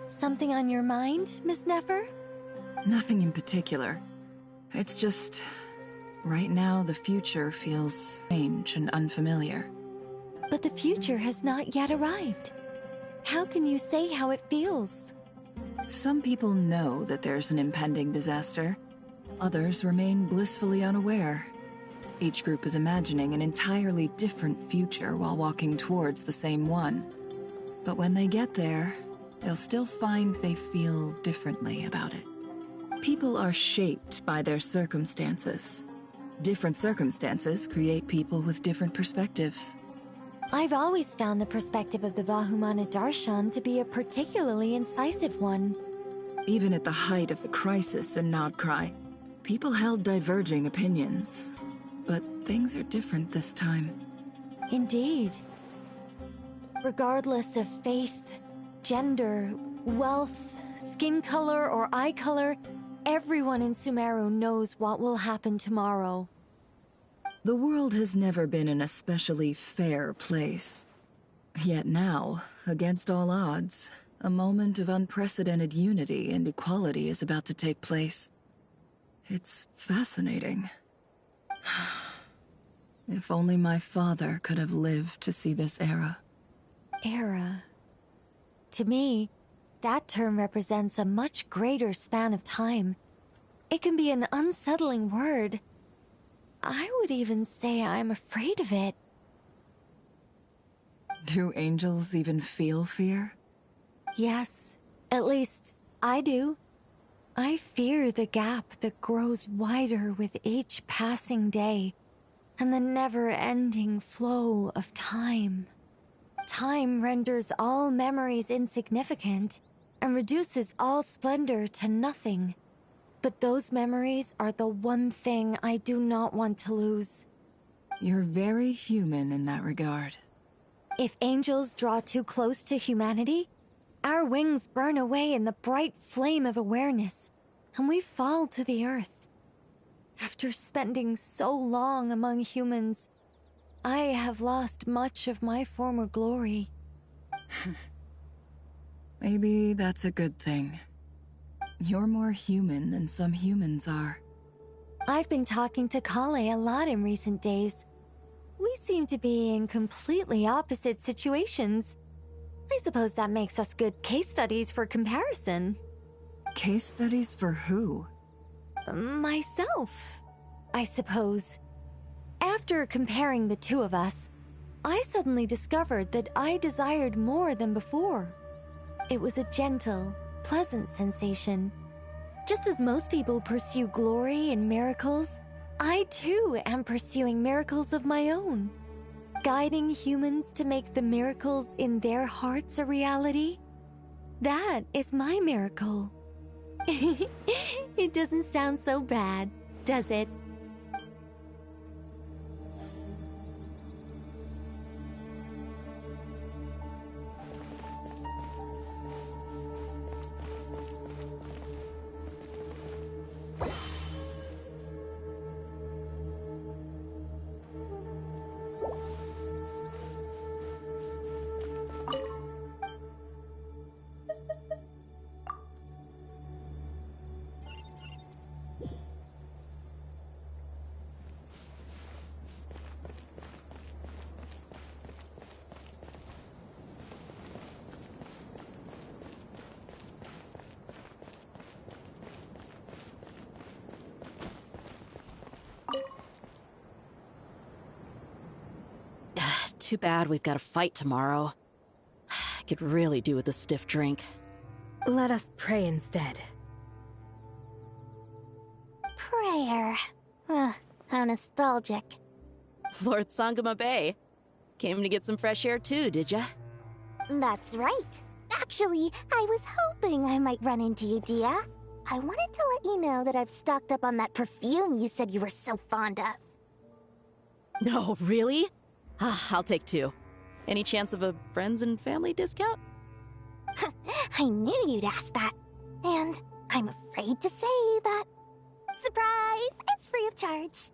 [SPEAKER 8] Something on your mind, Miss Nefer?
[SPEAKER 16] Nothing in particular. It's just... right now, the future feels strange and unfamiliar.
[SPEAKER 22] But the future has not yet arrived. How can you say how it feels?
[SPEAKER 16] Some people know that there's an impending disaster. Others remain blissfully unaware. Each group is imagining an entirely different future while walking towards the same one. But when they get there, they'll still find they feel differently about it. People are shaped by their circumstances. Different circumstances create people with different perspectives.
[SPEAKER 22] I've always found the perspective of the Vahumana Darshan to be a particularly incisive one.
[SPEAKER 16] Even at the height of the crisis in Nodcry, people held diverging opinions. But things are different this time.
[SPEAKER 22] Indeed. Regardless of faith, gender, wealth, skin color, or eye color, everyone in Sumeru knows what will happen tomorrow.
[SPEAKER 16] The world has never been an especially fair place. Yet now, against all odds, a moment of unprecedented unity and equality is about to take place. It's fascinating. If only my father could have lived to see this era.
[SPEAKER 22] Era. To me, that term represents a much greater span of time. It can be an unsettling word. I would even say I'm afraid of it.
[SPEAKER 16] Do angels even feel fear?
[SPEAKER 22] Yes, at least I do. I fear the gap that grows wider with each passing day, and the never-ending flow of time. Time renders all memories insignificant, and reduces all splendor to nothing. But those memories are the one thing I do not want to lose.
[SPEAKER 16] You're very human in that regard.
[SPEAKER 22] If angels draw too close to humanity, our wings burn away in the bright flame of awareness, and we fall to the earth. After spending so long among humans, I have lost much of my former glory.
[SPEAKER 16] Maybe that's a good thing. You're more human than some humans are.
[SPEAKER 22] I've been talking to Kale a lot in recent days. We seem to be in completely opposite situations. I suppose that makes us good case studies for comparison.
[SPEAKER 16] Case studies for who?
[SPEAKER 22] Myself, I suppose. After comparing the two of us, I suddenly discovered that I desired more than before. It was a gentle, pleasant sensation. Just as most people pursue glory and miracles, I too am pursuing miracles of my own. Guiding humans to make the miracles in their hearts a reality. That is my miracle. It doesn't sound so bad, does it?
[SPEAKER 6] Too bad we've got a fight tomorrow. I could really do with a stiff drink.
[SPEAKER 14] Let us pray instead.
[SPEAKER 12] Prayer. How nostalgic.
[SPEAKER 6] Lord Sangama Bay. Came to get some fresh air too, did ya?
[SPEAKER 12] That's right. Actually, I was hoping I might run into you, Dia. I wanted to let you know that I've stocked up on that perfume you said you were so fond of.
[SPEAKER 6] No, really? I'll take 2. Any chance of a friends and family discount?
[SPEAKER 12] I knew you'd ask that. And I'm afraid to say that. Surprise! It's free of charge.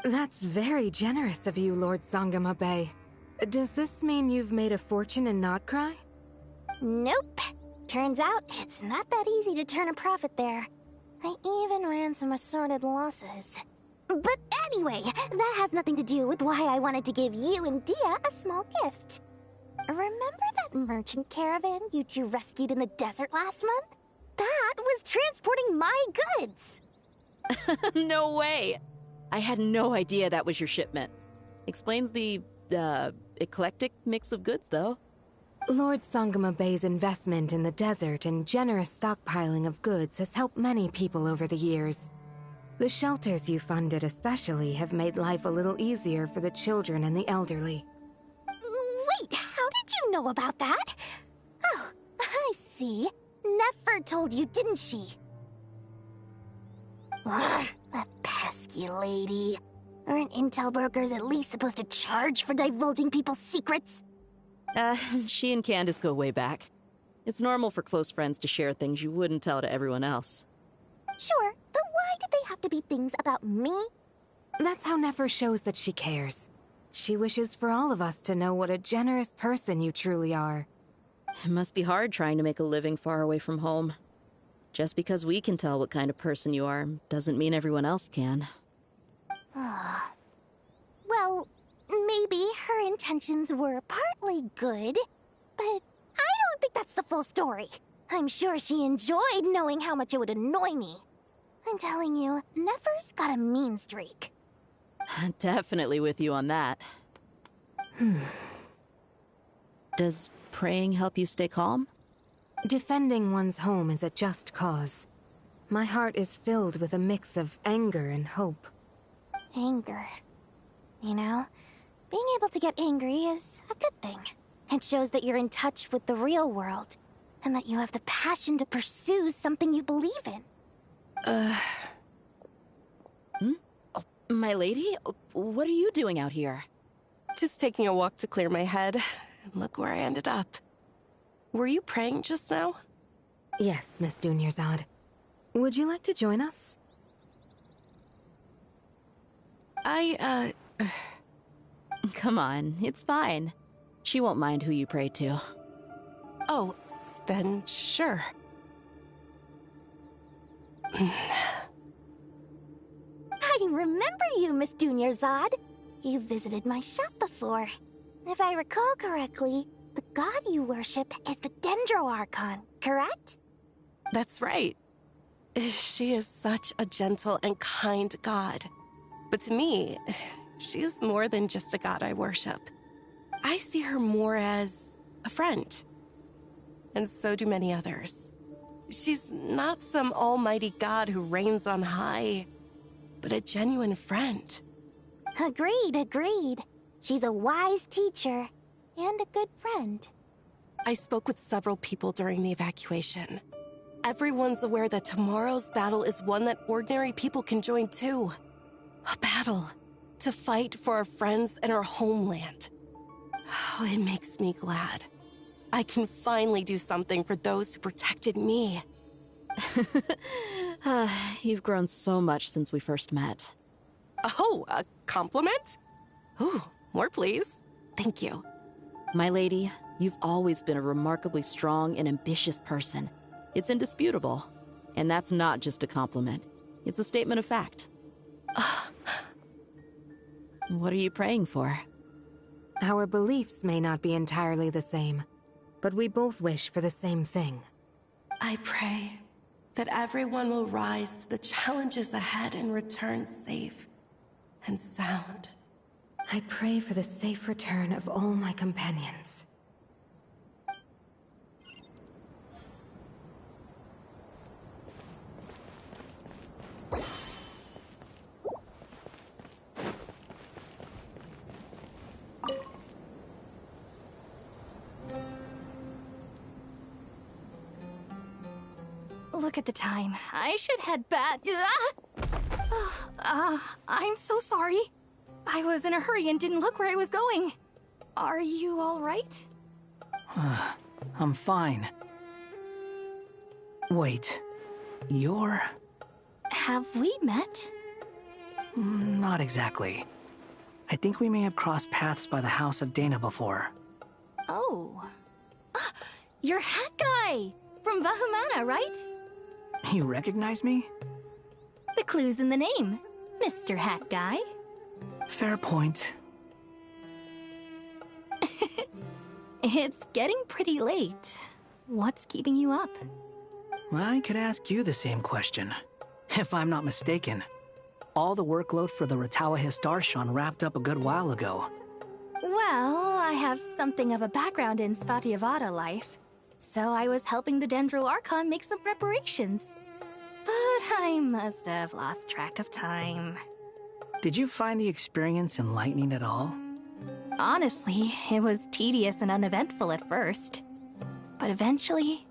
[SPEAKER 14] That's very generous of you, Lord Sangama Bay. Does this mean you've made a fortune in Nodcry?
[SPEAKER 12] Nope. Turns out it's not that easy to turn a profit there. I even ran some assorted losses. But anyway, that has nothing to do with why I wanted to give you and Dia a small gift. Remember that merchant caravan you two rescued in the desert last month? That was transporting my goods!
[SPEAKER 6] No way! I had no idea that was your shipment. Explains the, eclectic mix of goods, though.
[SPEAKER 14] Lord Sangama Bay's investment in the desert and generous stockpiling of goods has helped many people over the years. The shelters you funded especially have made life a little easier for the children and the elderly.
[SPEAKER 12] Wait, how did you know about that? Oh, I see. Nefer told you, didn't she? Ugh, that pesky lady. Aren't intel brokers at least supposed to charge for divulging people's secrets?
[SPEAKER 6] She and Candace go way back. It's normal for close friends to share things you wouldn't tell to everyone else.
[SPEAKER 12] Sure, but why did they have to be things about me?
[SPEAKER 14] That's how Nefer shows that she cares. She wishes for all of us to know what a generous person you truly are.
[SPEAKER 6] It must be hard trying to make a living far away from home. Just because we can tell what kind of person you are doesn't mean everyone else can.
[SPEAKER 12] Well, maybe her intentions were partly good, but I don't think that's the full story. I'm sure she enjoyed knowing how much it would annoy me. I'm telling you, Nefer's got a mean streak.
[SPEAKER 6] Definitely with you on that. Does praying help you stay calm?
[SPEAKER 14] Defending one's home is a just cause. My heart is filled with a mix of anger and hope.
[SPEAKER 12] Anger. You know, being able to get angry is a good thing. It shows that you're in touch with the real world, and that you have the passion to pursue something you believe in.
[SPEAKER 6] Oh, my lady? What are you doing out here?
[SPEAKER 17] Just taking a walk to clear my head. And look where I ended up. Were you praying just now?
[SPEAKER 14] Yes, Miss Dunyarzad. Would you like to join us?
[SPEAKER 6] Come on, it's fine. She won't mind who you pray to.
[SPEAKER 17] Oh, then sure.
[SPEAKER 12] I remember you, Miss Dunyarzad. You visited my shop before. If I recall correctly, the god you worship is the Dendro Archon, correct?
[SPEAKER 17] That's right. She is such a gentle and kind god. But to me, she is more than just a god I worship. I see her more as a friend. And so do many others. She's not some almighty god who reigns on high, but a genuine friend.
[SPEAKER 12] Agreed. She's a wise teacher and a good friend.
[SPEAKER 17] I spoke with several people during the evacuation. Everyone's aware that tomorrow's battle is one that ordinary people can join too. A battle to fight for our friends and our homeland. Oh, it makes me glad. I can finally do something for those who protected me.
[SPEAKER 6] You've grown so much since we first met.
[SPEAKER 17] Oh, a compliment? Ooh, more please. Thank you.
[SPEAKER 6] My lady, you've always been a remarkably strong and ambitious person. It's indisputable. And that's not just a compliment. It's a statement of fact. What are you praying for?
[SPEAKER 14] Our beliefs may not be entirely the same, but we both wish for the same thing.
[SPEAKER 17] I pray that everyone will rise to the challenges ahead and return safe and sound.
[SPEAKER 14] I pray for the safe return of all my companions.
[SPEAKER 21] Look at the time. I should head back. I'm so sorry. I was in a hurry and didn't look where I was going. Are you all right?
[SPEAKER 18] I'm fine. Wait, you're...
[SPEAKER 21] Have we met?
[SPEAKER 18] Not exactly. I think we may have crossed paths by the house of Dana before.
[SPEAKER 21] Oh. You're Hat Guy! From Vahumana, right?
[SPEAKER 18] You recognize me?
[SPEAKER 21] The clue's in the name, Mr. Hat Guy.
[SPEAKER 18] Fair point.
[SPEAKER 21] It's getting pretty late. What's keeping you up?
[SPEAKER 18] I could ask you the same question. If I'm not mistaken, all the workload for the Ratawa Histarshan wrapped up a good while ago.
[SPEAKER 21] Well, I have something of a background in Satyavada life, so I was helping the Dendro Archon make some preparations. But I must have lost track of time.
[SPEAKER 18] Did you find the experience enlightening at all?
[SPEAKER 21] Honestly, it was tedious and uneventful at first. But eventually,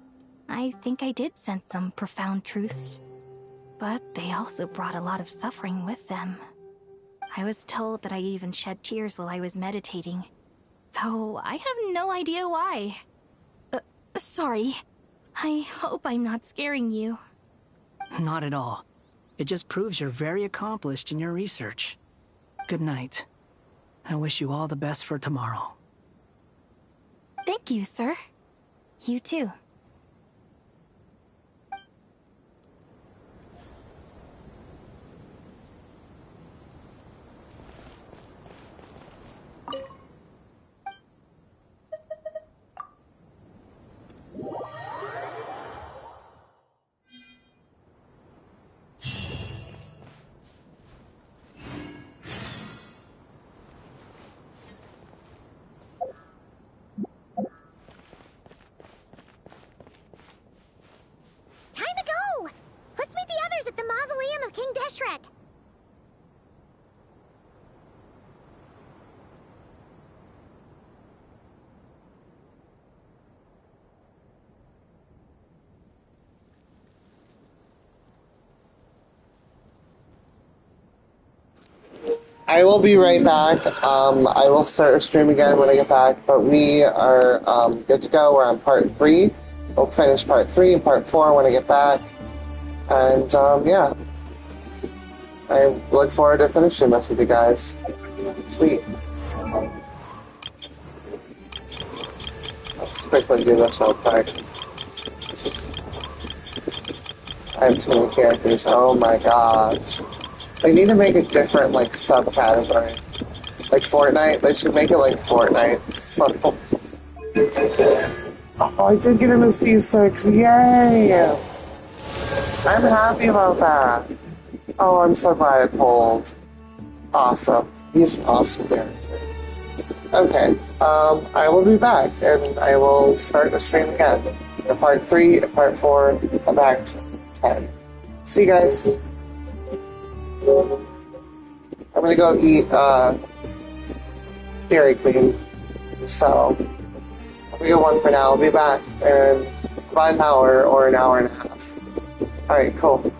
[SPEAKER 21] I think I did sense some profound truths. But they also brought a lot of suffering with them. I was told that I even shed tears while I was meditating, though I have no idea why. Sorry. I hope I'm not scaring you.
[SPEAKER 18] Not at all. It just proves you're very accomplished in your research. Good night. I wish you all the best for tomorrow.
[SPEAKER 21] Thank you, sir. You too.
[SPEAKER 12] Time to go! Let's meet the others at the mausoleum of King Deshret.
[SPEAKER 7] I will be right back. I will start a stream again when I get back, but we are good to go. We're on part 3. We'll finish part 3 and part 4 when I get back. And yeah, I look forward to finishing this with you guys. Sweet. Let's quickly do this real quick. I have too many characters. Oh my gosh. They need to make a different, like, subcategory. Like Fortnite, they should make it like Fortnite. So... Oh, I did get into C6, yay! I'm happy about that. Oh, I'm so glad it pulled. Awesome. He's an awesome character. Okay, I will be back, and I will start the stream again. For part 3 and part 4 of Act 10. See you guys. I'm gonna go eat Dairy Queen. So I'm gonna go one for now. I'll be back in about an hour or an hour and a half. Alright, cool.